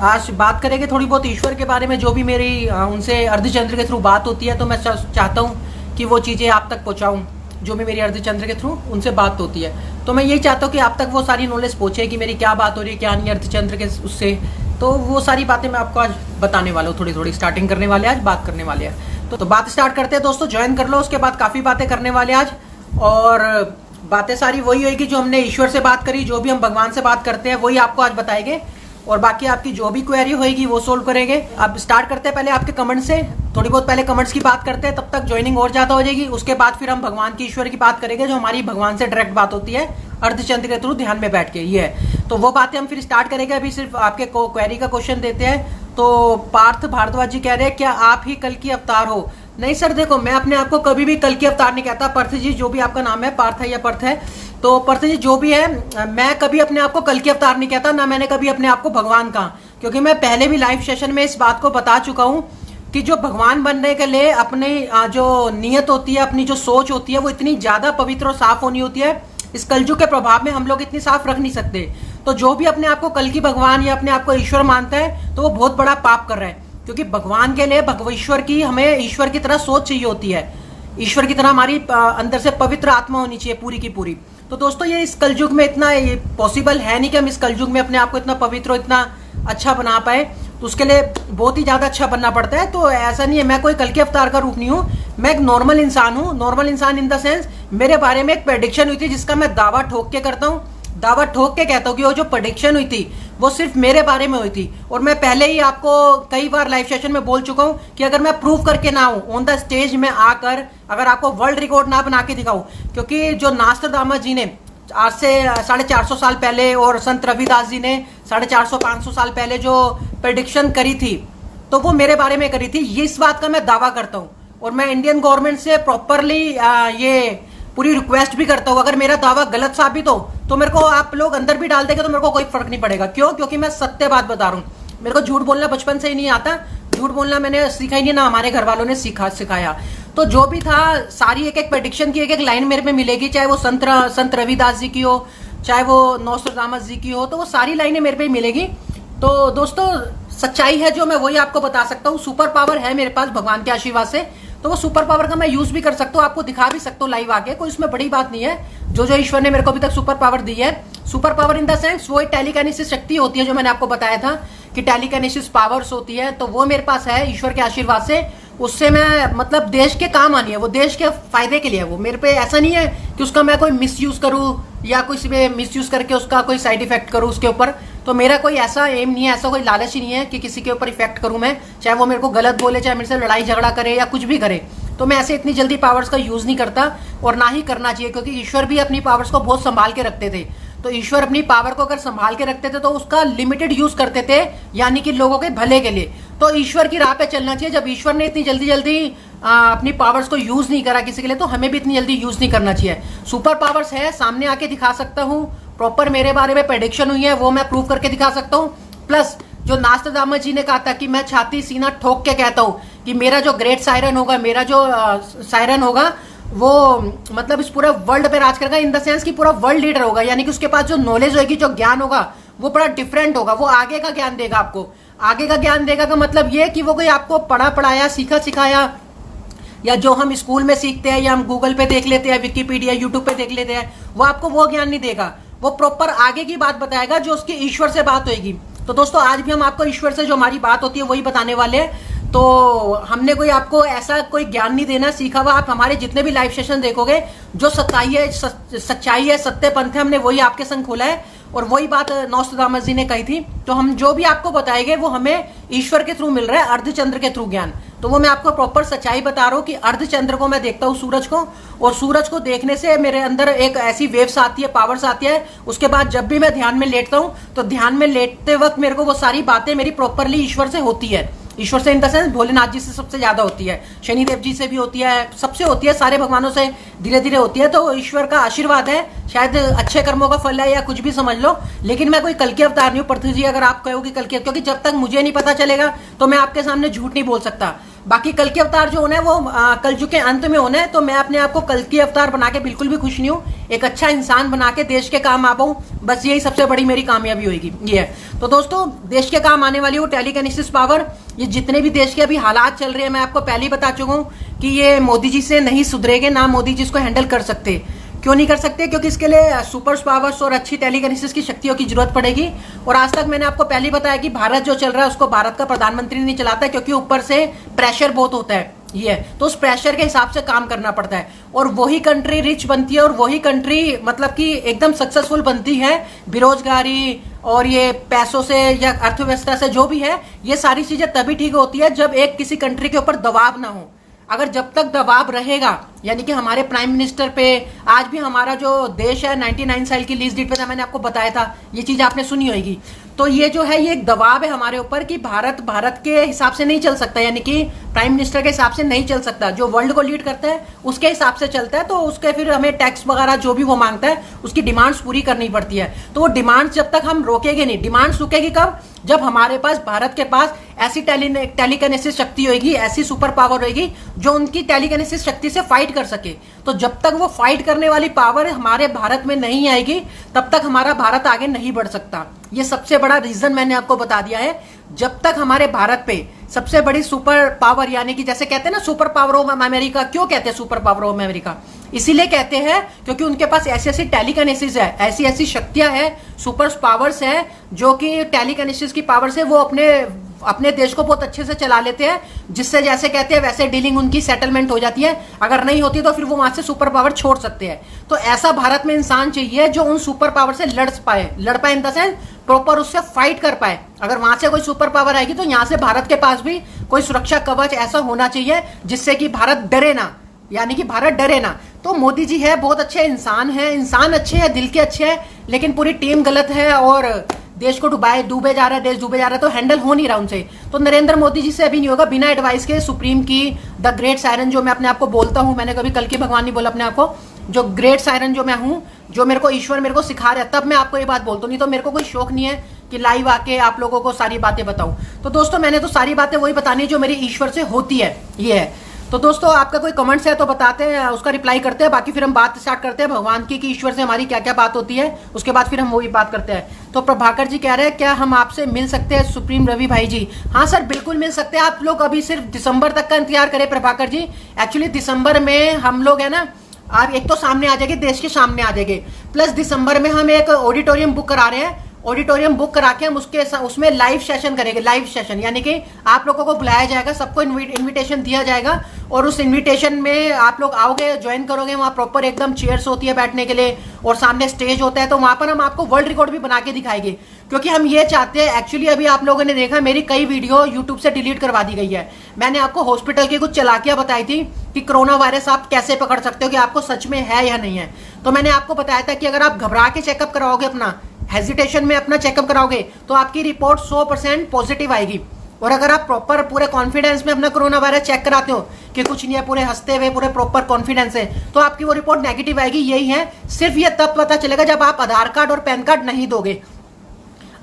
आज बात करेंगे थोड़ी बहुत ईश्वर के बारे में। जो भी मेरी उनसे अर्धचंद्र के थ्रू बात होती है तो मैं चाहता हूँ कि वो चीज़ें आप तक पहुँचाऊँ। जो भी मेरी अर्धचंद्र के थ्रू उनसे बात होती है तो मैं यही चाहता हूँ कि आप तक वो सारी नॉलेज पहुँचे कि मेरी क्या बात हो रही है, क्या नहीं अर्धचंद्र के उससे। तो वो सारी बातें मैं आपको आज बताने वाला हूँ, थोड़ी थोड़ी स्टार्टिंग करने वाले आज बात करने वाले हैं। तो बात स्टार्ट करते हैं दोस्तों, ज्वाइन कर लो। उसके बाद काफ़ी बातें करने वाले आज, और बातें सारी वही होगी जो हमने ईश्वर से बात करी, जो भी हम भगवान से बात करते हैं वही आपको आज बताएंगे, और बाकी आपकी जो भी क्वेरी होगी वो सोल्व करेंगे। अब स्टार्ट करते हैं पहले आपके कमेंट से, थोड़ी बहुत पहले कमेंट्स की बात करते हैं, तब तक ज्वाइनिंग और ज़्यादा हो जाएगी। उसके बाद फिर हम भगवान की ईश्वर की बात करेंगे, जो हमारी भगवान से डायरेक्ट बात होती है अर्धचंद्र के थ्रू ध्यान में बैठ के। ये है तो वो बातें हम फिर स्टार्ट करेंगे। अभी सिर्फ आपके क्वेरी का क्वेश्चन देते हैं। तो पार्थ भारद्वाज जी कह रहे हैं क्या आप ही कल की अवतार हो? नहीं सर, देखो मैं अपने आप को कभी भी कल की अवतार नहीं कहता। पार्थ जी, जो भी आपका नाम है, पार्थ है या पर्थ है, तो पर्थ जी जो भी है, मैं कभी अपने आप को कल की अवतार नहीं कहता, ना मैंने कभी अपने आप को भगवान कहा। क्योंकि मैं पहले भी लाइव सेशन में इस बात को बता चुका हूँ कि जो भगवान बनने के लिए अपनी जो नीयत होती है, अपनी जो सोच होती है, वो इतनी ज्यादा पवित्र और साफ होनी होती है। इस कलयुग के प्रभाव में हम लोग इतनी साफ रख नहीं सकते। तो जो भी अपने आप को कल की भगवान या अपने आप को ईश्वर मानता है तो वो बहुत बड़ा पाप कर रहा है। क्योंकि भगवान के लिए ईश्वर की, हमें ईश्वर की तरह सोच चाहिए होती है, ईश्वर की तरह हमारी अंदर से पवित्र आत्मा होनी चाहिए पूरी की पूरी। तो दोस्तों ये इस कलयुग में इतना पॉसिबल है नहीं कि हम इस कलयुग में अपने आप को इतना पवित्र, इतना अच्छा बना पाए। तो उसके लिए बहुत ही ज्यादा अच्छा बनना पड़ता है। तो ऐसा नहीं है, मैं कोई कल के अवतार का रूप नहीं हूँ, मैं एक नॉर्मल इंसान हूँ। नॉर्मल इंसान इन द सेंस, मेरे बारे में एक प्रेडिक्शन हुई थी जिसका मैं दावा ठोक के करता हूँ, दावा ठोक के कहता हूँ कि वो जो प्रेडिक्शन हुई थी वो सिर्फ मेरे बारे में हुई थी। और मैं पहले ही आपको कई बार लाइव सेशन में बोल चुका हूँ कि अगर मैं प्रूव करके ना हूँ ऑन द स्टेज में आकर, अगर आपको वर्ल्ड रिकॉर्ड ना बना के दिखाऊं, क्योंकि जो नास्ट्रादामस जी ने आज से 450 साल पहले और संत रविदास जी ने 450-500 साल पहले जो प्रेडिक्शन करी थी तो वो मेरे बारे में करी थी, ये इस बात का मैं दावा करता हूँ। और मैं इंडियन गवर्नमेंट से प्रॉपरली ये पूरी रिक्वेस्ट भी करता हूँ, अगर मेरा दावा गलत साबित हो तो मेरे को आप लोग अंदर भी डाल देंगे तो मेरे को कोई फर्क नहीं पड़ेगा। क्यों? क्योंकि मैं सत्य बात बता रहा हूँ। मेरे को झूठ बोलना बचपन से ही नहीं आता, झूठ बोलना मैंने सीखा ही नहीं, ना हमारे घर वालों ने सिखाया। तो जो भी था, सारी एक एक प्रेडिक्शन की एक एक लाइन मेरे पे मिलेगी, चाहे वो संत रविदास जी की हो, चाहे वो नॉस्ट्रादामस जी की हो, तो वो सारी लाइनें मेरे पे मिलेगी। तो दोस्तों सच्चाई है जो मैं वही आपको बता सकता हूँ। सुपर पावर है मेरे पास भगवान के आशीर्वाद से, तो वो सुपर पावर का मैं यूज भी कर सकता हूँ, आपको दिखा भी सकता हूँ लाइव आके, कोई इसमें बड़ी बात नहीं है। जो जो ईश्वर ने मेरे को अभी तक सुपर पावर दी है, super power in the sense वो एक टेलीकाइनेसिस शक्ति होती है, जो मैंने आपको बताया था कि टेलीकाइनेसिस पावर्स होती है, तो वो मेरे पास है ईश्वर के आशीर्वाद से। उससे मैं मतलब देश के काम आनी है, वो देश के फायदे के लिए। वो मेरे पे ऐसा नहीं है कि उसका मैं कोई मिसयूज करूँ या किसी पे मिसयूज करके उसका कोई साइड इफेक्ट करूँ उसके ऊपर। तो मेरा कोई ऐसा एम नहीं है, ऐसा कोई लालच ही नहीं है कि किसी के ऊपर इफेक्ट करूँ मैं, चाहे वो मेरे को गलत बोले, चाहे मेरे से लड़ाई झगड़ा करे या कुछ भी करे। तो मैं ऐसे इतनी जल्दी पावर्स का यूज नहीं करता, और ना ही करना चाहिए, क्योंकि ईश्वर भी अपनी पावर्स को बहुत संभाल के रखते थे। तो ईश्वर अपनी पावर को अगर संभाल के रखते थे तो उसका लिमिटेड यूज करते थे, यानी कि लोगों के भले के लिए। तो ईश्वर की राह पे चलना चाहिए। जब ईश्वर ने इतनी जल्दी जल्दी अपनी पावर्स को यूज नहीं करा किसी के लिए, तो हमें भी इतनी जल्दी यूज नहीं करना चाहिए। सुपर पावर्स है, सामने आके दिखा सकता हूँ, प्रॉपर मेरे बारे में प्रेडिक्शन हुई है वो मैं प्रूव करके दिखा सकता हूँ। प्लस जो नास्ट्रादामस जी ने कहा था कि मैं छाती सीना ठोक के कहता हूँ कि मेरा जो ग्रेट सायरन होगा, मेरा जो सायरन होगा, वो मतलब इस पूरे वर्ल्ड पे राज करेगा, इन द सेंस कि पूरा वर्ल्ड लीडर होगा। यानी कि उसके पास जो नॉलेज होगी, जो ज्ञान होगा, वो बड़ा डिफरेंट होगा। वो आगे का ज्ञान देगा आपको। आगे का ज्ञान देगा का मतलब ये कि वो कोई आपको पढ़ाया सीखा सिखाया, या जो हम स्कूल में सीखते हैं या हम गूगल पे देख लेते हैं, विकिपीडिया यूट्यूब पे देख लेते हैं, वो आपको वो ज्ञान नहीं देगा। वो प्रॉपर आगे की बात बताएगा जो उसकी ईश्वर से बात होगी। तो दोस्तों आज भी हम आपको ईश्वर से जो हमारी बात होती है वही बताने वाले हैं। तो हमने कोई आपको ऐसा कोई ज्ञान नहीं देना सीखा हुआ। आप हमारे जितने भी लाइव सेशन देखोगे, जो सच्चाई है, सत्य पंथ है, हमने वही आपके संग खोला है। और वही बात नॉस्ट्रादामस जी ने कही थी। तो हम जो भी आपको बताएंगे वो हमें ईश्वर के थ्रू मिल रहा है, अर्धचंद्र के थ्रू ज्ञान। तो वो मैं आपको प्रॉपर सच्चाई बता रहा हूँ कि अर्धचंद्र को मैं देखता हूँ, सूरज को, और सूरज को देखने से मेरे अंदर एक ऐसी वेव्स आती है, पावर्स आती है। उसके बाद जब भी मैं ध्यान में लेटता हूँ तो ध्यान में लेटते वक्त मेरे को वो सारी बातें मेरी प्रॉपरली ईश्वर से होती है। ईश्वर से in the sense Bholenath ji से सबसे ज्यादा होती है, शनिदेव जी से भी होती है, सबसे होती है, सारे भगवानों से धीरे धीरे होती है। तो ईश्वर का आशीर्वाद है, शायद अच्छे कर्मों का फल है या कुछ भी समझ लो, लेकिन मैं कोई कल के अवतार नहीं हूँ पृथ्वी जी। अगर आप कहोगे कल के, क्योंकि जब तक मुझे नहीं पता चलेगा तो मैं आपके सामने झूठ नहीं बोल सकता। बाकी कल के अवतार जो होना है वो कलयुग के अंत में होना है, तो मैं अपने आप को कल के अवतार बना के बिल्कुल भी खुश नहीं हूँ। एक अच्छा इंसान बना के देश के काम आ पाऊँ, बस यही सबसे बड़ी मेरी कामयाबी होगी। ये है तो दोस्तों, देश के काम आने वाली वो टेलीकिनेसिस पावर, ये जितने भी देश के अभी हालात चल रहे हैं, मैं आपको पहले ही बता चुका हूँ कि ये मोदी जी से नहीं सुधरेगे, ना मोदी जी इसको हैंडल कर सकते। क्यों नहीं कर सकते? क्योंकि इसके लिए सुपर पावर्स और अच्छी टेलीकिनेसिस की शक्तियों की जरूरत पड़ेगी। और आज तक मैंने आपको पहले ही बताया कि भारत जो चल रहा है उसको भारत का प्रधानमंत्री नहीं चलाता, क्योंकि ऊपर से प्रेशर बहुत होता है। ये तो उस प्रेशर के हिसाब से काम करना पड़ता है, और वही कंट्री रिच बनती है और वही कंट्री मतलब कि एकदम सक्सेसफुल बनती है। बेरोजगारी और ये पैसों से या अर्थव्यवस्था से जो भी है, ये सारी चीजें तभी ठीक होती है जब एक किसी कंट्री के ऊपर दबाव ना हो। अगर जब तक दबाव रहेगा, यानी कि हमारे प्राइम मिनिस्टर पे, आज भी हमारा जो देश है 99 साल की लीज डेट पे था, मैंने आपको बताया था, ये चीज आपने सुनी होगी। तो ये जो है ये एक दबाव है हमारे ऊपर कि भारत के हिसाब से नहीं चल सकता, यानी कि प्राइम मिनिस्टर के हिसाब से नहीं चल सकता। जो वर्ल्ड को लीड करता है उसके हिसाब से चलता है, तो उसके फिर हमें टैक्स वगैरह जो भी वो मांगता है उसकी डिमांड्स पूरी करनी पड़ती है। तो वो डिमांड्स जब तक हम रोकेंगे नहीं, डिमांड्स रुकेगी कब? जब हमारे पास, भारत के पास ऐसी टेलीकिनेसिस शक्ति होगी, ऐसी सुपर पावर होगी जो उनकी टेलीकिनेसिस शक्ति से फाइट कर सके। तो जब तक वो फाइट करने वाली पावर हमारे भारत में नहीं आएगी, तब तक हमारा भारत आगे नहीं बढ़ सकता। ये सबसे बड़ा रीजन मैंने आपको बता दिया है। जब तक हमारे भारत पे सबसे बड़ी सुपर पावर, यानी कि जैसे कहते हैं ना सुपर पावर ऑफ अमेरिका, क्यों कहते हैं सुपर पावर ऑफ अमेरिका? इसीलिए कहते हैं क्योंकि उनके पास ऐसी ऐसी टेलीकिनेसिस है, ऐसी ऐसी शक्तियां है, सुपर पावर्स है, जो कि टेलीकिनेसिस की पावर से वो अपने देश को बहुत अच्छे से चला लेते हैं, जिससे जैसे कहते हैं वैसे डीलिंग उनकी सेटलमेंट हो जाती है। अगर नहीं होती तो फिर वो वहां से सुपर पावर छोड़ सकते हैं। तो ऐसा भारत में इंसान चाहिए जो उन सुपर पावर से लड़ पाए इन द सेंस प्रॉपर उससे फाइट कर पाए। अगर वहां से कोई सुपर पावर आएगी तो यहाँ से भारत के पास भी कोई सुरक्षा कवच ऐसा होना चाहिए जिससे कि भारत डरे ना, यानी कि भारत डरे ना। तो मोदी जी है, बहुत अच्छे इंसान है, इंसान अच्छे हैं, दिल के अच्छे हैं, लेकिन पूरी टीम गलत है और देश को डूबे जा रहा है, देश डूबे जा रहा है, तो हैंडल हो नहीं रहा उनसे। तो नरेंद्र मोदी जी से अभी नहीं होगा बिना एडवाइस के। सुप्रीम की द ग्रेट सायरन जो मैं अपने आप को बोलता हूं, मैंने कभी कल की भगवान नहीं बोला अपने आप को, जो ग्रेट सायरन जो मैं हूं, जो मेरे को ईश्वर मेरे को सिखा रहा है, तब मैं आपको ये बात बोलता हूं। नहीं तो मेरे को कोई शौक नहीं है कि लाइव आके आप लोगों को सारी बातें बताऊं। तो दोस्तों मैंने तो सारी बातें वही बतानी है जो मेरी ईश्वर से होती है, ये है। तो दोस्तों आपका कोई कमेंट्स है तो बताते हैं, उसका रिप्लाई करते हैं। बाकी फिर हम बात स्टार्ट करते हैं भगवान की कि ईश्वर से हमारी क्या क्या बात होती है, उसके बाद फिर हम वही बात करते हैं। तो प्रभाकर जी कह रहे हैं क्या हम आपसे मिल सकते हैं सुप्रीम रवि भाई जी? हाँ सर बिल्कुल मिल सकते हैं। आप लोग अभी सिर्फ दिसंबर तक का इंतजार करें प्रभाकर जी। एक्चुअली दिसंबर में हम लोग है ना, आप एक तो सामने आ जाएंगे, देश के सामने आ जाएंगे, प्लस दिसंबर में हम एक ऑडिटोरियम बुक करा रहे हैं। ऑडिटोरियम बुक करा के हम उसमें लाइव सेशन करेंगे। लाइव सेशन यानी कि आप लोगों को बुलाया जाएगा, सबको इनविटेशन दिया जाएगा, और उस इनविटेशन में आप लोग आओगे, ज्वाइन करोगे। वहाँ प्रॉपर एकदम चेयर्स होती है बैठने के लिए और सामने स्टेज होता है। तो वहाँ पर हम आपको वर्ल्ड रिकॉर्ड भी बना के दिखाएंगे, क्योंकि हम ये चाहते हैं। एक्चुअली अभी आप लोगों ने देखा मेरी कई वीडियो यूट्यूब से डिलीट करवा दी गई है। मैंने आपको हॉस्पिटल की कुछ चालाकियां बताई थी कि कोरोना वायरस आप कैसे पकड़ सकते हो, कि आपको सच में है या नहीं है। तो मैंने आपको बताया था कि अगर आप घबरा के चेकअप कराओगे, अपना हेजिटेशन में अपना चेकअप कराओगे, तो आपकी रिपोर्ट 100% पॉजिटिव आएगी। और अगर आप प्रॉपर पूरे कॉन्फिडेंस में अपना कोरोना वायरस चेक कराते हो कि कुछ नहीं है, पूरे हंसते हुए पूरे प्रॉपर कॉन्फिडेंस है, तो आपकी वो रिपोर्ट नेगेटिव आएगी। यही है, सिर्फ ये तब पता चलेगा जब आप आधार कार्ड और पैन कार्ड नहीं दोगे।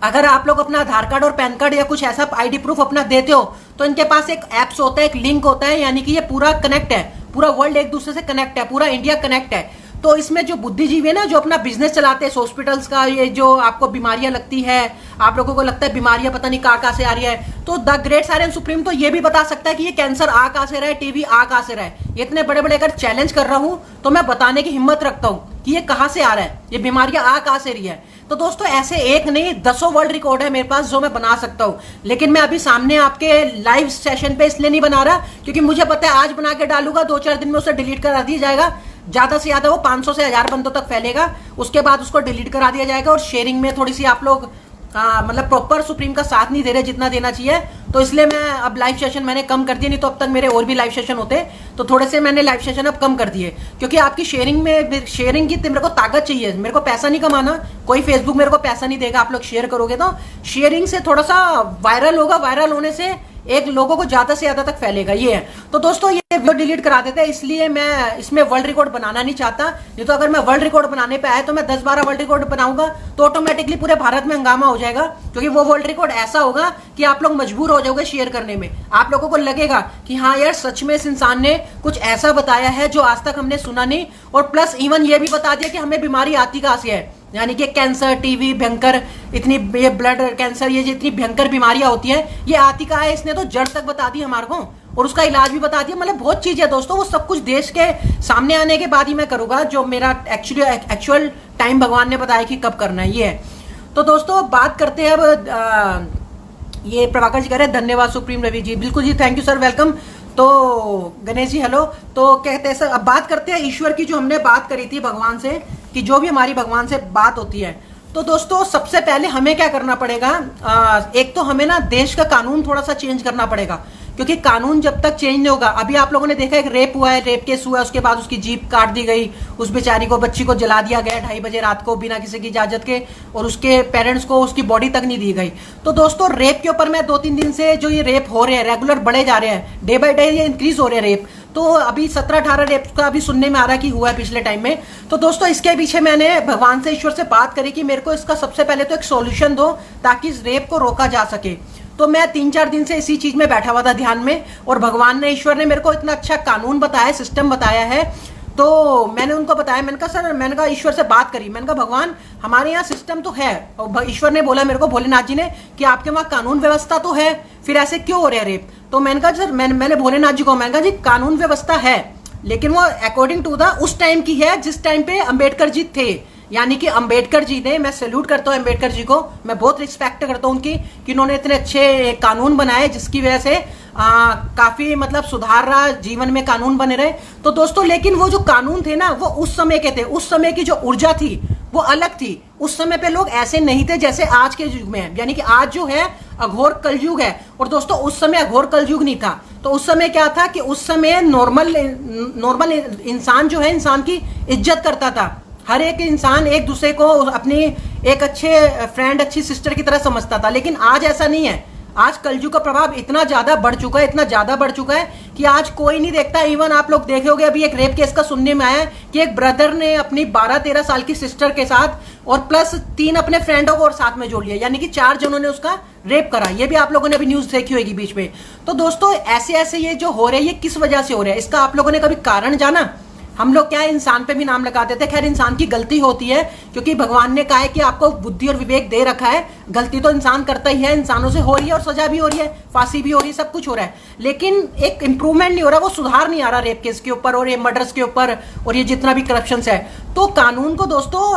अगर आप लोग अपना आधार कार्ड और पैन कार्ड या कुछ ऐसा आईडी प्रूफ अपना देते हो, तो इनके पास एक एप्स होता है, एक लिंक होता है, यानी कि ये पूरा कनेक्ट है, पूरा वर्ल्ड एक दूसरे से कनेक्ट है, पूरा इंडिया कनेक्ट है। तो इसमें जो बुद्धिजीवी है ना, जो अपना बिजनेस चलाते हैं हॉस्पिटल्स का, ये जो आपको बीमारियां लगती है, आप लोगों को लगता है बीमारियां पता नहीं कहाँ से आ रही है, तो द ग्रेट सायरन सुप्रीम तो ये भी बता सकता है कि ये कैंसर आ कहाँ से रहा है, टीबी आ कहाँ से रहा है। ये इतने बड़े बड़े अगर चैलेंज कर रहा हूं तो मैं बताने की हिम्मत रखता हूं कि ये कहाँ से आ रहा है, ये बीमारियां आ कहाँ से रही है। तो दोस्तों ऐसे एक नहीं 10 वर्ल्ड रिकॉर्ड है मेरे पास जो मैं बना सकता हूं। लेकिन मैं अभी सामने आपके लाइव सेशन पे इसलिए नहीं बना रहा क्योंकि मुझे पता है आज बना के डालूंगा, 2-4 दिन में उसे डिलीट करा दिया जाएगा। ज्यादा से ज्यादा वो 500 से 1000 बंदों तक फैलेगा, उसके बाद उसको डिलीट करा दिया जाएगा। और शेयरिंग में थोड़ी सी आप लोग मतलब प्रॉपर सुप्रीम का साथ नहीं दे रहे जितना देना चाहिए, तो इसलिए मैं अब लाइव सेशन मैंने कम कर दिए। नहीं तो अब तक मेरे और भी लाइव सेशन होते, तो थोड़े से मैंने लाइव सेशन अब कम कर दिए, क्योंकि आपकी शेयरिंग की मेरे को ताकत चाहिए। मेरे को पैसा नहीं कमाना, कोई फेसबुक मेरे को पैसा नहीं देगा। आप लोग शेयर करोगे तो शेयरिंग से थोड़ा सा वायरल होगा, वायरल होने से एक लोगों को ज्यादा से ज्यादा तक फैलेगा, ये है। तो दोस्तों ये वीडियो डिलीट करा देते हैं, इसलिए मैं इसमें वर्ल्ड रिकॉर्ड बनाना नहीं चाहता। नहीं तो अगर मैं वर्ल्ड रिकॉर्ड बनाने पे आया तो मैं 10-12 वर्ल्ड रिकॉर्ड बनाऊंगा तो ऑटोमेटिकली पूरे भारत में हंगामा हो जाएगा, क्योंकि वो वर्ल्ड रिकॉर्ड ऐसा होगा कि आप लोग मजबूर हो जाओगे शेयर करने में। आप लोगों को लगेगा कि हाँ यार सच में इस इंसान ने कुछ ऐसा बताया है जो आज तक हमने सुना नहीं, और प्लस इवन ये भी बता दिया कि हमें बीमारी आती कहां से है, यानी कि कैंसर, टीबी, भयंकर इतनी ये ब्लड कैंसर, ये जितनी भयंकर बीमारियां होती हैं ये आती कहां है, इसने तो जड़ तक बता दी हमारे को, और उसका इलाज भी बता दिया। मतलब बहुत चीज है दोस्तों, वो सब कुछ देश के सामने आने के बाद ही मैं करूंगा, जो मेरा एक्चुअल टाइम भगवान ने बताया कि कब करना है, ये है। तो दोस्तों बात करते हैं अब ये प्रभाकर जी कह रहे हैं धन्यवाद सुप्रीम रवि जी, बिल्कुल जी, थैंक यू सर, वेलकम। तो गणेश जी हेलो। तो कहते हैं सर अब बात करते हैं ईश्वर की, जो हमने बात करी थी भगवान से, कि जो भी हमारी भगवान से बात होती है। तो दोस्तों सबसे पहले हमें क्या करना पड़ेगा, एक तो हमें ना देश का कानून थोड़ा सा चेंज करना पड़ेगा, क्योंकि कानून जब तक चेंज नहीं होगा, अभी आप लोगों ने देखा एक रेप हुआ है, रेप केस हुआ है, उसके बाद उसकी जीप काट दी गई, उस बेचारी को, बच्ची को जला दिया गया 2:30 बजे रात को बिना किसी की इजाजत के, और उसके पेरेंट्स को उसकी बॉडी तक नहीं दी गई। तो दोस्तों रेप के ऊपर मैं 2-3 दिन से जो ये रेप हो रहे हैं रेगुलर बढ़े जा रहे हैं, डे बाय डे ये इंक्रीज हो रहे हैं रेप। तो अभी 17-18 रेप का अभी सुनने में आ रहा है कि हुआ है पिछले टाइम में। तो दोस्तों इसके पीछे मैंने भगवान से, ईश्वर से बात करी कि मेरे को इसका सबसे पहले तो एक सॉल्यूशन दो ताकि इस रेप को रोका जा सके। तो मैं 3-4 दिन से इसी चीज में बैठा हुआ था ध्यान में, और भगवान ने, ईश्वर ने मेरे को इतना अच्छा कानून बताया, सिस्टम बताया है। तो मैंने उनको बताया, मैंने कहा सर, मैंने कहा ईश्वर से बात करी, मैंने कहा भगवान हमारे यहाँ सिस्टम तो है, और ईश्वर ने बोला मेरे को, भोलेनाथ जी ने, कि आपके वहाँ कानून व्यवस्था तो है, फिर ऐसे क्यों हो रहे हैं रेप। तो मैंने कहा सर, मैंने भोलेनाथ जी को, मैंने कहा जी कानून व्यवस्था है, लेकिन वो अकॉर्डिंग टू द उस टाइम की है जिस टाइम पे अंबेडकर जी थे। यानी कि अंबेडकर जी ने, मैं सैल्यूट करता हूं अंबेडकर जी को, मैं बहुत रिस्पेक्ट करता हूं उनकी, कि उन्होंने इतने अच्छे कानून बनाए जिसकी वजह से काफी मतलब सुधार रहा, जीवन में कानून बने रहे। तो दोस्तों लेकिन वो जो कानून थे ना, वो उस समय के थे, उस समय की जो ऊर्जा थी वो अलग थी। उस समय पे लोग ऐसे नहीं थे जैसे आज के युग में है, यानी कि आज जो है अघोर कलयुग है, और दोस्तों उस समय अघोर कलयुग नहीं था। तो उस समय क्या था कि उस समय नॉर्मल इंसान जो है, इंसान की इज्जत करता था, हर एक इंसान एक दूसरे को अपनी एक अच्छे फ्रेंड, अच्छी सिस्टर की तरह समझता था। लेकिन आज ऐसा नहीं है, आज कलयुग का प्रभाव इतना ज्यादा बढ़ चुका है, इतना ज्यादा बढ़ चुका है कि आज कोई नहीं देखता। इवन आप लोग देखे होंगे, अभी एक रेप केस का सुनने में आया कि एक ब्रदर ने अपनी 12-13 साल की सिस्टर के साथ और प्लस 3 अपने फ्रेंडों को और साथ में जोड़ लिया, यानी कि 4 जनों ने उसका रेप करा। ये भी आप लोगों ने अभी न्यूज देखी होगी बीच में। तो दोस्तों ऐसे ऐसे ये जो हो रहे हैं, ये किस वजह से हो रहे हैं, इसका आप लोगों ने कभी कारण जाना? हम लोग क्या है, इंसान पे भी नाम लगा देते हैं। खैर इंसान की गलती होती है, क्योंकि भगवान ने कहा है कि आपको बुद्धि और विवेक दे रखा है, गलती तो इंसान करता ही है, इंसानों से हो रही है और सजा भी हो रही है, फांसी भी हो रही है, सब कुछ हो रहा है, लेकिन एक इंप्रूवमेंट नहीं हो रहा, वो सुधार नहीं आ रहा रेप केस के ऊपर और ये मर्डर्स के ऊपर और ये जितना भी करप्शन है। तो कानून को दोस्तों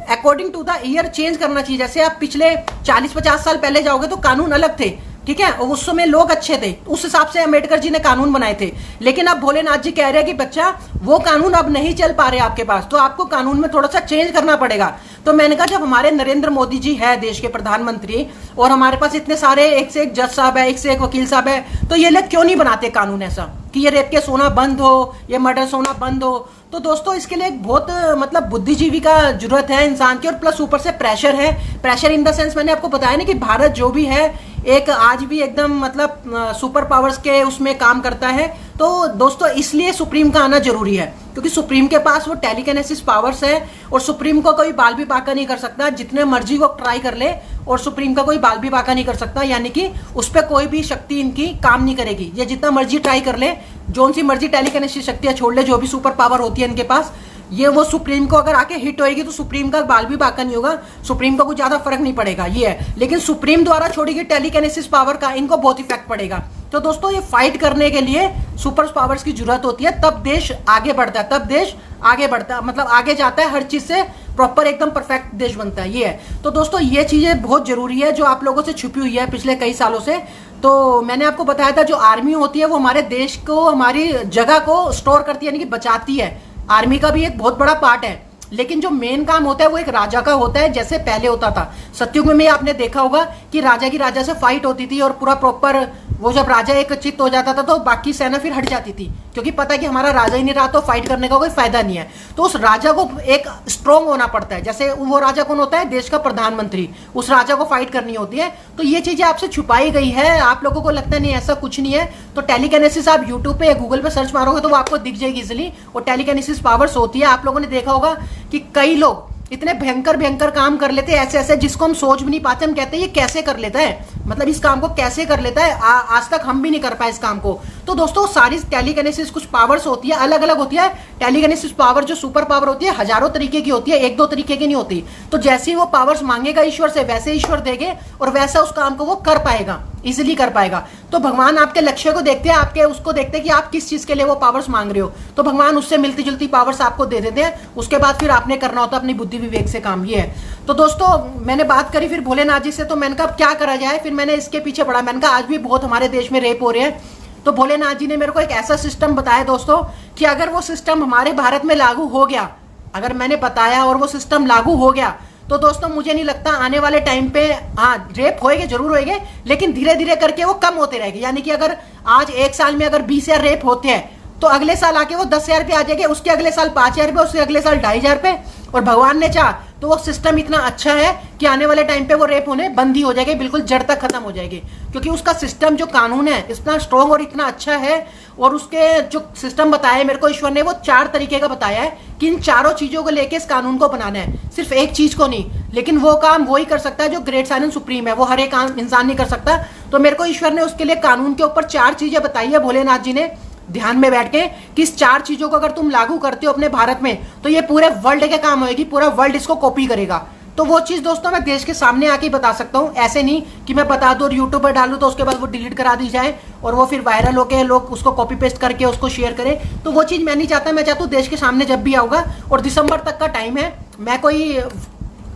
according to the year change करना चाहिए। जैसे आप पिछले 40-50 साल पहले जाओगे तो कानून अलग थे, ठीक है, उस समय लोग अच्छे थे, उस हिसाब से अंबेडकर जी ने कानून बनाए थे। लेकिन अब भोलेनाथ जी कह रहे हैं कि बच्चा वो कानून अब नहीं चल पा रहे आपके पास, तो आपको कानून में थोड़ा सा चेंज करना पड़ेगा। तो मैंने कहा जब हमारे नरेंद्र मोदी जी है देश के प्रधानमंत्री, और हमारे पास इतने सारे एक से एक जज साहब है, एक से एक वकील साहब है, तो ये लोग क्यों नहीं बनाते कानून ऐसा कि ये रेप केस होना बंद हो, ये मर्डर्स होना बंद हो। तो दोस्तों इसके लिए एक बहुत मतलब बुद्धिजीवी का जरूरत है इंसान की, और प्लस ऊपर से प्रेशर है। प्रेशर इन द सेंस मैंने आपको बताया ना कि भारत जो भी है एक आज भी एकदम मतलब सुपर पावर्स के उसमें काम करता है। तो दोस्तों इसलिए सुप्रीम का आना जरूरी है, क्योंकि सुप्रीम के पास वो टेलीकिनेसिस पावर्स है, और सुप्रीम को कोई बाल भी बाका नहीं कर सकता, जितने मर्जी वो ट्राई कर ले, और सुप्रीम का कोई बाल भी बाका नहीं कर सकता, यानी कि उस पर कोई भी शक्ति इनकी काम नहीं करेगी। ये जितना मर्जी ट्राई कर ले, जो सी मर्जी टेलीकिनेसिस शक्तियां छोड़ ले, जो भी सुपर पावर होती है इनके पास, ये वो सुप्रीम को अगर आके हिट होएगी तो सुप्रीम का बाल भी बाका नहीं होगा, सुप्रीम को कुछ ज्यादा फर्क नहीं पड़ेगा, ये है। लेकिन सुप्रीम द्वारा छोड़ी गई टेलीकिनेसिस पावर का इनको बहुत इफेक्ट पड़ेगा। तो दोस्तों ये फाइट करने के लिए सुपर पावर्स की जरूरत होती है, तब देश आगे बढ़ता है, तब देश आगे बढ़ता है, मतलब आगे जाता है, हर चीज से प्रॉपर एकदम परफेक्ट देश बनता है, ये है। तो दोस्तों ये चीजें बहुत जरूरी है जो आप लोगों से छुपी हुई है पिछले कई सालों से। तो मैंने आपको बताया था जो आर्मी होती है वो हमारे देश को, हमारी जगह को स्टोर करती है, यानी कि बचाती है। आर्मी का भी एक बहुत बड़ा पार्ट है। लेकिन जो मेन काम होता है वो एक राजा का होता है, जैसे पहले होता था सतयुग में आपने देखा होगा कि राजा की राजा से फाइट होती थी और पूरा प्रॉपर वो जब राजा एक चित्त हो जाता था तो बाकी सेना फिर हट जाती थी, क्योंकि पता है कि हमारा राजा ही नहीं रहा तो फाइट करने का कोई फायदा नहीं है। तो उस राजा को एक स्ट्रॉन्ग होना पड़ता है। जैसे वो राजा कौन होता है? देश का प्रधानमंत्री। उस राजा को फाइट करनी होती है। तो ये चीजें आपसे छुपाई गई है, आप लोगों को लगता नहीं ऐसा कुछ नहीं है। तो टेलीकिनेसिस आप यूट्यूब पे या गूगल पे सर्च मारोगे तो वो आपको दिख जाएगी इजिली। और टेलीकिनेसिस पावर्स होती है। आप लोगों ने देखा होगा कि कई लोग इतने भयंकर भयंकर काम कर लेते हैं, ऐसे ऐसे जिसको हम सोच भी नहीं पाते। हम कहते हैं ये कैसे कर लेता है, मतलब इस काम को कैसे कर लेता है, आज तक हम भी नहीं कर पाए इस काम को। तो दोस्तों सारी टेलीकिनेसिस कुछ पावर्स होती है, अलग अलग होती है। टेलीकिनेसिस पावर जो सुपर पावर होती है हजारों तरीके की होती है, एक दो तरीके की नहीं होती। तो जैसे ही वो पावर्स मांगेगा ईश्वर से वैसे ईश्वर देंगे और वैसा उस काम को वो कर पाएगा, इजिली कर पाएगा। तो भगवान आपके लक्ष्य को देखते हैं, आपके उसको देखते हैं कि आप किस चीज के लिए वो पावर्स मांग रहे हो, तो भगवान उससे मिलती जुलती पावर्स आपको दे देते हैं। उसके बाद फिर आपने करना होता है अपनी बुद्धि विवेक से काम। ये है। तो दोस्तों मैंने बात करी फिर भोलेनाथ जी से, तो मैंने कहा क्या करा जाए। फिर मैंने इसके पीछे पड़ा, मैंने कहा आज भी बहुत हमारे देश में रेप हो रहे हैं। तो भोलेनाथ जी ने मेरे को एक ऐसा सिस्टम बताया दोस्तों कि अगर वो सिस्टम हमारे भारत में लागू हो गया, अगर मैंने बताया और वो सिस्टम लागू हो गया, तो दोस्तों मुझे नहीं लगता आने वाले टाइम पे, हाँ रेप होएंगे जरूर होएंगे, लेकिन धीरे धीरे करके वो कम होते रहेंगे। यानी कि अगर आज एक साल में अगर 20,000 रेप होते हैं तो अगले साल आके वो 10,000 पे आ जाएंगे, उसके अगले साल 5,000 पे, उसके अगले साल 2,500 पे। और भगवान ने चाहा तो वो सिस्टम इतना अच्छा है कि आने वाले टाइम पे वो रेप होने बंद ही हो जाएगी, बिल्कुल जड़ तक खत्म हो जाएगी। क्योंकि उसका सिस्टम जो कानून है इतना स्ट्रॉन्ग और इतना अच्छा है। और उसके जो सिस्टम बताया है मेरे को ईश्वर ने, वो 4 तरीके का बताया है कि इन चारों चीजों को लेके इस कानून को बनाना है, सिर्फ एक चीज को नहीं। लेकिन वो काम वही कर सकता है जो ग्रेट साइलेंट सुप्रीम है, वो हर एक इंसान नहीं कर सकता। तो मेरे को ईश्वर ने उसके लिए कानून के ऊपर 4 चीजें बताई है भोलेनाथ जी ने ध्यान में बैठ के, कि इस 4 चीजों को अगर तुम लागू करते हो अपने भारत में तो ये पूरे वर्ल्ड के काम होएगी, पूरा वर्ल्ड इसको कॉपी करेगा। तो वो चीज दोस्तों मैं देश के सामने आके बता सकता हूँ, ऐसे नहीं कि मैं बता दूं और यूट्यूब पर डालूं तो उसके बाद वो डिलीट करा दी जाए और वो फिर वायरल होके लोग उसको कॉपी पेस्ट करके उसको शेयर करें। तो वो चीज मैं नहीं चाहता। मैं चाहता हूँ देश के सामने जब भी आऊंगा, और दिसंबर तक का टाइम है, मैं कोई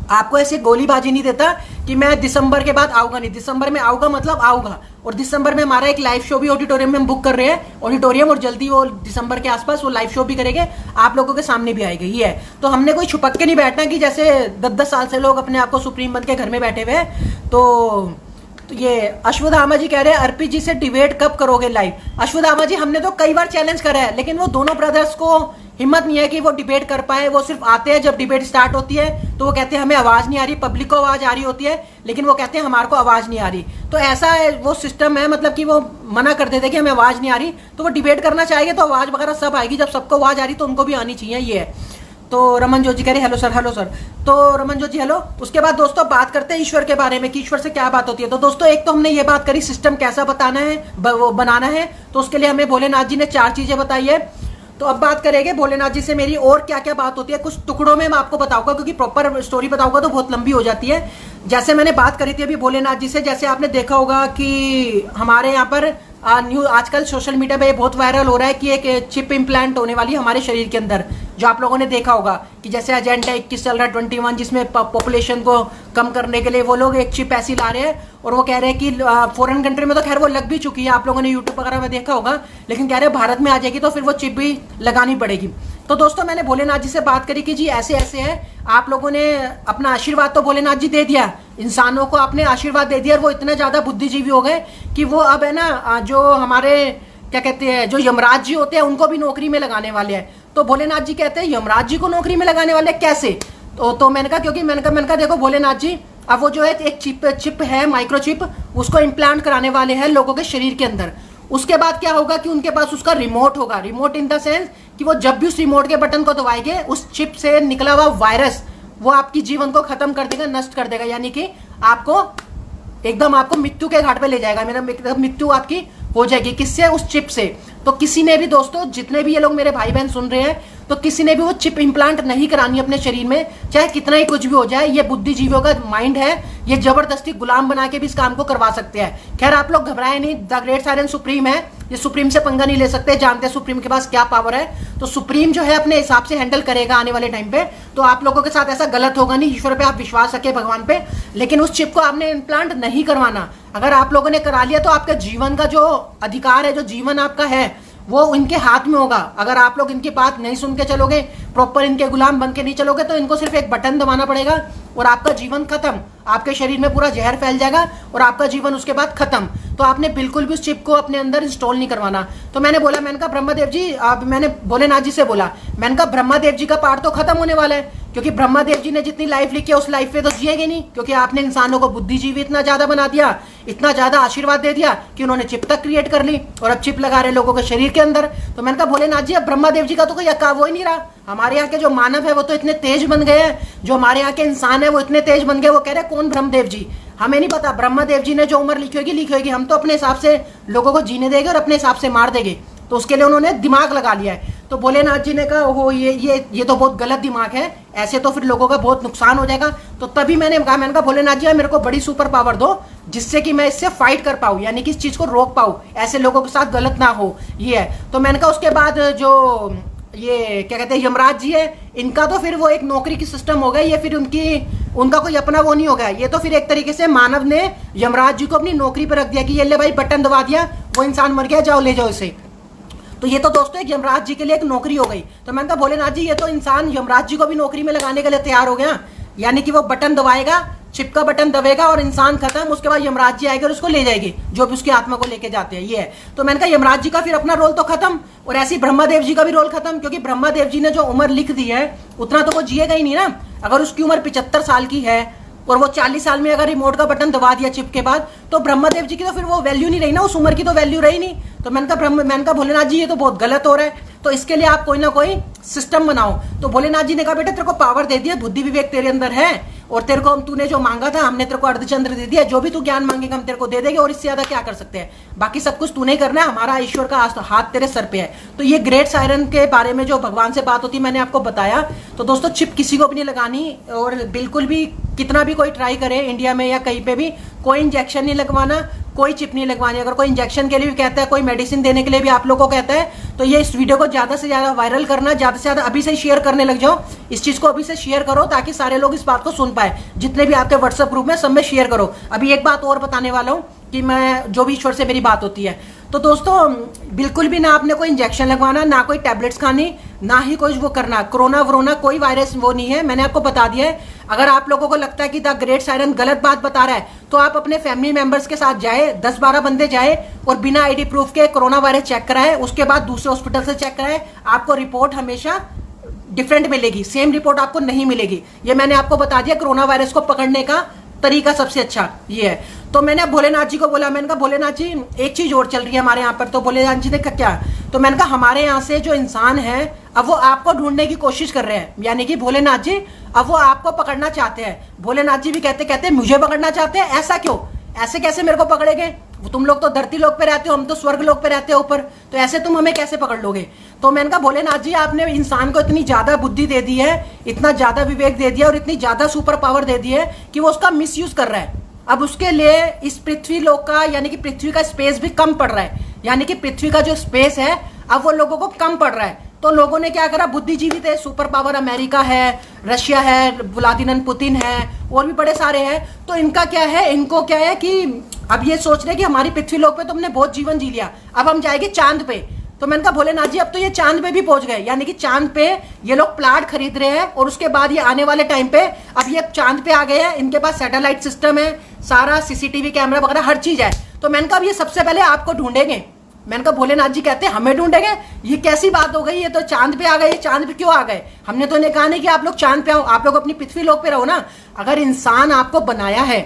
आपको ऐसे गोलीबाजी नहीं देता कि मैं दिसंबर के बाद आऊंगा नहीं। दिसंबर में आऊंगा मतलब आऊंगा। और दिसंबर में हमारा एक लाइव शो भी ऑडिटोरियम में हम बुक कर रहे हैं, ऑडिटोरियम, और जल्दी वो दिसंबर के आसपास वो लाइव शो भी करेंगे, आप लोगों के सामने भी आएगी। ये है। तो हमने कोई छुपक के नहीं बैठना कि जैसे 10-10 साल से लोग अपने आप को सुप्रीम बन के घर में बैठे हुए हैं। तो ये अश्वत्थामा जी कह रहे हैं अर्पित जी से डिबेट कब करोगे लाइव। अश्वत्थामा जी हमने तो कई बार चैलेंज करा है, लेकिन वो दोनों ब्रदर्स को हिम्मत नहीं है कि वो डिबेट कर पाए। वो सिर्फ आते हैं जब डिबेट स्टार्ट होती है तो वो कहते हैं हमें आवाज नहीं आ रही, पब्लिक को आवाज आ रही होती है, लेकिन वो कहते हैं हमारे को आवाज नहीं आ रही। तो ऐसा है वो सिस्टम है, मतलब कि वो मना कर देते कि हमें आवाज नहीं आ रही। तो वो डिबेट करना चाहेंगे तो आवाज वगैरह सब आएगी, जब सबको आवाज आ रही तो उनको भी आनी चाहिए। ये है। तो रमन जोजी कह रहे हेलो सर, हेलो सर। तो रमन जोजी हेलो। उसके बाद दोस्तों बात करते हैं ईश्वर के बारे में कि ईश्वर से क्या बात होती है। तो दोस्तों एक तो हमने ये बात करी सिस्टम कैसा बताना है, बनाना है, तो उसके लिए हमें भोलेनाथ जी ने 4 चीजें बताई है। तो अब बात करेंगे भोलेनाथ जी से मेरी और क्या क्या बात होती है, कुछ टुकड़ों में मैं आपको बताऊंगा, क्योंकि प्रॉपर स्टोरी बताऊंगा तो बहुत लंबी हो जाती है। जैसे मैंने बात करी थी अभी भोलेनाथ जी से, जैसे आपने देखा होगा कि हमारे यहाँ पर न्यू आजकल सोशल मीडिया पे बहुत वायरल हो रहा है कि एक चिप इम्प्लांट होने वाली है हमारे शरीर के अंदर, जो आप लोगों ने देखा होगा कि जैसे एजेंडा 21 चल रहा है 21, जिसमें पॉपुलेशन को कम करने के लिए वो लोग एक चिप ऐसी ला रहे हैं। और वो कह रहे हैं कि फॉरेन कंट्री में तो खैर वो लग भी चुकी है, आप लोगों ने यूट्यूब वगैरह में देखा होगा, लेकिन कह रहे हैं भारत में आ जाएगी तो फिर वो चिप भी लगानी पड़ेगी। तो दोस्तों मैंने भोलेनाथ जी से बात करी कि जी ऐसे ऐसे है, आप लोगों ने अपना आशीर्वाद तो भोलेनाथ जी दे दिया, इंसानों को आपने आशीर्वाद दे दिया, और वो इतने ज्यादा बुद्धिजीवी हो गए कि वो अब है ना जो हमारे क्या कहते हैं जो यमराज जी होते हैं उनको भी नौकरी में लगाने वाले हैं। तो भोलेनाथ जी कहते हैं यमराज जी को नौकरी में लगाने वाले कैसे। तो मैंने कहा क्योंकि मैंने कहा देखो भोलेनाथ जी अब वो जो है एक चिप है माइक्रोचिप, उसको इम्प्लांट कराने वाले हैं लोगों के शरीर के अंदर। उसके बाद क्या होगा कि उनके पास उसका रिमोट होगा, रिमोट इन द सेंस कि वो जब भी उस रिमोट के बटन को दबाएंगे उस चिप से निकला हुआ वायरस वो आपकी जीवन को खत्म कर देगा, नष्ट कर देगा, यानी कि आपको एकदम आपको मृत्यु के घाट पे ले जाएगा, मेरा मृत्यु आपकी हो जाएगी। किससे? उस चिप से। तो किसी ने भी दोस्तों, जितने भी ये लोग मेरे भाई बहन सुन रहे हैं, तो किसी ने भी वो चिप इंप्लांट नहीं करानी अपने शरीर में, चाहे कितना ही कुछ भी हो जाए। ये बुद्धिजीवियों का माइंड है, ये जबरदस्ती गुलाम बना के भी इस काम को करवा सकते हैं। खैर आप लोग घबराए नहीं, द ग्रेट साइलेंट सुप्रीम है, ये सुप्रीम से पंगा नहीं ले सकते, जानते हैं सुप्रीम के पास क्या पावर है। तो सुप्रीम जो है अपने हिसाब से हैंडल करेगा आने वाले टाइम पे। तो आप लोगों के साथ ऐसा गलत होगा नहीं, ईश्वर पे आप विश्वास रखें, भगवान पे। लेकिन उस चिप को आपने इम्प्लांट नहीं करवाना। अगर आप लोगों ने करा लिया तो आपका जीवन का जो अधिकार है, जो जीवन आपका है, वो इनके हाथ में होगा। अगर आप लोग इनकी बात नहीं सुन के चलोगे, प्रॉपर इनके गुलाम बन के नहीं चलोगे तो इनको सिर्फ एक बटन दबाना पड़ेगा और आपका जीवन खत्म। आपके शरीर में पूरा जहर फैल जाएगा और आपका जीवन उसके बाद खत्म। तो आपने बिल्कुल भी उस चिप को अपने अंदर इंस्टॉल नहीं करवाना। तो मैंने बोला, मैंने कहा ब्रह्मादेव जी, मैंने भोलेनाथ जी से बोला, मैंने कहा ब्रह्मादेव जी का पार्ट तो खत्म होने वाला है, क्योंकि ब्रह्मादेव जी ने जितनी लाइफ लिखी है उस लाइफ पे तो जिएंगे नहीं, क्योंकि आपने इंसानों को बुद्धिजीवी इतना ज्यादा बना दिया, इतना ज्यादा आशीर्वाद दे दिया कि उन्होंने चिप तक क्रिएट कर ली और अब चिप लगा रहे लोगों के शरीर के अंदर। तो मैंने कहा भोलेनाथ जी, अब ब्रह्मादेव जी का तो कोई अक्का वो ही नहीं रहा। हमारे यहाँ के जो मानव है वो तो इतने तेज बन गए हैं, जो हमारे यहाँ के इंसान है वो इतने तेज बन गए, वो कह रहे हैं कौन ब्रह्मदेव जी, हमें नहीं पता। ब्रह्मादेव जी ने जो उम्र लिखी होगी हम तो अपने हिसाब से लोगों को जीने देंगे और अपने हिसाब से मार देंगे। तो उसके लिए उन्होंने दिमाग लगा लिया है। तो भोलेनाथ जी ने कहा ओहो ये तो बहुत गलत दिमाग है, ऐसे तो फिर लोगों का बहुत नुकसान हो जाएगा। तो तभी मैंने कहा भोलेनाथ जी मेरे को बड़ी सुपर पावर दो जिससे कि मैं इससे फाइट कर पाऊँ, यानी कि इस चीज को रोक पाऊँ, ऐसे लोगों के साथ गलत ना हो। ये है। तो मैंने कहा उसके बाद जो ये क्या कहते हैं यमराज जी है, इनका तो फिर वो एक नौकरी की सिस्टम हो गया, ये फिर उनका कोई अपना वो नहीं हो गया। ये तो फिर एक तरीके से मानव ने यमराज जी को अपनी नौकरी पर रख दिया कि ये ले भाई बटन दबा दिया, वो इंसान मर गया, जाओ ले जाओ इसे। तो ये तो दोस्तों एक यमराज जी के लिए एक नौकरी हो गई। तो मैंने कहा भोलेनाथ जी, ये तो इंसान यमराज जी को भी नौकरी में लगाने के लिए तैयार हो गया, यानी कि वो बटन दबाएगा, चिप का बटन दबेगा और इंसान खत्म। उसके बाद यमराज जी आएंगे और उसको ले जाएगी, जो भी उसकी आत्मा को लेके जाते हैं। ये है। तो मैंने कहा यमराज जी का फिर अपना रोल तो खत्म, और ऐसे ही ब्रह्मादेव जी का भी रोल खत्म, क्योंकि ब्रह्मादेव जी ने जो उम्र लिख दी है उतना तो वो जिएगा ही नहीं ना। अगर उसकी उम्र 75 साल की है और वो 40 साल में अगर रिमोट का बटन दबा दिया चिप के बाद, तो ब्रह्मादेव जी की तो फिर वो वैल्यू नहीं रही ना, उस उम्र की तो वैल्यू रही नहीं। तो मैंने कहा भोलेनाथ जी ये तो बहुत गलत हो रहा है, तो इसके लिए आप कोई ना कोई सिस्टम बनाओ। तो भोलेनाथ जी ने कहा बेटा तेरे को पावर दे दिया, बुद्धि विवेक तेरे अंदर है, और तेरे को तूने जो मांगा था हमने तेरे को अर्धचंद्र दे दिया, जो भी तू ज्ञान मांगेगा हम तेरे को दे देंगे, और इससे ज्यादा क्या कर सकते हैं, बाकी सब कुछ तू नहीं करना है, हमारा ईश्वर का हाथ तेरे सर पे है। तो ये ग्रेट सायरन के बारे में जो भगवान से बात होती है मैंने आपको बताया। तो दोस्तों चिप किसी को भी नहीं लगानी, और बिल्कुल भी कितना भी कोई ट्राई करे इंडिया में या कहीं पे भी, कोई इंजेक्शन नहीं लगवाना, कोई चिप नहीं लगवानी। अगर कोई इंजेक्शन के लिए भी कहता है, कोई मेडिसिन देने के लिए भी आप लोगों को कहता है, तो ये इस वीडियो को ज्यादा से ज्यादा वायरल करना, ज्यादा से ज्यादा अभी से शेयर करने लग जाओ। इस चीज को अभी से शेयर करो ताकि सारे लोग इस बात को सुन पाए, जितने भी आपके व्हाट्सएप ग्रुप में सब में शेयर करो। अभी एक बात और बताने वाला हूँ कि मैं जो भी ईश्वर से मेरी बात होती है, तो दोस्तों बिल्कुल भी ना आपने कोई इंजेक्शन लगवाना, ना कोई टैबलेट्स खानी, ना ही कोई वो करना। कोरोना वरोना कोई वायरस वो नहीं है, मैंने आपको बता दिया है। अगर आप लोगों को लगता है कि द ग्रेट सायरन गलत बात बता रहा है, तो आप अपने फैमिली मेंबर्स के साथ जाए, 10-12 बंदे जाए और बिना आईडी प्रूफ के कोरोना वायरस चेक कराए, उसके बाद दूसरे हॉस्पिटल से चेक कराए। आपको रिपोर्ट हमेशा डिफरेंट मिलेगी, सेम रिपोर्ट आपको नहीं मिलेगी। ये मैंने आपको बता दिया कोरोना वायरस को पकड़ने का तरीका सबसे अच्छा ये है। तो मैंने भोलेनाथ जी को बोला, मैंने कहा भोलेनाथ जी एक चीज और चल रही है हमारे यहाँ पर। तो भोलेनाथ जी ने कहा क्या? तो मैंने कहा हमारे यहाँ से जो इंसान है अब वो आपको ढूंढने की कोशिश कर रहे हैं, यानी कि भोलेनाथ जी अब वो आपको पकड़ना चाहते हैं। भोलेनाथ जी भी कहते मुझे पकड़ना चाहते हैं, ऐसा क्यों, ऐसे कैसे मेरे को पकड़ेंगे, तुम लोग तो धरती लोक पे रहते हो, हम तो स्वर्ग लोक पे रहते हो ऊपर, तो ऐसे तुम हमें कैसे पकड़ लोगे? तो मैंने कहा भोलेनाथ जी आपने इंसान को इतनी ज्यादा बुद्धि दे दी है, इतना ज्यादा विवेक दे दिया और इतनी ज्यादा सुपर पावर दे दी है कि वो उसका मिसयूज कर रहा है। अब उसके लिए इस पृथ्वी लोक का यानी कि पृथ्वी का स्पेस भी कम पड़ रहा है, यानी कि पृथ्वी का जो स्पेस है अब वो लोगों को कम पड़ रहा है। तो लोगों ने क्या करा, बुद्धिजीवी थे, सुपर पावर अमेरिका है, रशिया है, व्लादिमीर पुतिन है, और भी बड़े सारे हैं। तो इनका क्या है, इनको क्या है कि अब ये सोच रहे कि हमारी पृथ्वी लोक पे तो हमने बहुत जीवन जी लिया, अब हम जाएंगे चांद पे। तो मैंने कहा भोलेनाथ जी अब तो ये चांद पे भी पहुंच गए, यानी कि चांद पे ये लोग प्लाट खरीद रहे हैं, और उसके बाद ये आने वाले टाइम पे अब ये चांद पे आ गए हैं, इनके पास सैटेलाइट सिस्टम है, सारा सीसीटीवी कैमरा वगैरह हर चीज है। तो मैंने कहा अब ये सबसे पहले आपको ढूंढेंगे। मैंने कहा भोलेनाथ जी कहते हैं हमें ढूंढेंगे, ये कैसी बात हो गई, ये तो चांद पे आ गए, चांद पे क्यों आ गए? हमने तो इन्हें कहा नहीं कि आप लोग चांद पे आओ, आप लोग अपनी पृथ्वी लोक पे रहो ना। अगर इंसान आपको बनाया है,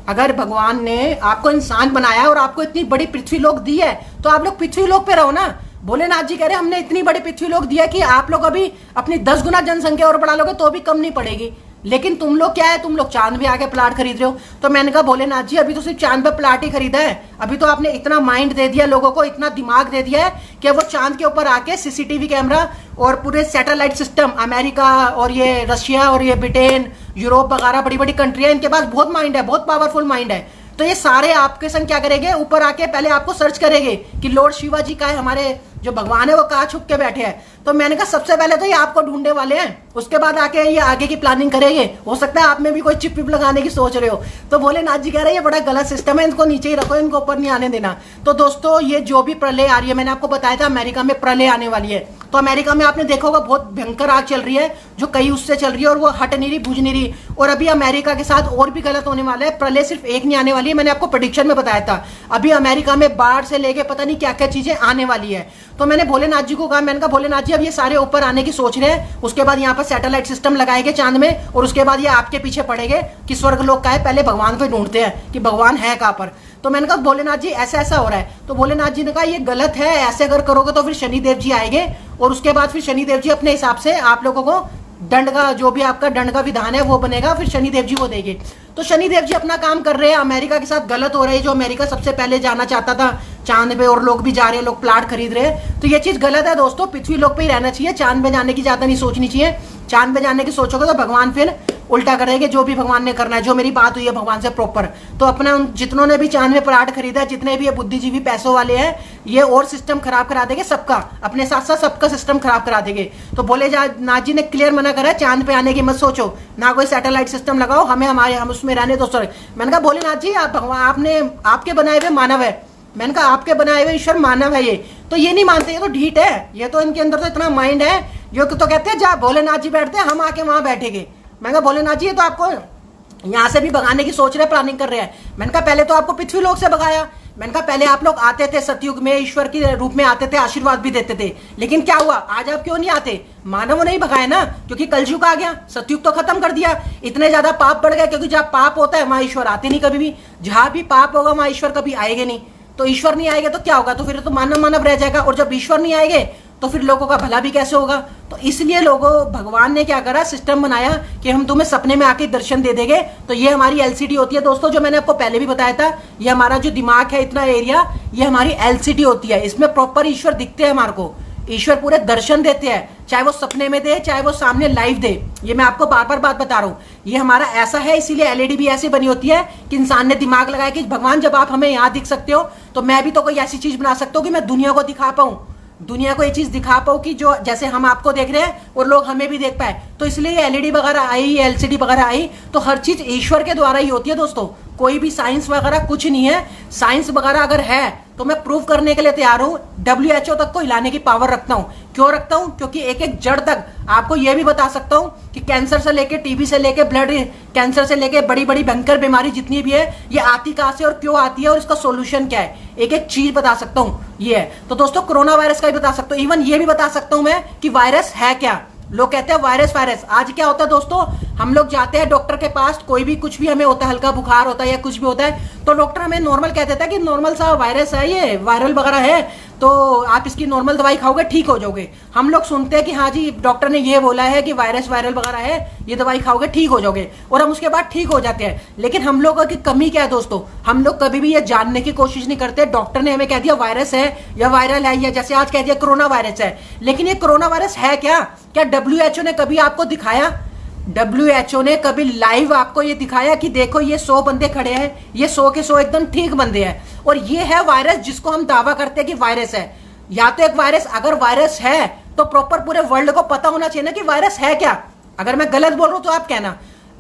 अगर भगवान ने आपको इंसान बनाया और आपको इतनी बड़ी पृथ्वी लोक दी है, तो आप लोग पृथ्वी लोक पे रहो ना। भोलेनाथ जी कह रहे हैं हमने इतनी बड़ी पृथ्वी लोक दिया कि आप लोग अभी अपनी 10 गुना जनसंख्या और बढ़ा लोगे तो भी कम नहीं पड़ेगी, लेकिन तुम लोग क्या है, तुम लोग चांद में आके प्लाट खरीद रहे हो। तो मैंने कहा भोलेनाथ जी अभी तो सिर्फ चांद पे प्लाट ही खरीदा है, अभी तो आपने इतना माइंड दे दिया लोगों को, इतना दिमाग दे दिया है कि वो चांद के ऊपर आके सीसीटीवी कैमरा और पूरे सैटेलाइट सिस्टम, अमेरिका और ये रशिया और ये ब्रिटेन, यूरोप वगैरह बड़ी बड़ी कंट्रियां, इनके पास बहुत माइंड है, बहुत पावरफुल माइंड है। तो ये सारे आपके संग क्या करेंगे, ऊपर आके पहले आपको सर्च करेंगे कि लॉर्ड शिवा जी का है, हमारे जो भगवान है वो कहाँ छुप के बैठे हैं। तो मैंने कहा सबसे पहले तो ये आपको ढूंढने वाले हैं, उसके बाद आके ये आगे की प्लानिंग करेंगे। हो सकता है आप में भी कोई चिप विप लगाने की सोच रहे हो। तो भोलेनाथ जी कह रहे हैं ये बड़ा गलत सिस्टम है, इनको नीचे ही रखो, इनको ऊपर नहीं आने देना। तो दोस्तों ये जो भी प्रलय आ रही है, मैंने आपको बताया था अमेरिका में प्रलय आने वाली है, तो अमेरिका में आपने देखा होगा बहुत भयंकर आग चल रही है, जो कई उससे चल रही है और वो हट नहीं रही, बुझ नहीं रही। और अभी अमेरिका के साथ और भी गलत होने वाला है, प्रलय सिर्फ एक नहीं आने वाली है, मैंने आपको प्रेडिक्शन में बताया था। अभी अमेरिका में बाढ़ से लेके पता नहीं क्या क्या चीजें आने वाली है। तो मैंने भोलेनाथ जी को कहा, मैंने कहा भोलेनाथ जी अब ये सारे ऊपर आने की सोच रहे हैं, उसके बाद यहाँ पर सैटेलाइट सिस्टम लगाएंगे चांद में, और उसके बाद ये आपके पीछे पड़ेंगे कि स्वर्ग लोक का है, पहले भगवान को ढूंढते हैं कि भगवान है कहाँ पर। तो मैंने कहा भोलेनाथ जी ऐसा ऐसा हो रहा है। तो भोलेनाथ जी ने कहा ये गलत है, ऐसे अगर करोगे तो फिर शनिदेव जी आएंगे, और उसके बाद फिर शनिदेव जी अपने हिसाब से आप लोगों को दंड का, जो भी आपका दंड का विधान है वो बनेगा, फिर शनिदेव जी वो देंगे। तो शनिदेव जी अपना काम कर रहे हैं, अमेरिका के साथ गलत हो रहा है। जो अमेरिका सबसे पहले जाना चाहता था चांद पे, और लोग भी जा रहे हैं, लोग प्लाट खरीद रहे हैं, तो ये चीज गलत है दोस्तों। पृथ्वी लोक पे ही रहना चाहिए, चांद पे जाने की ज्यादा नहीं सोचनी चाहिए। चांद पे जाने की सोचोगे तो भगवान फिर उल्टा करेंगे, जो भी भगवान ने करना है। जो मेरी बात हुई है भगवान से प्रॉपर, तो अपना उन जितनों ने भी चांद में प्लाट खरीदा है, जितने भी ये बुद्धिजीवी पैसों वाले हैं, ये और सिस्टम खराब करा देंगे सबका, अपने साथ साथ सबका सिस्टम खराब करा देंगे। तो भोलेनाथ जी ने क्लियर मना करा है, चांद पे आने की मत सोचो, ना कोई सैटेलाइट सिस्टम लगाओ, हम उसमें रहने दो। सर मैंने कहा भोलेनाथ जी आप भगवान, आपने आपके बनाए हुए मानव है, मैंने कहा आपके बनाए हुए ईश्वर मानव है ये, तो ये नहीं मानते, ये तो ढीठ है, ये तो इनके अंदर तो इतना माइंड है, जो तो कहते हैं जहाँ भोलेनाथ जी बैठते हैं हम आके वहां बैठेंगे। मैंने कहा भोलेनाथ जी ये तो आपको यहाँ से भी भगाने की सोच रहे, प्लानिंग कर रहे हैं। मैंने कहा पहले तो आपको पृथ्वी लोक से भगाया, मैंने कहा पहले आप लोग आते थे सतयुग में, ईश्वर के रूप में आते थे, आशीर्वाद भी देते थे, लेकिन क्या हुआ आज आप क्यों नहीं आते? मानव नहीं भगाए ना, क्योंकि कलयुग आ गया, सतयुग तो खत्म कर दिया, इतने ज्यादा पाप बढ़ गए, क्योंकि जहाँ पाप होता है वहां ईश्वर आते नहीं कभी भी, जहां भी पाप होगा वहां ईश्वर कभी आएंगे नहीं। तो ईश्वर नहीं आएगा तो क्या होगा? तो फिर तो मानव मानव रह जाएगा, और जब ईश्वर नहीं आएंगे तो फिर लोगों का भला भी कैसे होगा? तो इसलिए लोगों भगवान ने क्या करा, सिस्टम बनाया कि हम तुम्हें सपने में आके दर्शन दे देंगे। तो ये हमारी एलसीडी होती है दोस्तों, जो मैंने आपको पहले भी बताया था, ये हमारा जो दिमाग है इतना एरिया, ये हमारी एलसीडी होती है, इसमें प्रॉपर ईश्वर दिखते हैं हमारे को, ईश्वर पूरे दर्शन देते हैं, चाहे वो सपने में दे चाहे वो सामने लाइव दे। ये मैं आपको बार बार बात बता रहा हूँ, ये हमारा ऐसा है, इसीलिए एलईडी भी ऐसी बनी होती है कि इंसान ने दिमाग लगाया कि भगवान जब आप हमें यहाँ दिख सकते हो, तो मैं भी तो कोई ऐसी चीज बना सकता हूँ कि मैं दुनिया को दिखा पाऊँ, दुनिया को ये चीज दिखा पाऊँ कि जो जैसे हम आपको देख रहे हैं और लोग हमें भी देख पाए। तो इसलिए एलईडी वगैरह आई, एलसीडी वगैरह आई, तो हर चीज ईश्वर के द्वारा ही होती है दोस्तों, कोई भी साइंस वगैरह कुछ नहीं है। साइंस वगैरह अगर है तो मैं प्रूव करने के लिए तैयार हूं, WHO तक को हिलाने की पावर रखता हूं। क्यों रखता हूं? क्योंकि एक एक जड़ तक आपको यह भी बता सकता हूं कि कैंसर से लेके, टीबी से लेके, ब्लड कैंसर से लेके बड़ी बड़ी भयंकर बीमारी जितनी भी है, ये आती कहां से और क्यों आती है और इसका सोल्यूशन क्या है, एक एक चीज बता सकता हूं। ये है तो दोस्तों कोरोना वायरस का भी बता सकता हूं, इवन ये भी बता सकता हूं मैं कि वायरस है क्या। लोग कहते हैं वायरस वायरस, आज क्या होता है दोस्तों, हम लोग जाते हैं डॉक्टर के पास, कोई भी कुछ भी हमें होता है, हल्का बुखार होता है या कुछ भी होता है, तो डॉक्टर हमें नॉर्मल कह देता है कि नॉर्मल सा वायरस है, ये वायरल वगैरह है, तो आप इसकी नॉर्मल दवाई खाओगे ठीक हो जाओगे। हम लोग सुनते हैं कि हाँ जी डॉक्टर ने ये बोला है कि वायरस वायरल वगैरह है, ये दवाई खाओगे ठीक हो जाओगे, और हम उसके बाद ठीक हो जाते हैं। लेकिन हम लोगों की कमी क्या है दोस्तों, हम लोग कभी भी ये जानने की कोशिश नहीं करते। डॉक्टर ने हमें कह दिया वायरस है या वायरल है, या जैसे आज कह दिया कोरोना वायरस है, लेकिन ये कोरोना वायरस है क्या? क्या WHO ने कभी आपको दिखाया? WHO ने कभी लाइव आपको ये दिखाया कि देखो ये 100 बंदे खड़े हैं, ये 100 के 100 एकदम ठीक बंदे हैं, और ये है वायरस जिसको हम दावा करते हैं कि वायरस है। या तो एक वायरस, अगर वायरस है तो प्रॉपर पूरे वर्ल्ड को पता होना चाहिए ना कि वायरस है क्या। अगर मैं गलत बोल रहा हूं तो आप कहना,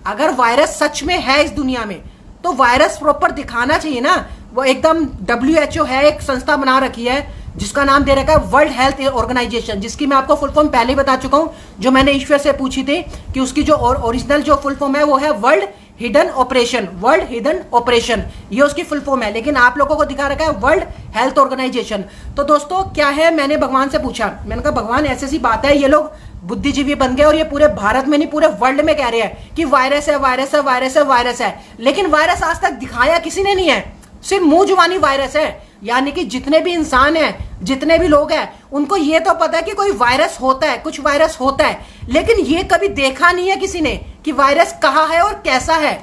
अगर वायरस सच में है इस दुनिया में तो वायरस प्रॉपर दिखाना चाहिए ना। वो एकदम WHO है, एक संस्था बना रखी है जिसका नाम दे रखा है वर्ल्ड हेल्थ ऑर्गेनाइजेशन, जिसकी मैं आपको फुल फॉर्म पहले ही बता चुका हूं, जो मैंने ईश्वर से पूछी थी कि उसकी जो ओरिजिनल जो फुल फॉर्म है वो है world hidden operation, world hidden operation, ये उसकी फुल फॉर्म है, लेकिन आप लोगों को दिखा रखा है वर्ल्ड हेल्थ ऑर्गेनाइजेशन। तो दोस्तों क्या है, मैंने भगवान से पूछा, मैंने कहा भगवान ऐसी सी बात है, ये लोग बुद्धिजीवी बन गए और ये पूरे भारत में नहीं पूरे वर्ल्ड में कह रहे हैं कि वायरस है वायरस है वायरस है वायरस है, लेकिन वायरस आज तक दिखाया किसी ने नहीं है, सिर्फ मुंह जुबानी वायरस है। यानी कि जितने भी इंसान हैं, जितने भी लोग हैं, उनको ये तो पता है कि कोई वायरस होता है, कुछ वायरस होता है, लेकिन ये कभी देखा नहीं है किसी ने कि वायरस कहाँ है और कैसा है।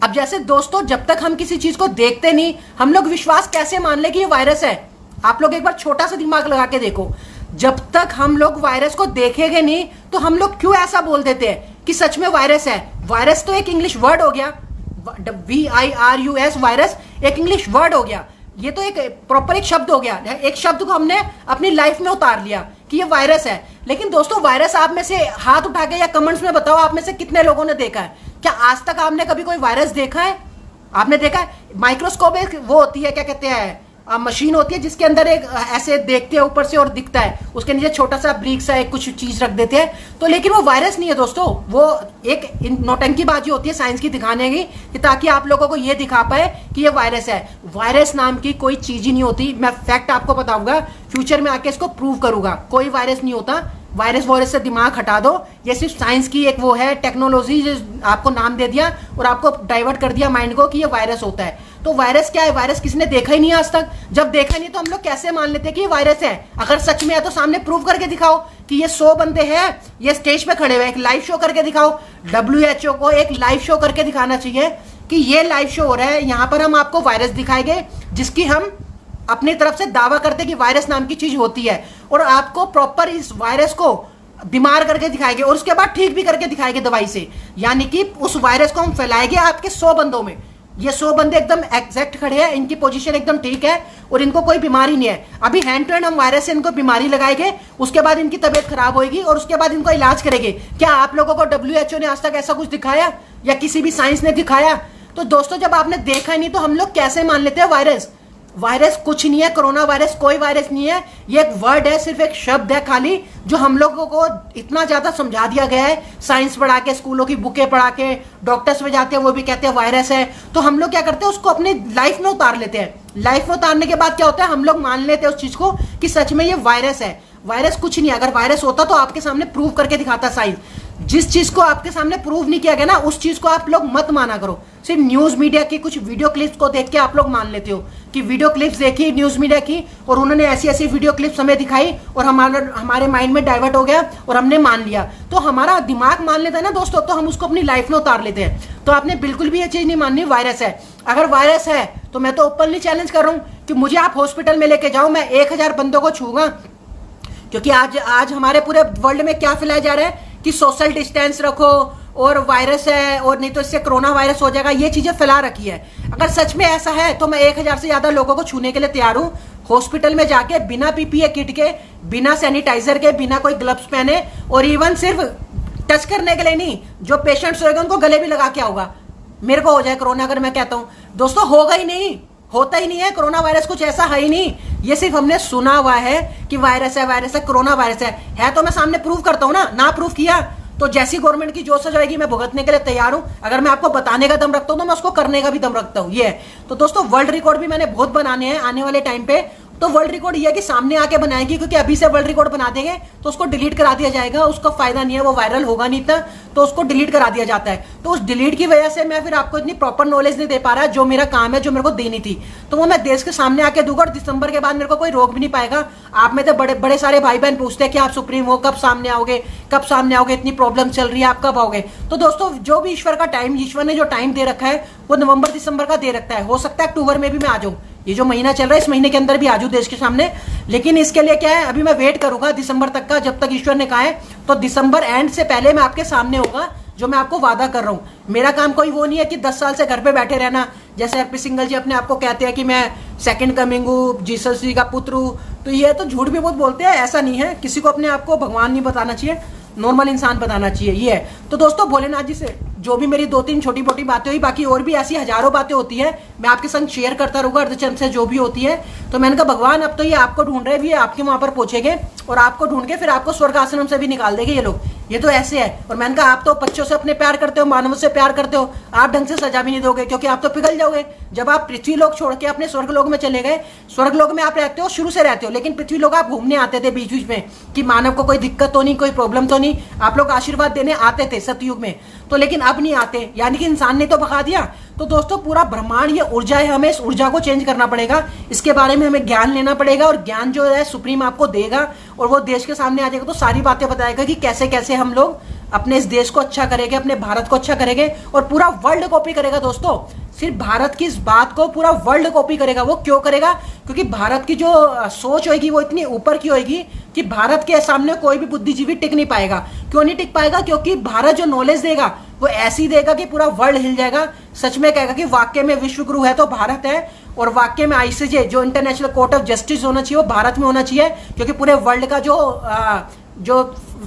अब जैसे दोस्तों जब तक हम किसी चीज को देखते नहीं, हम लोग विश्वास कैसे मान ले कि ये वायरस है? आप लोग एक बार छोटा सा दिमाग लगा के देखो, जब तक हम लोग वायरस को देखेंगे नहीं तो हम लोग क्यों ऐसा बोल देते हैं कि सच में वायरस है? वायरस तो एक इंग्लिश वर्ड हो गया, VIRUS, वायरस एक इंग्लिश वर्ड हो गया, ये तो एक प्रॉपर एक शब्द हो गया, एक शब्द को हमने अपनी लाइफ में उतार लिया कि ये वायरस है। लेकिन दोस्तों वायरस आप में से हाथ उठा के या कमेंट्स में बताओ, आप में से कितने लोगों ने देखा है? क्या आज तक आपने कभी कोई वायरस देखा है? आपने देखा है? माइक्रोस्कोप एक वो होती है, क्या कहते हैं, मशीन होती है जिसके अंदर एक ऐसे देखते हैं ऊपर से और दिखता है, उसके नीचे छोटा सा ब्रिक सा एक कुछ चीज रख देते हैं। तो लेकिन वो वायरस नहीं है दोस्तों, वो एक नौटंकीबाजी होती है साइंस की दिखाने की, कि ताकि आप लोगों को ये दिखा पाए कि ये वायरस है। वायरस नाम की कोई चीज ही नहीं होती, मैं फैक्ट आपको बताऊंगा, फ्यूचर में आके इसको प्रूव करूंगा। कोई वायरस नहीं होता, वायरस से दिमाग हटा दो, ये सिर्फ साइंस की एक वो है टेक्नोलॉजी, जो आपको नाम दे दिया और आपको डाइवर्ट कर दिया माइंड को कि ये वायरस होता है। तो वायरस क्या है? वायरस किसी ने देखा ही नहीं आज तक। जब देखा नहीं तो हम लोग कैसे मान लेते हैं कि ये वायरस है? अगर सच में है तो सामने प्रूव करके दिखाओ कि ये 100 बंदे हैं, ये स्टेज पे खड़े हुए, एक लाइव शो करके दिखाओ। WHO को एक लाइव शो करके दिखाना चाहिए कि ये लाइव शो हो रहा है, यहाँ पर हम आपको वायरस दिखाएंगे जिसकी हम अपनी तरफ से दावा करते कि वायरस नाम की चीज होती है, और आपको प्रॉपर इस वायरस को बीमार करके दिखाएंगे और उसके बाद ठीक भी करके दिखाएंगे दवाई से। यानी कि उस वायरस को हम फैलाएंगे आपके 100 बंदों में। ये 100 बंदे एकदम एग्जैक्ट खड़े हैं, इनकी पोजीशन एकदम ठीक है और इनको कोई बीमारी नहीं है। अभी हैंड टू हैंड हम वायरस से इनको बीमारी लगाएंगे, उसके बाद इनकी तबीयत खराब होगी और उसके बाद इनको इलाज करेंगे। क्या आप लोगों को WHO ने आज तक ऐसा कुछ दिखाया या किसी भी साइंस ने दिखाया? तो दोस्तों जब आपने देखा ही नहीं तो हम लोग कैसे मान लेते हैं वायरस? वायरस कुछ नहीं है, कोरोना वायरस कोई वायरस नहीं है, ये एक वर्ड है, सिर्फ एक शब्द है खाली, जो हम लोगों को इतना ज्यादा समझा दिया गया है, साइंस पढ़ा के, स्कूलों की बुकें पढ़ा के, डॉक्टर्स में जाते हैं वो भी कहते हैं वायरस है। तो हम लोग क्या करते हैं, उसको अपनी लाइफ में उतार लेते हैं। लाइफ में उतारने के बाद क्या होता है, हम लोग मान लेते हैं उस चीज को कि सच में ये वायरस है। वायरस कुछ नहीं है, अगर वायरस होता तो आपके सामने प्रूव करके दिखाता साइंस। जिस चीज को आपके सामने प्रूव नहीं किया गया ना, उस चीज को आप लोग मत माना करो। सिर्फ न्यूज मीडिया की कुछ वीडियो क्लिप्स को देख के आप लोग मान लेते हो कि वीडियो क्लिप्स देखी न्यूज मीडिया की और उन्होंने ऐसी ऐसी वीडियो क्लिप्स हमें दिखाई और हमारे माइंड में डाइवर्ट हो गया और हमने मान लिया। तो हमारा दिमाग मान लेता है ना दोस्तों, तो हम उसको अपनी लाइफ में उतार लेते हैं। तो आपने बिल्कुल भी ये चीज नहीं माननी वायरस है। अगर वायरस है तो मैं तो ओपनली चैलेंज कर रहा हूँ कि मुझे आप हॉस्पिटल में लेके जाओ, मैं 1000 बंदों को छूंगा। क्योंकि आज हमारे पूरे वर्ल्ड में क्या फैलाया जा रहा है कि सोशल डिस्टेंस रखो और वायरस है और नहीं तो इससे कोरोना वायरस हो जाएगा, ये चीजें फैला रखी है। अगर सच में ऐसा है तो मैं 1000 से ज्यादा लोगों को छूने के लिए तैयार हूं, हॉस्पिटल में जाके बिना PPE किट के, बिना सैनिटाइजर के, बिना कोई ग्लव्स पहने, और इवन सिर्फ टच करने के लिए नहीं, जो पेशेंट्स होगा उनको गले भी लगा के आऊंगा। मेरे को हो जाए कोरोना अगर मैं कहता हूं, दोस्तों होगा ही नहीं, होता ही नहीं है। कोरोना वायरस कुछ ऐसा है ही नहीं, ये सिर्फ हमने सुना हुआ है कि वायरस है, कोरोना वायरस है तो मैं सामने प्रूव करता हूं ना प्रूव किया तो जैसी गवर्नमेंट की जो सजा आएगी मैं भुगतने के लिए तैयार हूं। अगर मैं आपको बताने का दम रखता हूं तो मैं उसको करने का भी दम रखता हूं। ये है। तो दोस्तों वर्ल्ड रिकॉर्ड भी मैंने बहुत बनाने हैं आने वाले टाइम पे। तो वर्ल्ड रिकॉर्ड ये है कि सामने आके बनाएगी, क्योंकि अभी से वर्ल्ड रिकॉर्ड बना देंगे तो उसको डिलीट करा दिया जाएगा, उसका फायदा नहीं है, वो वायरल होगा नहीं इतना, तो उसको डिलीट करा दिया जाता है। तो उस डिलीट की वजह से मैं फिर आपको इतनी प्रॉपर नॉलेज नहीं दे पा रहा, जो मेरा काम है, जो मेरे को देनी थी, तो वो मैं देश के सामने आके दूंगा। और दिसंबर के बाद मेरे को कोई रोक भी नहीं पाएगा। आप में तो बड़े बड़े सारे भाई बहन पूछते हैं कि आप सुप्रीम हो, कब सामने आओगे, इतनी प्रॉब्लम चल रही है, आप कब आओगे? तो दोस्तों जो भी ईश्वर का टाइम, ईश्वर ने जो टाइम दे रखा है वो नवंबर दिसंबर का दे रखता है। हो सकता है अक्टूबर में भी मैं आ जाऊं, ये जो महीना चल रहा है इस महीने के अंदर भी आ जाऊं देश के सामने। लेकिन इसके लिए क्या है, अभी मैं वेट करूंगा दिसंबर तक का, जब तक ईश्वर ने कहा है। तो दिसंबर एंड से पहले मैं आपके सामने होगा, जो मैं आपको वादा कर रहा हूं। मेरा काम कोई वो नहीं है कि 10 साल से घर पे बैठे रहना, जैसे RP सिंगल जी अपने आपको कहते हैं कि मैं सेकंड कमिंग हूं, जीसस जी का पुत्र हूं। तो ये तो झूठ भी बहुत बोलते हैं, ऐसा नहीं है। किसी को अपने आप को भगवान नहीं बताना चाहिए, नॉर्मल इंसान बताना चाहिए, ये है। तो दोस्तों भोलेनाथ जी से जो भी मेरी 2-3 छोटी मोटी बातें हुई, बाकी और भी ऐसी हजारों बातें होती है, मैं आपके संग शेयर करता रहूंगा अर्धचंद्र से जो भी होती है। तो मैंने कहा भगवान अब तो ये आपको ढूंढ रहे भी है, आपके वहां पर पहुंचेंगे और आपको ढूंढ के फिर आपको स्वर्ग आश्रम से भी निकाल देंगे ये लोग। ये तो ऐसे है। और मैंने कहा आप तो बच्चों से अपने प्यार करते हो, मानव से प्यार करते हो, आप ढंग से सजा भी नहीं दोगे, क्योंकि आप तो पिघल जाओगे। जब आप पृथ्वी लोक छोड़ के अपने स्वर्ग लोक में चले गए, स्वर्ग लोक में आप रहते हो, शुरू से रहते हो, लेकिन पृथ्वी लोक आप घूमने आते थे बीच बीच में कि मानव को कोई दिक्कत तो नहीं, कोई प्रॉब्लम तो नहीं, आप लोग आशीर्वाद देने आते थे सतयुग में। तो लेकिन अब नहीं आते, यानी कि इंसान ने तो भगा दिया। तो दोस्तों पूरा ब्रह्मांड ये ऊर्जा है, हमें इस ऊर्जा को चेंज करना पड़ेगा, इसके बारे में हमें ज्ञान लेना पड़ेगा। और ज्ञान जो है सुप्रीम आपको देगा और वो देश के सामने आ जाएगा, तो सारी बातें बताएगा कि कैसे कैसे हम लोग अपने इस देश को अच्छा करेंगे, अपने भारत को अच्छा करेंगे। और पूरा वर्ल्ड कॉपी करेगा दोस्तों, सिर्फ भारत की इस बात को पूरा वर्ल्ड कॉपी करेगा। वो क्यों करेगा? क्योंकि भारत की जो सोच होगी वो इतनी ऊपर की होगी कि भारत के सामने कोई भी बुद्धिजीवी टिक नहीं पाएगा। क्यों नहीं टिक पाएगा? क्योंकि भारत जो नॉलेज देगा वो ऐसी देगा कि पूरा वर्ल्ड हिल जाएगा। सच में कहेगा कि वाकई में विश्व गुरु है तो भारत है, और वाकई में ICJ जो इंटरनेशनल कोर्ट ऑफ जस्टिस होना चाहिए वो भारत में होना चाहिए, क्योंकि पूरे वर्ल्ड का जो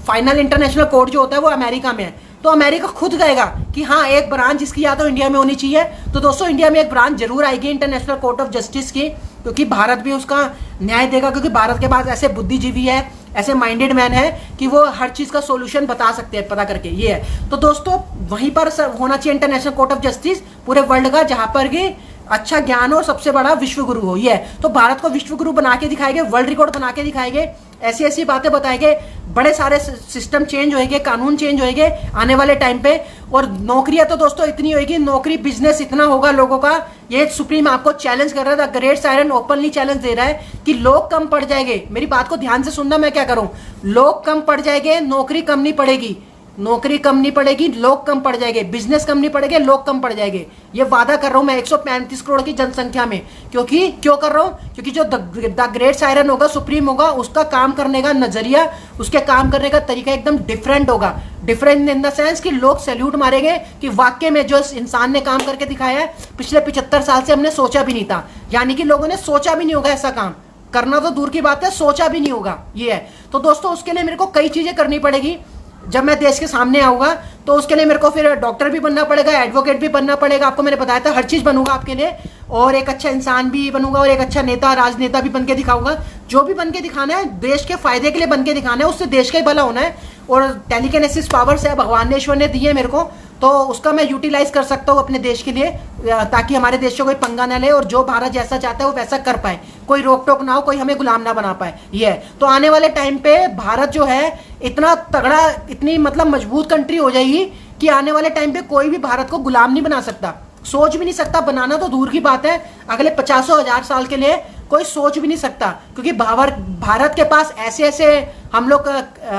फाइनल इंटरनेशनल कोर्ट जो होता है वो अमेरिका में है। तो अमेरिका खुद कहेगा कि हाँ एक ब्रांच इसकी या तो इंडिया में होनी चाहिए। तो दोस्तों इंडिया में एक ब्रांच जरूर आएगी इंटरनेशनल कोर्ट ऑफ जस्टिस की, क्योंकि भारत भी उसका न्याय देगा, क्योंकि भारत के पास ऐसे बुद्धिजीवी है, ऐसे माइंडेड मैन है कि वो हर चीज का सॉल्यूशन बता सकते हैं पता करके। ये है तो दोस्तों वहीं पर होना चाहिए इंटरनेशनल कोर्ट ऑफ जस्टिस पूरे वर्ल्ड का, जहां पर भी अच्छा ज्ञान हो, सबसे बड़ा विश्व गुरु हो। ये है तो भारत को विश्व गुरु बना के दिखाएंगे, वर्ल्ड रिकॉर्ड बना के दिखाएंगे, ऐसी ऐसी बातें बताएंगे, बड़े सारे सिस्टम चेंज होएंगे, कानून चेंज होएंगे आने वाले टाइम पे। और नौकरियां तो दोस्तों इतनी होएगी, नौकरी बिजनेस इतना होगा लोगों का। ये सुप्रीम आपको चैलेंज कर रहा था, ग्रेट सायरन ओपनली चैलेंज दे रहा है कि लोग कम पड़ जाएंगे। मेरी बात को ध्यान से सुनना, मैं क्या करूं, लोग कम पड़ जाएंगे, नौकरी कम नहीं पड़ेगी, नौकरी कम नहीं पड़ेगी, लोग कम पड़ जाएंगे, बिजनेस कम नहीं पड़ेंगे, लोग कम पड़ जाएंगे। ये वादा कर रहा हूं मैं 135 करोड़ की जनसंख्या में। क्योंकि क्यों कर रहा हूं, क्योंकि जो द ग्रेट सायरन होगा, सुप्रीम होगा, उसका काम करने का नजरिया, उसके काम करने का तरीका एकदम डिफरेंट होगा। डिफरेंट इन द सेंस कि लोग सैल्यूट मारेंगे कि वाकई में जो इस इंसान ने काम करके दिखाया है पिछले 75 साल से हमने सोचा भी नहीं था। यानी कि लोगों ने सोचा भी नहीं होगा ऐसा काम करना, तो दूर की बात है, सोचा भी नहीं होगा। ये है तो दोस्तों उसके लिए मेरे को कई चीजें करनी पड़ेगी। जब मैं देश के सामने आऊंगा तो उसके लिए मेरे को फिर डॉक्टर भी बनना पड़ेगा, एडवोकेट भी बनना पड़ेगा, आपको मैंने बताया था हर चीज बनूंगा आपके लिए, और एक अच्छा इंसान भी बनूंगा, और एक अच्छा नेता राजनेता भी बन के दिखाऊंगा। जो भी बन के दिखाना है देश के फायदे के लिए बन के दिखाना है, उससे देश का ही भला होना है। और टेलीकिनेसिस पावर्स है भगवान ने, ईश्वर ने दी है मेरे को, तो उसका मैं यूटिलाइज कर सकता हूँ अपने देश के लिए, ताकि हमारे देश को कोई पंगा ना ले और जो भारत जैसा चाहता है वो वैसा कर पाए, कोई रोक टोक ना हो, कोई हमें गुलाम ना बना पाए। ये है तो आने वाले टाइम पे भारत जो है इतना तगड़ा, इतनी मतलब मजबूत कंट्री हो जाएगी कि आने वाले टाइम पे कोई भी भारत को गुलाम नहीं बना सकता, सोच भी नहीं सकता, बनाना तो दूर की बात है, अगले 50,000 साल के लिए कोई सोच भी नहीं सकता। क्योंकि भारत के पास ऐसे ऐसे हम लोग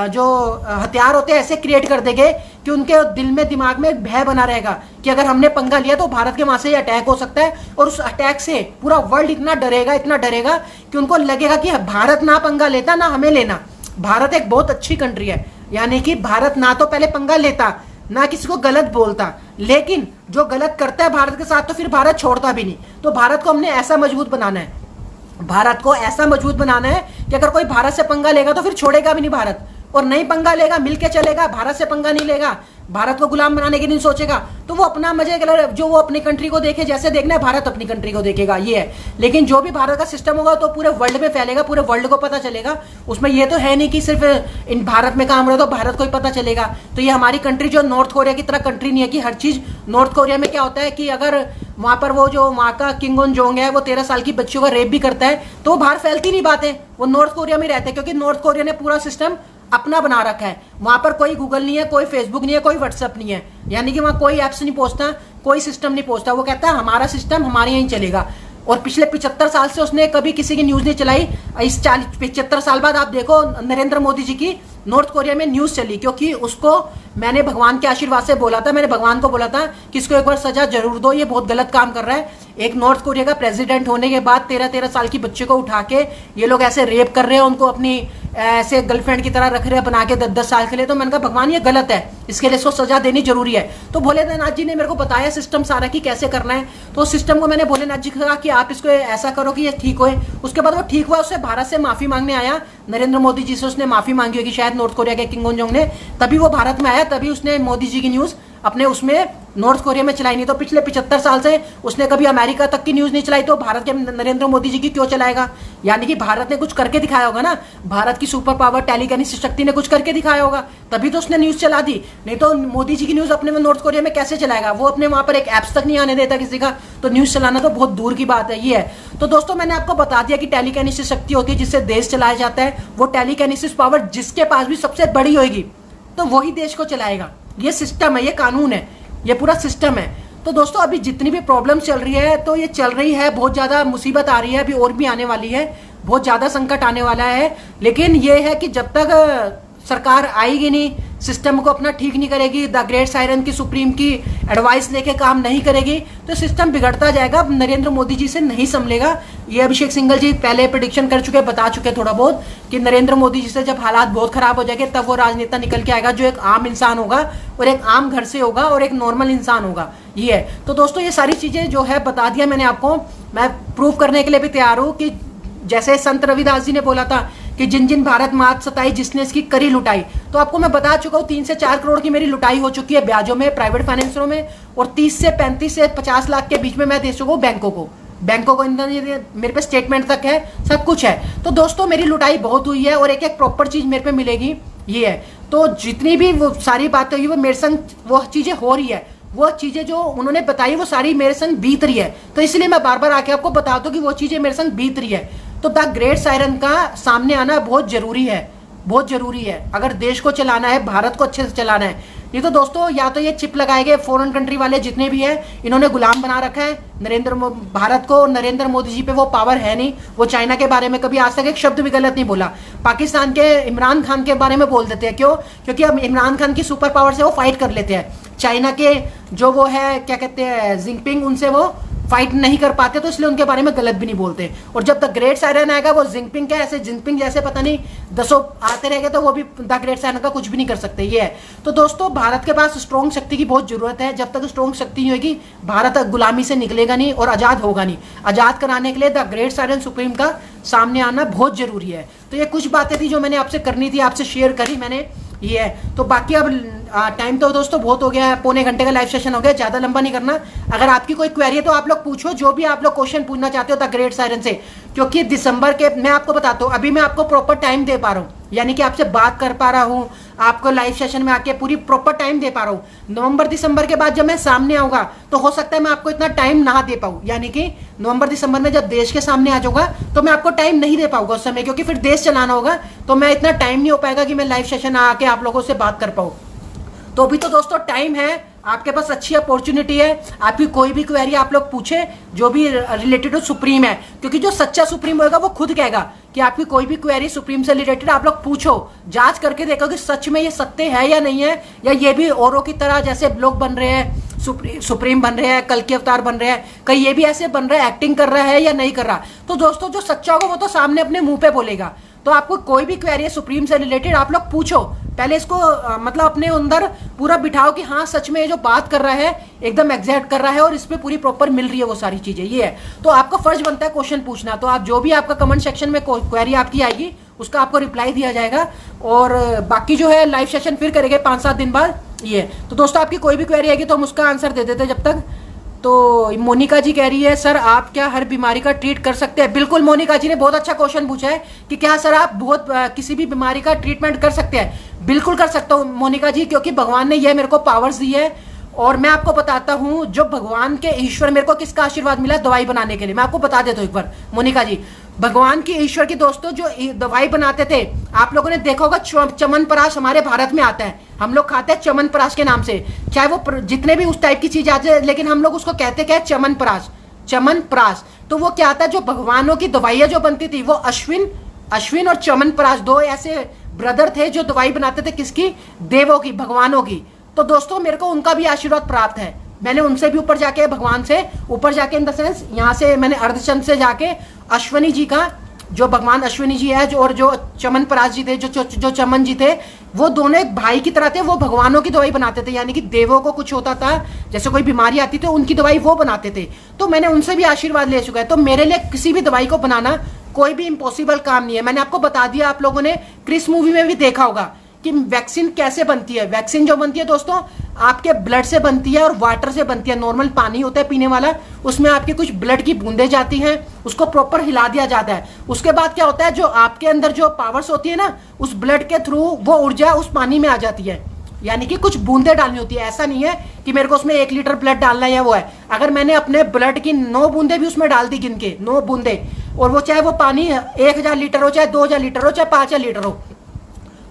जो हथियार होते हैं ऐसे क्रिएट कर देंगे कि उनके दिल में दिमाग में भय बना रहेगा कि अगर हमने पंगा लिया तो भारत के वहां से अटैक हो सकता है, और उस अटैक से पूरा वर्ल्ड इतना डरेगा कि उनको लगेगा कि भारत ना पंगा लेता ना हमें लेना। भारत एक बहुत अच्छी कंट्री है, यानी कि भारत ना तो पहले पंगा लेता, ना किसी को गलत बोलता, लेकिन जो गलत करता है भारत के साथ तो फिर भारत छोड़ता भी नहीं। तो भारत को हमने ऐसा मजबूत बनाना है, भारत को ऐसा मजबूत बनाना है कि अगर कोई भारत से पंगा लेगा तो फिर छोड़ेगा भी नहीं भारत, और नहीं पंगा लेगा, मिलके चलेगा, भारत से पंगा नहीं लेगा, भारत को गुलाम बनाने की नहीं सोचेगा, तो वो अपना मजे जो वो अपनी कंट्री को देखे, जैसे देखना है भारत अपनी कंट्री को देखेगा। ये है, लेकिन जो भी भारत का सिस्टम होगा तो पूरे वर्ल्ड में फैलेगा, पूरे वर्ल्ड को पता चलेगा। उसमें ये तो है नहीं कि सिर्फ इन भारत में काम रहा तो भारत को ही पता चलेगा। तो ये हमारी कंट्री जो नॉर्थ कोरिया की तरह कंट्री नहीं है कि हर चीज नॉर्थ कोरिया में क्या होता है कि अगर वहां पर वो जो वहां का किंग ऑन जोंग है वो 13 साल की बच्चियों का रेप भी करता है तो वो बाहर फैलती नहीं बातें, वो नॉर्थ कोरिया में रहते हैं, क्योंकि नॉर्थ कोरिया ने पूरा सिस्टम अपना बना रखा है। वहां पर कोई गूगल नहीं है, कोई फेसबुक नहीं है, कोई व्हाट्सएप नहीं है, यानी कि वहां कोई ऐप्स नहीं पहुंचता, कोई सिस्टम नहीं पहुंचता। वो कहता है हमारा सिस्टम हमारे यहीं चलेगा। और पिछले 75 साल से उसने कभी किसी की न्यूज नहीं चलाई। इस 75 साल बाद आप देखो नरेंद्र मोदी जी की नॉर्थ कोरिया में न्यूज चली, क्योंकि उसको मैंने भगवान के आशीर्वाद से बोला था, मैंने भगवान को बोला था कि इसको एक बार सजा जरूर दो, ये बहुत गलत काम कर रहा है। एक नॉर्थ कोरिया का प्रेसिडेंट होने के बाद 13-13 साल की बच्चे को उठा के ये लोग ऐसे रेप कर रहे हैं, उनको अपनी ऐसे गर्लफ्रेंड की तरह रख रहे हैं बना के 10-10 साल के लिए। तो मैंने कहा भगवान ये गलत है, इसके लिए इसको सजा देनी जरूरी है। तो भोलेनाथ जी ने मेरे को बताया सिस्टम सारा कि कैसे करना है। तो सिस्टम को मैंने भोलेनाथ जी को कहा कि आप इसको ऐसा करो कि ये ठीक हो। उसके बाद वो ठीक हुआ, उससे भारत से माफी मांगने आया, नरेंद्र मोदी जी से उसने माफी मांगी होगी शायद नॉर्थ कोरिया के किंग ऑन जोंग ने, तभी वो भारत में आया, तभी उसने मोदी जी की न्यूज अपने उसमें नॉर्थ कोरिया में चलाई। नहीं तो पिछले 75 साल से उसने कभी अमेरिका तक की न्यूज नहीं चलाई, तो भारत के नरेंद्र मोदी जी की क्यों चलाएगा? यानी कि भारत ने कुछ करके दिखाया होगा ना, भारत की सुपर पावर टेलीकिनेसिस शक्ति ने कुछ करके दिखाया होगा, तभी तो उसने न्यूज चला दी। नहीं तो मोदी जी की न्यूज अपने में नॉर्थ कोरिया में कैसे चलाएगा? वो अपने वहां पर एक एप्स तक नहीं आने देता किसी का, तो न्यूज चलाना तो बहुत दूर की बात है। ये है तो दोस्तों मैंने आपको बता दिया कि टेलीकिनेसिस शक्ति होती है जिससे देश चलाया जाता है। वो टेलीकिनेसिस पावर जिसके पास भी सबसे बड़ी होगी तो वही देश को चलाएगा। ये सिस्टम है, ये कानून है, ये पूरा सिस्टम है। तो दोस्तों अभी जितनी भी प्रॉब्लम चल रही है तो ये चल रही है, बहुत ज़्यादा मुसीबत आ रही है, अभी और भी आने वाली है, बहुत ज़्यादा संकट आने वाला है। लेकिन ये है कि जब तक सरकार आएगी नहीं, सिस्टम को अपना ठीक नहीं करेगी, द ग्रेट सायरन की सुप्रीम की एडवाइस लेके काम नहीं करेगी, तो सिस्टम बिगड़ता जाएगा, नरेंद्र मोदी जी से नहीं संभलेगा। ये अभिषेक सिंघल जी पहले प्रेडिक्शन कर चुके, बता चुके थोड़ा बहुत कि नरेंद्र मोदी जी से जब हालात बहुत खराब हो जाएंगे तब वो राजनेता निकल के आएगा जो एक आम इंसान होगा और एक आम घर से होगा और एक नॉर्मल इंसान होगा। ये है तो दोस्तों ये सारी चीजें जो है बता दिया मैंने आपको। मैं प्रूव करने के लिए भी तैयार हूँ कि जैसे संत रविदास जी ने बोला था कि जिन जिन भारत मात सताई जिसने इसकी करी लुटाई। तो आपको मैं बता चुका हूँ 3 से 4 करोड़ की मेरी लुटाई हो चुकी है ब्याजों में, प्राइवेट फाइनेंसरों में, और 30 से 35 से 50 लाख के बीच में मैं दे चुका हूँ बैंकों को। मेरे पे स्टेटमेंट तक है, सब कुछ है। तो दोस्तों मेरी लुटाई बहुत हुई है और एक एक प्रॉपर चीज मेरे पे मिलेगी, ये है। तो जितनी भी वो सारी बातें हुई वो मेरे संग वो चीजें हो रही है, वो चीजें जो उन्होंने बताई वो सारी मेरे संग बीत रही है। तो इसलिए मैं बार बार आके आपको बताता हूँ कि वो चीजें मेरे संग बीत रही है। तो द ग्रेट सायरन का सामने आना बहुत जरूरी है, बहुत जरूरी है अगर देश को चलाना है, भारत को अच्छे से चलाना है। ये तो दोस्तों या तो ये चिप लगाए गए फॉरेन कंट्री वाले जितने भी हैं, इन्होंने गुलाम बना रखा है भारत को। नरेंद्र मोदी जी पे वो पावर है नहीं, वो चाइना के बारे में कभी आज तक एक शब्द भी गलत नहीं बोला। पाकिस्तान के इमरान खान के बारे में बोल देते हैं, क्यों? क्योंकि अब इमरान खान की सुपर पावर से वो फाइट कर लेते हैं। चाइना के जो वो है क्या कहते हैं जिनपिंग, उनसे वो फाइट नहीं कर पाते, तो इसलिए उनके बारे में गलत भी नहीं बोलते। और जब द ग्रेट सायरन आएगा वो जिनपिंग क्या ऐसे जिनपिंग जैसे पता नहीं 10 आते रहेंगे तो वो भी द ग्रेट सायरन का कुछ भी नहीं कर सकते, ये है। तो दोस्तों भारत के पास स्ट्रॉन्ग शक्ति की बहुत जरूरत है। जब तक स्ट्रॉन्ग शक्ति नहीं होगी भारत गुलामी से निकलेगा नहीं और आजाद होगा नहीं। आजाद कराने के लिए द ग्रेट सायरन सुप्रीम का सामने आना बहुत जरूरी है। तो ये कुछ बातें थी जो मैंने आपसे करनी थी, आपसे शेयर करी मैंने, ये है। तो बाकी अब टाइम तो दोस्तों बहुत हो गया है, पौने घंटे का लाइव सेशन हो गया, ज्यादा लंबा नहीं करना। अगर आपकी कोई क्वेरी है तो आप लोग पूछो, जो भी आप लोग क्वेश्चन पूछना चाहते हो द ग्रेट सायरन से, क्योंकि दिसंबर के मैं आपको बताता हूँ, अभी मैं आपको प्रॉपर टाइम दे पा रहा हूँ, यानी कि आपसे बात कर पा रहा हूँ, आपको लाइव सेशन में आके पूरी प्रॉपर टाइम दे पा रहा हूँ। नवंबर दिसंबर के बाद जब मैं सामने आऊंगा तो हो सकता है मैं आपको इतना टाइम ना दे पाऊँ, यानी कि नवंबर दिसंबर में जब देश के सामने आ जाऊंगा तो मैं आपको टाइम नहीं दे पाऊंगा उस समय, क्योंकि फिर देश चलाना होगा, तो मैं इतना टाइम नहीं हो पाएगा कि मैं लाइव सेशन आके आप लोगों से बात कर पाऊँ। तो अभी तो दोस्तों टाइम है, आपके पास अच्छी अपॉर्चुनिटी है, आपकी कोई भी क्वेरी आप लोग पूछे जो भी रिलेटेड टू सुप्रीम है, क्योंकि जो सच्चा सुप्रीम होगा वो खुद कहेगा कि आपकी कोई भी क्वेरी सुप्रीम से रिलेटेड आप लोग पूछो, जांच करके देखो कि सच में ये सत्य है या नहीं है, या ये भी औरों की तरह जैसे लोग बन रहे हैं, सुप्रीम बन रहे हैं, कल के अवतार बन रहे हैं, कहीं ये भी ऐसे बन रहा है, एक्टिंग कर रहा है या नहीं कर रहा। तो दोस्तों जो सच्चा होगा वो तो सामने अपने मुंह पे बोलेगा। तो आपको कोई भी क्वेरी है सुप्रीम से रिलेटेड आप लोग पूछो, पहले इसको मतलब अपने अंदर पूरा बिठाओ कि हाँ सच में ये जो बात कर रहा है एकदम एग्जैक्ट कर रहा है और इस पे पूरी प्रॉपर मिल रही है वो सारी चीजें, ये है। तो आपका फर्ज बनता है क्वेश्चन पूछना। तो आप जो भी आपका कमेंट सेक्शन में क्वेरी आपकी आएगी उसका आपको रिप्लाई दिया जाएगा, और बाकी जो है लाइव सेशन फिर करेंगे 5-7 दिन बाद, ये। तो दोस्तों आपकी कोई भी क्वेरी आएगी तो हम उसका आंसर दे देते जब तक। तो मोनिका जी कह रही है सर आप क्या हर बीमारी का ट्रीट कर सकते हैं? बिल्कुल, मोनिका जी ने बहुत अच्छा क्वेश्चन पूछा है कि क्या सर आप किसी भी बीमारी का ट्रीटमेंट कर सकते हैं? बिल्कुल कर सकता हूँ मोनिका जी, क्योंकि भगवान ने यह मेरे को पावर्स दी है। और मैं आपको बताता हूँ जो भगवान के ईश्वर मेरे को किसका आशीर्वाद मिला दवाई बनाने के लिए, मैं आपको बता देता हूँ एक बार मोनिका जी। भगवान की ईश्वर की दोस्तों जो दवाई बनाते थे, आप लोगों ने देखा होगा च्यवनप्राश हमारे भारत में आता है, हम लोग खाते हैं च्यवनप्राश के नाम से, चाहे वो जितने भी उस टाइप की चीज आते हैं, लेकिन हम लोग उसको कहते क्या है? च्यवनप्राश, च्यवनप्राश। तो वो क्या आता है? जो भगवानों की दवाइयां जो बनती थी वो अश्विन और च्यवनप्राश दो ऐसे ब्रदर थे जो दवाई बनाते थे, किसकी? देवों की, भगवानों की। तो दोस्तों मेरे को उनका भी आशीर्वाद प्राप्त है, मैंने उनसे भी ऊपर जाके, भगवान से ऊपर जाके इन द सेंस यहाँ से मैंने अर्धचंद्र से जाके अश्विनी जी का, जो भगवान अश्विनी जी है जो, और जो च्यवनप्राश जी थे, जो चमन जी थे, वो दोनों एक भाई की तरह थे। वो भगवानों की दवाई बनाते थे, यानी कि देवों को कुछ होता था, जैसे कोई बीमारी आती थी उनकी दवाई वो बनाते थे। तो मैंने उनसे भी आशीर्वाद ले चुका है। तो मेरे लिए किसी भी दवाई को बनाना कोई भी इम्पॉसिबल काम नहीं है। मैंने आपको बता दिया, आप लोगों ने क्रिस मूवी में भी देखा होगा कि वैक्सीन कैसे बनती है। वैक्सीन जो बनती है दोस्तों आपके ब्लड से बनती है और वाटर से बनती है। नॉर्मल पानी होता है पीने वाला, उसमें आपके कुछ ब्लड की बूंदें जाती हैं, उसको प्रॉपर हिला दिया जाता है। उसके बाद क्या होता है, जो आपके अंदर जो पावर्स होती है ना, उस ब्लड के थ्रू वो ऊर्जा उस पानी में आ जाती है, यानी कि कुछ बूंदें डालनी होती है। ऐसा नहीं है कि मेरे को उसमें 1 लीटर ब्लड डालना है या वो है। अगर मैंने अपने ब्लड की 9 बूंदे भी उसमें डाल दी, गिन के 9 बूंदे, और वो चाहे वो पानी 1000 लीटर हो, चाहे 2000 लीटर हो, चाहे 5000 लीटर हो,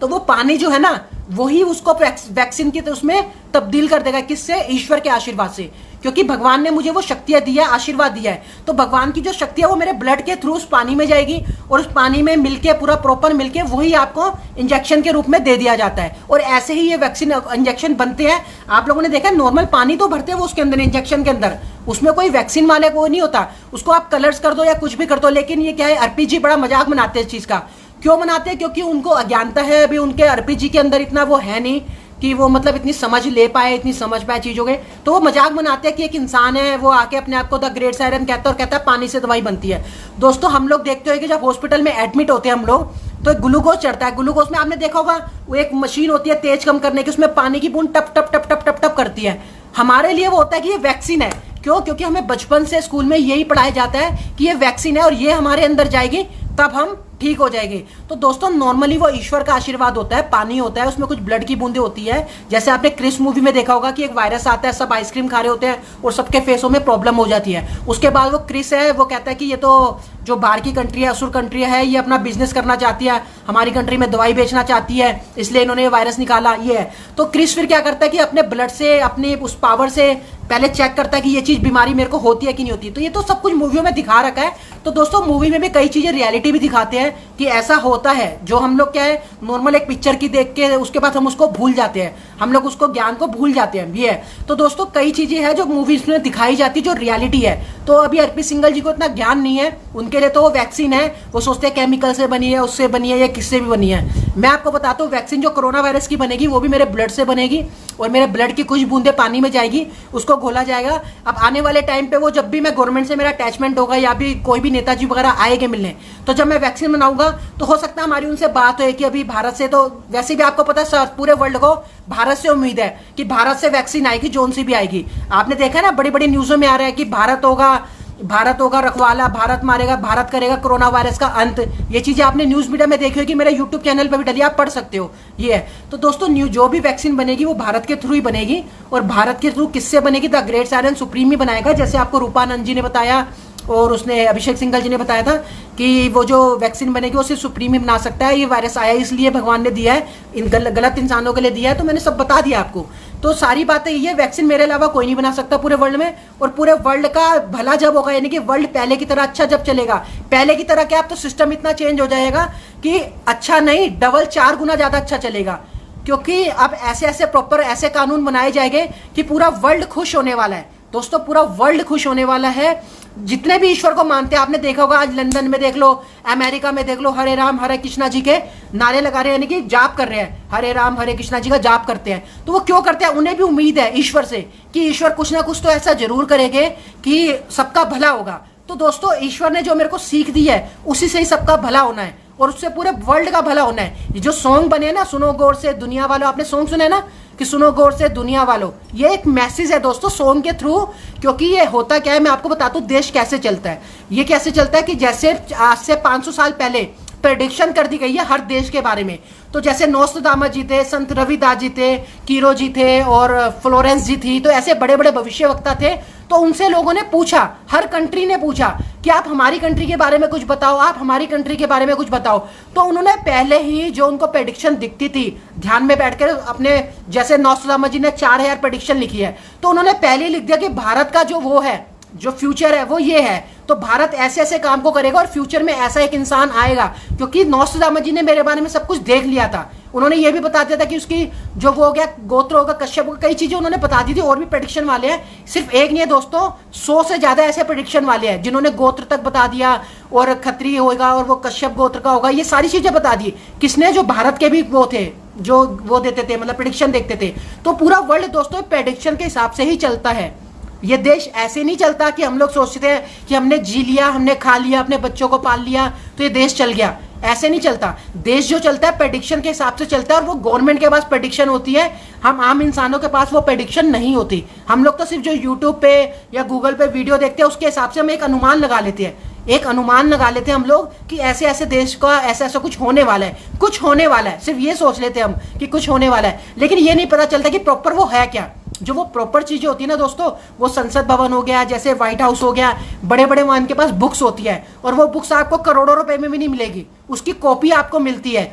तो वो पानी जो है ना वही उसको वैक्सीन की उसमें तब्दील कर देगा। किससे? ईश्वर के आशीर्वाद से, क्योंकि भगवान ने मुझे वो शक्तियां दी है, आशीर्वाद दिया है। तो भगवान की जो शक्ति है वो मेरे ब्लड के थ्रू उस पानी में जाएगी, और उस पानी में मिलके पूरा प्रॉपर मिलके वही आपको इंजेक्शन के रूप में दे दिया जाता है। और ऐसे ही ये वैक्सीन इंजेक्शन बनते हैं। आप लोगों ने देखा नॉर्मल पानी तो भरते हैं वो उसके अंदर, इंजेक्शन के अंदर, उसमें कोई वैक्सीन वाले को नहीं होता। उसको आप कलर्स कर दो या कुछ भी कर दो, लेकिन ये क्या है, आरपीजी बड़ा मजाक बनाते हैं इस चीज का। क्यों मनाते हैं? क्योंकि उनको अज्ञानता है, अभी उनके आरपीजी के अंदर इतना वो है नहीं कि वो मतलब इतनी समझ ले पाए, इतनी समझ पाए चीजों के। तो वो मजाक बनाते हैं कि एक इंसान है, वो आके अपने आप को द ग्रेट सायरन कहता है और कहता है पानी से दवाई बनती है। दोस्तों हम लोग देखते हो कि जब हॉस्पिटल में एडमिट होते हैं हम लोग, तो एक ग्लूकोज चढ़ता है, ग्लूकोज में आपने देखा होगा वो एक मशीन होती है तेज कम करने की, उसमें पानी की बूंद टप टप टप टप टप टप करती है। हमारे लिए वो होता है कि ये वैक्सीन है। क्यों? क्योंकि हमें बचपन से स्कूल में यही पढ़ाया जाता है कि ये वैक्सीन है और ये हमारे अंदर जाएगी तब हम ठीक हो जाएंगे। तो दोस्तों नॉर्मली वो ईश्वर का आशीर्वाद होता है, पानी होता है, उसमें कुछ ब्लड की बूंदें होती है। जैसे आपने क्रिस मूवी में देखा होगा कि एक वायरस आता है, सब आइसक्रीम खा रहे होते हैं और सबके फेसों में प्रॉब्लम हो जाती है। उसके बाद वो क्रिस है, वो कहता है कि ये तो जो बाहर की कंट्री है, असुर कंट्री है, ये अपना बिजनेस करना चाहती है, हमारी कंट्री में दवाई बेचना चाहती है, इसलिए इन्होंने ये वायरस निकाला। ये है तो क्रिस फिर क्या करता है कि अपने ब्लड से, अपनी उस पावर से पहले चेक करता है कि ये चीज बीमारी मेरे को होती है कि नहीं होती। तो ये तो सब कुछ मूवियों में दिखा रखा है। तो दोस्तों मूवी में भी कई चीजें रियलिटी भी दिखाते हैं कि ऐसा होता है, जो हम लोग क्या है नॉर्मल एक पिक्चर की देख के उसके बाद हम उसको भूल जाते हैं, हम लोग उसको ज्ञान को भूल जाते हैं। ये है तो दोस्तों कई चीजें हैं जो मूवीज में दिखाई जाती है, जो रियलिटी है। तो अभी अर्पित सिंघल जी को इतना ज्ञान नहीं है, उनके लिए तो वो वैक्सीन है, वो सोचते हैं केमिकल से बनी है, उससे बनी है या किससे भी बनी है। मैं आपको बताता हूँ वैक्सीन जो कोरोना वायरस की बनेगी वो भी मेरे ब्लड से बनेगी और मेरे ब्लड की कुछ बूंदे पानी में जाएगी, उसको घोला जाएगा। अब आने वाले टाइम पे वो जब भी मैं गवर्नमेंट से मेरा अटैचमेंट होगा या भी कोई भी नेताजी वगैरह आएंगे मिलने, तो जब मैं वैक्सीन बनाऊंगा तो हो सकता है हमारी उनसे बात हो कि अभी भारत से, तो वैसे भी आपको पता है सर पूरे वर्ल्ड को भारत से उम्मीद है कि भारत से वैक्सीन आएगी, जोन सी भी आएगी। आपने देखा ना बड़ी बड़ी न्यूज़ों में आ रहा है कि भारत होगा रखवाला, भारत मारेगा, भारत करेगा कोरोना वायरस का अंत। ये चीजें आपने न्यूज मीडिया में देखी होगी, मेरे यूट्यूब चैनल पर भी डली, आप पढ़ सकते हो। ये है तो दोस्तों जो भी वैक्सीन बनेगी वो भारत के थ्रू ही बनेगी। और भारत के थ्रू किससे बनेगी? द ग्रेट साइलेंट सुप्रीम ही बनाएगा। जैसे आपको रूपानंद जी ने बताया और उसने अभिषेक सिंघल जी ने बताया था कि वो जो वैक्सीन बनेगी वो सिर्फ सुप्रीम ही बना सकता है। ये वायरस आया इसलिए भगवान ने दिया है, इन गलत इंसानों के लिए दिया है। तो मैंने सब बता दिया आपको। तो सारी बातें ये, वैक्सीन मेरे अलावा कोई नहीं बना सकता पूरे वर्ल्ड में। और पूरे वर्ल्ड का भला जब होगा, यानी कि वर्ल्ड पहले की तरह अच्छा जब चलेगा, पहले की तरह क्या, अब तो सिस्टम इतना चेंज हो जाएगा कि अच्छा नहीं डबल 4 गुना ज्यादा अच्छा चलेगा। क्योंकि अब ऐसे ऐसे प्रॉपर ऐसे कानून बनाए जाएंगे कि पूरा वर्ल्ड खुश होने वाला है। दोस्तों पूरा वर्ल्ड खुश होने वाला है। जितने भी ईश्वर को मानते हैं, आपने देखा होगा आज लंदन में देख लो, अमेरिका में देख लो, हरे राम हरे कृष्णा जी के नारे लगा रहे हैं, यानी कि जाप कर रहे हैं, हरे राम हरे कृष्णा जी का जाप करते हैं। तो वो क्यों करते हैं? उन्हें भी उम्मीद है ईश्वर से कि ईश्वर कुछ ना कुछ तो ऐसा जरूर करेंगे कि सबका भला होगा। तो दोस्तों ईश्वर ने जो मेरे को सीख दी है उसी से ही सबका भला होना है और उससे पूरे वर्ल्ड का भला होना है। ये जो सॉन्ग बने ना, सुनो गौर से दुनिया वालों, आपने सॉन्ग सुने ना कि सुनो गौर से दुनिया वालों, ये एक मैसेज है दोस्तों सॉन्ग के थ्रू। क्योंकि ये होता क्या है, मैं आपको बताता हूँ देश कैसे चलता है। ये कैसे चलता है कि जैसे आज से 500 साल पहले प्रेडिक्शन कर दी गई है हर देश के बारे में। तो जैसे नोस्ट्राडामस जी थे, संत रविदास जी थे, कीरो जी थे और फ्लोरेंस जी थी, तो ऐसे बड़े बड़े भविष्यवक्ता थे। तो उनसे लोगों ने पूछा, हर कंट्री ने पूछा कि आप हमारी कंट्री के बारे में कुछ बताओ, आप हमारी कंट्री के बारे में कुछ बताओ। तो उन्होंने पहले ही जो उनको प्रेडिक्शन दिखती थी, ध्यान में बैठकर अपने, जैसे नोस्ट्राडामस जी ने 4000 प्रेडिक्शन लिखी है, तो उन्होंने पहले ही लिख दिया कि भारत का जो वो है, जो फ्यूचर है वो ये है। तो भारत ऐसे ऐसे काम को करेगा और फ्यूचर में ऐसा एक इंसान आएगा। क्योंकि नोस्ट्राडामस जी ने मेरे बारे में सब कुछ देख लिया था। उन्होंने ये भी बता दिया था कि उसकी जो वो हो गया गोत्र होगा, कश्यप होगा, कई चीजें उन्होंने बता दी थी। और भी प्रेडिक्शन वाले हैं, सिर्फ एक नहीं है दोस्तों, 100 से ज्यादा ऐसे प्रेडिक्शन वाले हैं जिन्होंने गोत्र तक बता दिया और खत्री होगा और वो कश्यप गोत्र का होगा, ये सारी चीजें बता दी। किसने? जो भारत के भी वो थे, जो वो देते थे, मतलब प्रेडिक्शन देखते थे। तो पूरा वर्ल्ड दोस्तों प्रेडिक्शन के हिसाब से ही चलता है। ये देश ऐसे नहीं चलता कि हम लोग सोचते हैं कि हमने जी लिया, हमने खा लिया, अपने बच्चों को पाल लिया तो ये देश चल गया। ऐसे नहीं चलता। देश जो चलता है प्रेडिक्शन के हिसाब से चलता है और वो गवर्नमेंट के पास प्रेडिक्शन होती है। हम आम इंसानों के पास वो प्रेडिक्शन नहीं होती। हम लोग तो सिर्फ जो यूट्यूब पे या गूगल पे वीडियो देखते हैं उसके हिसाब से हम एक अनुमान लगा लेते हैं। एक अनुमान लगा लेते हैं हम लोग कि ऐसे ऐसे देश का ऐसा ऐसा कुछ होने वाला है, कुछ होने वाला है। सिर्फ ये सोच लेते हैं हम कि कुछ होने वाला है, लेकिन ये नहीं पता चलता कि प्रॉपर वो है क्या। जो वो प्रॉपर चीजें होती है ना दोस्तों, वो संसद भवन हो गया, जैसे व्हाइट हाउस हो गया, बड़े बड़े वहां के पास बुक्स होती है और वो बुक्स आपको करोड़ों रुपए में भी नहीं मिलेगी, उसकी कॉपी आपको मिलती है।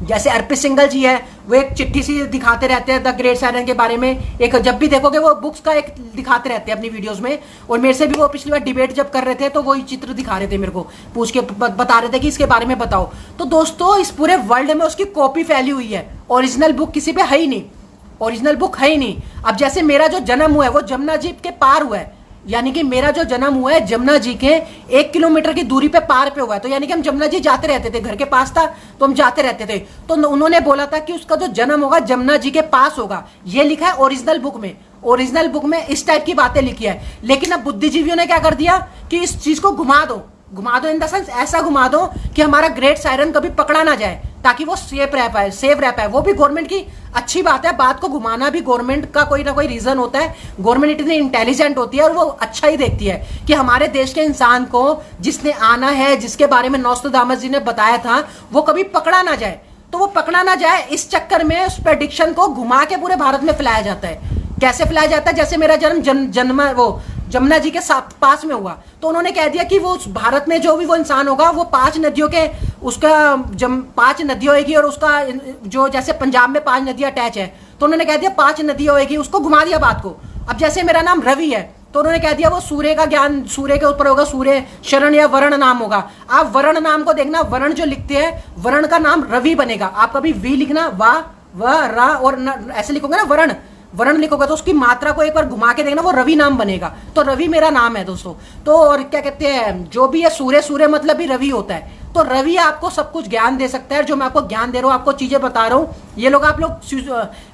जैसे अर्पित सिंघल जी है, वो एक चिट्ठी सी दिखाते रहते हैं द ग्रेट साइलेंट के बारे में। एक जब भी देखोगे वो बुक्स का एक दिखाते रहते हैं अपनी वीडियोस में। और मेरे से भी वो पिछली बार डिबेट जब कर रहे थे तो वही चित्र दिखा रहे थे, मेरे को पूछ के बता रहे थे कि इसके बारे में बताओ। तो दोस्तों इस पूरे वर्ल्ड में उसकी कॉपी फैली हुई है, ओरिजिनल बुक किसी पे है ही नहीं, ओरिजिनल बुक है ही नहीं। अब जैसे मेरा जो जन्म हुआ है वो जमुना जी के पार हुआ है, यानी कि मेरा जो जन्म हुआ है जमुना जी के 1 किलोमीटर की दूरी पे पार पे हुआ है। तो यानी कि हम जमुना जी जाते रहते थे, घर के पास था तो हम जाते रहते थे। तो उन्होंने बोला था कि उसका जो जन्म होगा जमुना जी के पास होगा, ये लिखा है ओरिजिनल बुक में। ओरिजिनल बुक में इस टाइप की बातें लिखी है। लेकिन अब बुद्धिजीवियों ने क्या कर दिया कि इस चीज को घुमा दो, घुमा दो इन द सेंस ऐसा घुमा दो कि हमारा ग्रेट सायरन कभी पकड़ा ना जाए, ताकि वो सेफ रह पाए। वो भी गवर्नमेंट की अच्छी बात है, बात को घुमाना भी गवर्नमेंट का कोई ना कोई रीजन होता है। गवर्नमेंट इतनी इंटेलिजेंट होती है और वो अच्छा ही देखती है कि हमारे देश के इंसान को जिसने आना है, जिसके बारे में नोस्ट्राडामस जी ने बताया था, वो कभी पकड़ा ना जाए। तो वो पकड़ा ना जाए इस चक्कर में उस प्रेडिक्शन को घुमा के पूरे भारत में फैलाया जाता है। कैसे फैलाया जाता है? जैसे मेरा जन्म वो जमुना जी के पास में हुआ, तो उन्होंने कह दिया कि वो भारत में जो भी वो इंसान होगा वो 5 नदियों के उसका 5 नदियां होगी, और उसका जो जैसे पंजाब में 5 नदियां अटैच है, तो उन्होंने कह दिया 5 नदियां होगी, उसको घुमा दिया बात को। अब जैसे मेरा नाम रवि है, तो उन्होंने कह दिया वो सूर्य का ज्ञान, सूर्य के ऊपर होगा, सूर्य शरण या वर्ण नाम होगा। आप वर्ण नाम को देखना, वर्ण जो लिखते हैं वर्ण का नाम रवि बनेगा। आप कभी वी लिखना, वा व रा और ऐसे लिखोगे ना, वर्ण लिखोगे तो उसकी मात्रा को एक बार घुमा के देखना, वो रवि नाम बनेगा। तो रवि मेरा नाम है दोस्तों। तो और क्या कहते हैं, जो भी है सूर्य मतलब भी रवि होता है। तो रवि आपको सब कुछ ज्ञान दे सकता है। जो मैं आपको ज्ञान दे रहा हूँ, आपको चीजें बता रहा हूँ, ये लोग आप लोग,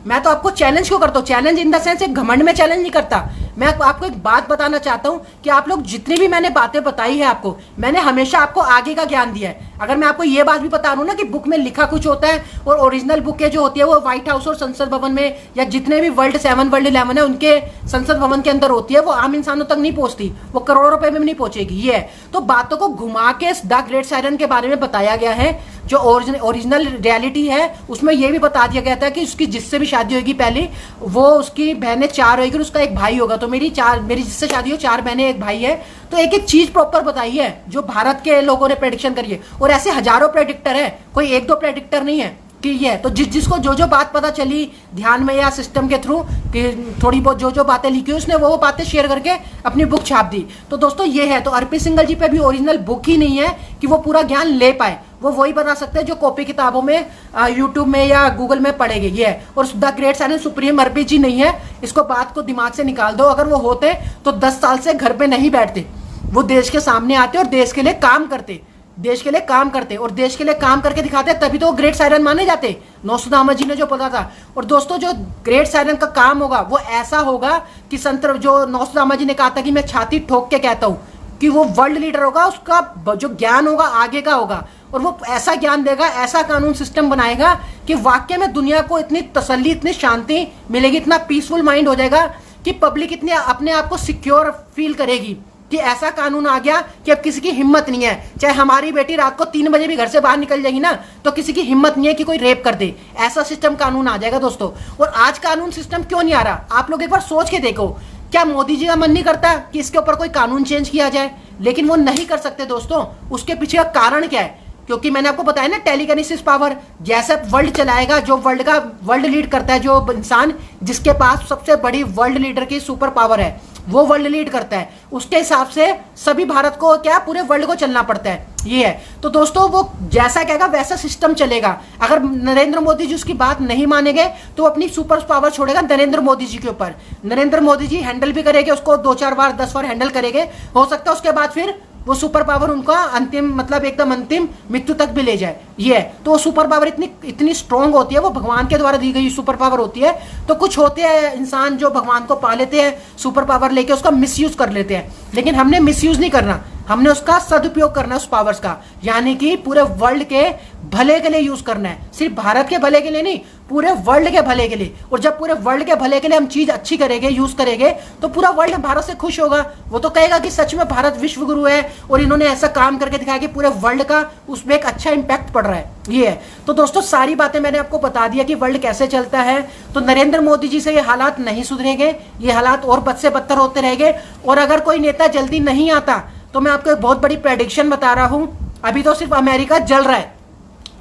मैं तो आपको चैलेंज क्यों करता हूँ? चैलेंज इन द सेंस एक घमंड में चैलेंज नहीं करता। मैं आपको एक बात बताना चाहता हूँ कि आप लोग जितनी भी मैंने बातें बताई है आपको, मैंने हमेशा आपको आगे का ज्ञान दिया है। अगर मैं आपको ये बात भी बता रहा हूँ ना कि बुक में लिखा कुछ होता है और ओरिजिनल बुकें जो होती है वो व्हाइट हाउस और संसद भवन में, या जितने भी वर्ल्ड 7 वर्ल्ड 11 है उनके संसद भवन के अंदर होती है, वो आम इंसानों तक नहीं पहुंचती, वो करोड़ों रुपए में भी नहीं पहुंचेगी। ये है, तो बातों को घुमा के द ग्रेट सायरन के बारे में बताया गया है। जो ओरिजिनल रियलिटी है उसमें यह भी बता दिया गया था कि उसकी जिससे भी शादी होगी पहले, वो उसकी बहनें 4 होगी और उसका एक भाई होगा। तो मेरी जिससे शादी हो 4 बहनें 1 भाई है। तो एक एक चीज प्रॉपर बताई है जो भारत के लोगों ने प्रेडिक्शन करी है, और ऐसे हजारों प्रेडिक्टर है, कोई 1-2 प्रेडिक्टर नहीं है कि ये है। तो जिसको जो बात पता चली ध्यान में या सिस्टम के थ्रू कि थोड़ी बहुत जो बातें लिखी उसने वो बातें शेयर करके अपनी बुक छाप दी। तो दोस्तों ये है, तो अर्पित सिंघल जी पे भी ओरिजिनल बुक ही नहीं है कि वो पूरा ज्ञान ले पाए। वो वही बता सकते हैं जो कॉपी किताबों में यूट्यूब में या गूगल में पढ़ेंगे, ये है। और द ग्रेट सायरन सुप्रीम अर्पित जी नहीं है, इसको बात को दिमाग से निकाल दो। अगर वो होते तो 10 साल से घर पे नहीं बैठते, वो देश के सामने आते और देश के लिए काम करते, देश के लिए काम करते और देश के लिए काम करके दिखाते, तभी तो वो ग्रेट सायरन माने जाते। नोस्ट्राडामस जी ने जो पता था। और दोस्तों जो ग्रेट सायरन का काम होगा वो ऐसा होगा कि संत जो नोस्ट्राडामस जी ने कहा था कि मैं छाती ठोक के कहता हूं कि वो वर्ल्ड लीडर होगा, उसका जो ज्ञान होगा आगे का होगा, और वो ऐसा ज्ञान देगा, ऐसा कानून सिस्टम बनाएगा कि वाकई में दुनिया को इतनी तसल्ली, इतनी शांति मिलेगी, इतना पीसफुल माइंड हो जाएगा कि पब्लिक इतनी अपने आप को सिक्योर फील करेगी कि ऐसा कानून आ गया कि अब किसी की हिम्मत नहीं है। चाहे हमारी बेटी रात को 3 बजे भी घर से बाहर निकल जाएगी ना, तो किसी की हिम्मत नहीं है कि कोई रेप कर दे। ऐसा सिस्टम कानून आ जाएगा दोस्तों। और आज कानून सिस्टम क्यों नहीं आ रहा, आप लोग एक बार सोच के देखो। क्या मोदी जी का मन नहीं करता कि इसके ऊपर कोई कानून चेंज किया जाए? लेकिन वो नहीं कर सकते दोस्तों। उसके पीछे का कारण क्या है? क्योंकि मैंने आपको बताया ना, टेलीकिनेसिस पावर, जैसे वर्ल्ड चलाएगा, जो वर्ल्ड लीड करता है, जो इंसान जिसके पास सबसे बड़ी वर्ल्ड लीडर की सुपर पावर है, वो वर्ल्ड लीड करता है, उसके हिसाब से सभी भारत को क्या पूरे वर्ल्ड को चलना पड़ता है। ये है। तो दोस्तों वो जैसा कहेगा वैसा सिस्टम चलेगा। अगर नरेंद्र मोदी जी उसकी बात नहीं मानेंगे तो अपनी सुपर पावर छोड़ेगा नरेंद्र मोदी जी के ऊपर। नरेंद्र मोदी जी हैंडल भी करेंगे उसको, 2-4 बार 10 बार हैंडल करेंगे, हो सकता है उसके बाद फिर वो सुपर पावर उनका अंतिम मतलब एकदम अंतिम मृत्यु तक भी ले जाए। ये है। तो वो सुपर पावर इतनी स्ट्रांग होती है, वो भगवान के द्वारा दी गई सुपर पावर होती है। तो कुछ होते हैं इंसान जो भगवान को पा लेते हैं, सुपर पावर लेके उसका मिसयूज कर लेते हैं, लेकिन हमने मिसयूज नहीं करना, हमने उसका सदुपयोग करना है उस पावर्स का, यानी कि पूरे वर्ल्ड के भले के लिए यूज करना है। सिर्फ भारत के भले के लिए नहीं, पूरे वर्ल्ड के भले के लिए। और जब पूरे वर्ल्ड के भले के लिए हम चीज अच्छी करेंगे, यूज करेंगे, तो पूरा वर्ल्ड भारत से खुश होगा। वो तो कहेगा कि सच में भारत विश्व गुरु है और इन्होंने ऐसा काम करके दिखाया कि पूरे वर्ल्ड का उसमें एक अच्छा इंपैक्ट पड़ रहा है। ये है। तो दोस्तों सारी बातें मैंने आपको बता दिया कि वर्ल्ड कैसे चलता है। तो नरेंद्र मोदी जी से ये हालात नहीं सुधरेंगे, ये हालात और बद से बदतर होते रहेंगे। और अगर कोई नेता जल्दी नहीं आता तो मैं आपको एक बहुत बड़ी प्रेडिक्शन बता रहा हूं। अभी तो सिर्फ अमेरिका जल रहा है।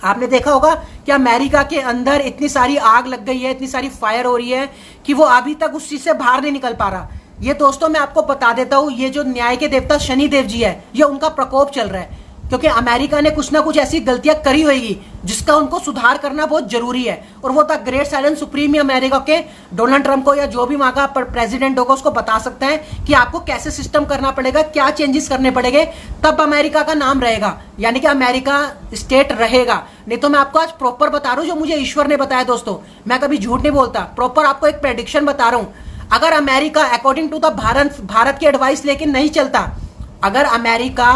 आपने देखा होगा कि अमेरिका के अंदर इतनी सारी आग लग गई है, इतनी सारी फायर हो रही है कि वो अभी तक उस चीज से बाहर नहीं निकल पा रहा। ये दोस्तों मैं आपको बता देता हूं, ये जो न्याय के देवता शनि देव जी है, ये उनका प्रकोप चल रहा है। क्योंकि अमेरिका ने कुछ ना कुछ ऐसी गलतियां करी होगी जिसका उनको सुधार करना बहुत जरूरी है। और वो the great silent supreme he America के डोनाल्ड ट्रंप को या जो भी वहां का प्रेसिडेंट होगा उसको बता सकता है कि आपको कैसे सिस्टम करना पड़ेगा, क्या चेंजेस करने पड़ेंगे, तब अमेरिका का नाम रहेगा, यानी कि अमेरिका स्टेट रहेगा। नहीं तो मैं आपको आज प्रॉपर बता रहा हूं जो मुझे ईश्वर ने बताया दोस्तों, मैं कभी झूठ नहीं बोलता, प्रॉपर आपको एक प्रेडिक्शन बता रहा हूं। अगर America according to the Bharat की एडवाइस लेके नहीं चलता, अगर America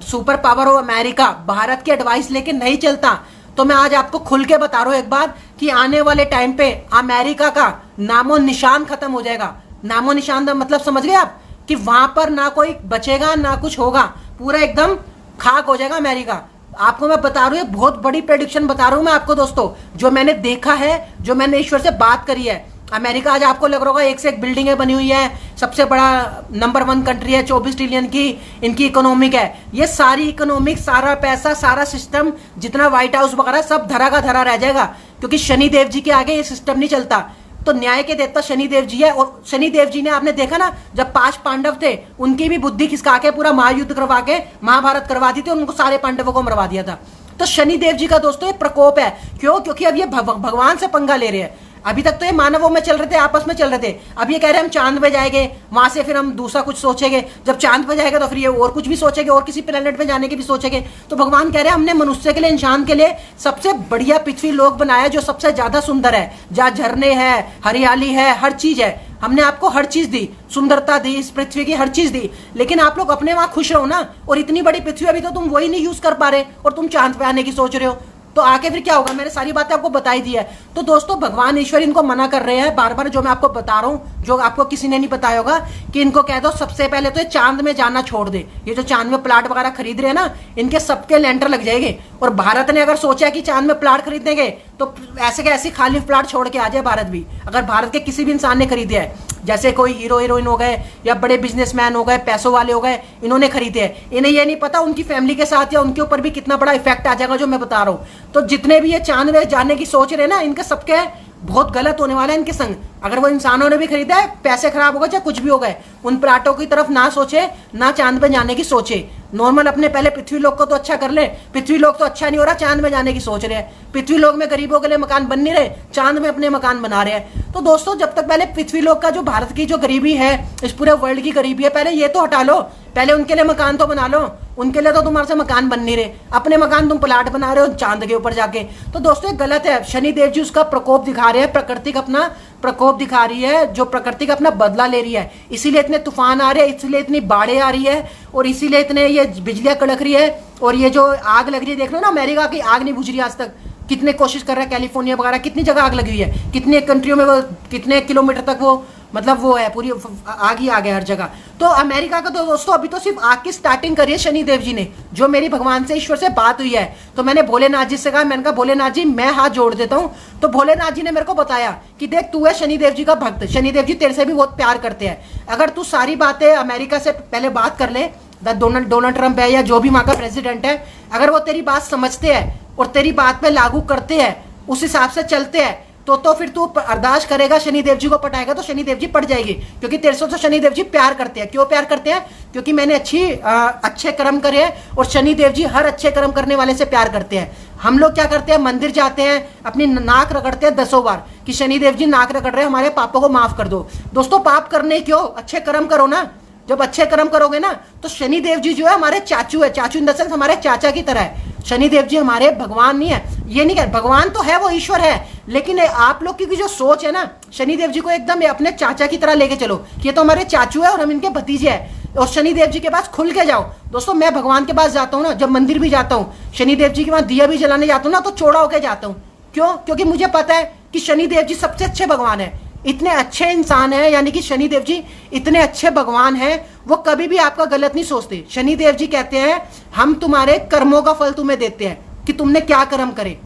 super power of America Bharat की एडवाइस लेके नहीं चलता, तो मैं आज आपको खुल के बता रहा हूं एक बार कि आने वाले टाइम पे अमेरिका का नामो निशान खत्म हो जाएगा। नामो निशान का मतलब समझ गए आप, कि वहां पर ना कोई बचेगा ना कुछ होगा, पूरा एकदम खाक हो जाएगा अमेरिका। आपको मैं बता रहा हूं, बहुत बड़ी प्रेडिक्शन बता रहा हूं मैं आपको दोस्तों, जो मैंने देखा है, जो मैंने ईश्वर से बात करी है। अमेरिका आज आपको लग रहा होगा एक से एक बिल्डिंगें बनी हुई है, सबसे बड़ा नंबर 1 कंट्री है, 24 ट्रिलियन की इनकी इकोनॉमिक है। ये सारी इकोनॉमिक, सारा पैसा, सारा सिस्टम, जितना व्हाइट हाउस वगैरह सब धरा का धरा रह जाएगा, क्योंकि शनिदेव जी के आगे ये सिस्टम नहीं चलता। तो न्याय के देवता शनिदेव जी है, और शनिदेव जी ने आपने देखा ना, जब 5 पांडव थे उनकी भी बुद्धि खिसका के पूरा महायुद्ध करवा के महाभारत करवा दी थी, उनको सारे पांडवों को मरवा दिया था। तो शनिदेव जी का दोस्तों ये प्रकोप है। क्यों? क्योंकि अब ये भगवान से पंगा ले रहे हैं। अभी तक तो ये मानवों में चल रहे थे, आपस में चल रहे थे। अब ये कह रहे हैं हम चांद पे जाएंगे, वहां से फिर हम दूसरा कुछ सोचेंगे, जब चांद पे जाएगा तो फिर ये और कुछ भी सोचेंगे, और किसी प्लेनेट पे जाने की भी सोचेंगे। तो भगवान कह रहे हैं हमने मनुष्य के लिए, इंसान के लिए सबसे बढ़िया पृथ्वी लोक बनाया, जो सबसे ज्यादा सुंदर है, जहाँ झरने हैं, हरियाली है, हर चीज है। हमने आपको हर चीज दी, सुंदरता दी, इस पृथ्वी की हर चीज दी, लेकिन आप लोग अपने वहां खुश रहो ना। और इतनी बड़ी पृथ्वी अभी तो तुम वही नहीं यूज कर पा रहे, और तुम चांद पे आने की सोच रहे हो, तो आके फिर क्या होगा? मैंने सारी बातें आपको बताई दी है। तो दोस्तों भगवान ईश्वर इनको मना कर रहे हैं बार बार, जो मैं आपको बता रहा हूं, जो आपको किसी ने नहीं बताया होगा, कि इनको कह दो सबसे पहले तो ये चांद में जाना छोड़ दे। ये जो चांद में प्लाट वगैरह खरीद रहे हैं ना, इनके सबके लेंटर लग जाएंगे। और भारत ने अगर सोचा कि चांद में प्लाट खरीदेंगे, तो ऐसे के ऐसे खाली प्लाट छोड़ के आ जाए भारत भी। अगर भारत के किसी भी इंसान ने खरीदे है, जैसे कोई हीरो हीरोइन हो गए, या बड़े बिजनेसमैन हो गए, पैसों वाले हो गए, इन्होंने खरीदे हैं, इन्हें ये नहीं पता उनकी फैमिली के साथ या उनके ऊपर भी कितना बड़ा इफेक्ट आ जाएगा, जो मैं बता रहा हूं। तो जितने भी ये चांद में जाने की सोच रहे हैं ना, इनके सबके बहुत गलत होने वाला है इनके संग। अगर वो इंसानों ने भी खरीदा है, पैसे खराब हो गए चाहे कुछ भी हो गए, उन प्लाटों की तरफ ना सोचे, ना चांद पे जाने की सोचे। नॉर्मल अपने पहले पृथ्वी लोक को तो अच्छा कर ले। पृथ्वी लोक तो अच्छा नहीं हो रहा, चांद में जाने की सोच रहे हैं। पृथ्वी लोक में गरीबों के लिए मकान बन नहीं रहे, चांद में अपने मकान बना रहे हैं। तो दोस्तों जब तक पहले पृथ्वी लोक का, जो भारत की जो गरीबी है, इस पूरे वर्ल्ड की गरीबी है, पहले ये तो हटा लो। पहले उनके लिए मकान तो बना लो, उनके लिए तो तुम्हारे से मकान बन नहीं रहे, अपने मकान तुम प्लाट बना रहे हो चांद के ऊपर जाके। तो दोस्तों ये गलत है। शनिदेव जी उसका प्रकोप दिखा रहे हैं, प्रकृति का अपना प्रकोप दिखा रही है, जो प्रकृति का अपना बदला ले रही है। इसीलिए इतने तूफान आ रहे हैं, इसीलिए इतनी बाढ़ें आ रही है, और इसीलिए इतने ये बिजलियां कड़क रही है, और ये जो आग लग रही है, देख लो ना, अमेरिका की आग नहीं बुझ रही आज तक। कितने कोशिश कर रहा है, कैलिफोर्निया वगैरह कितनी जगह आग लगी हुई है, कितने कंट्रियों में वो, कितने किलोमीटर तक वो, मतलब वो है पूरी आग ही आग है हर जगह। तो अमेरिका का तो दोस्तों अभी तो सिर्फ आग की स्टार्टिंग करी है शनिदेव जी ने। जो मेरी भगवान से, ईश्वर से बात हुई है, तो मैंने भोलेनाथ जी से कहा, मैंने कहा भोलेनाथ जी मैं हाथ जोड़ देता हूँ। तो भोलेनाथ जी ने मेरे को बताया कि देख तू है शनिदेव जी का भक्त, शनिदेव जी तेरे से भी बहुत प्यार करते हैं। अगर तू सारी बातें अमेरिका से पहले बात कर ले, डोनाल्ड ट्रंप है या जो भी वहां का प्रेसिडेंट है, अगर वो तेरी बात समझते हैं और तेरी बात पे लागू करते हैं, उस हिसाब से चलते हैं, तो फिर तू अरदास करेगा, शनिदेव जी को पटाएगा, तो शनिदेव जी पट जाएगी। क्योंकि तेरे से तो शनिदेव जी प्यार करते हैं। क्यों प्यार करते हैं? क्योंकि मैंने अच्छे कर्म करे हैं, और शनिदेव जी हर अच्छे कर्म करने वाले से प्यार करते हैं। हम लोग क्या करते हैं? मंदिर जाते हैं, अपनी नाक रगड़ते हैं 10 बार कि शनिदेव जी नाक रगड़ रहे हैं, हमारे पापों को माफ कर दो। दोस्तों पाप करने क्यों? अच्छे कर्म करो ना। जब अच्छे कर्म करोगे ना, तो शनिदेव जी जो है हमारे चाचू है, चाचू इन द सेंस हमारे चाचा की तरह है। शनिदेव जी हमारे भगवान नहीं है, ये नहीं कह, भगवान तो है, वो ईश्वर है, लेकिन आप लोग की जो सोच है ना, शनिदेव जी को एकदम अपने चाचा की तरह लेके चलो कि ये तो हमारे चाचू है और हम इनके भतीजे हैं, और शनिदेव जी के पास खुल के जाओ। दोस्तों मैं भगवान के पास जाता हूँ ना, जब मंदिर भी जाता हूँ, शनिदेव जी के पास दिया भी जलाने जाता हूँ ना, तो चौड़ा होकर जाता हूँ। क्यों? क्योंकि मुझे पता है कि शनिदेव जी सबसे अच्छे भगवान है, इतने अच्छे इंसान है, यानी कि शनिदेव जी इतने अच्छे भगवान हैं, वो कभी भी आपका गलत नहीं सोचते। शनिदेव जी कहते हैं हम तुम्हारे कर्मों का फल तुम्हें देते हैं, कि तुमने क्या कर्म करे।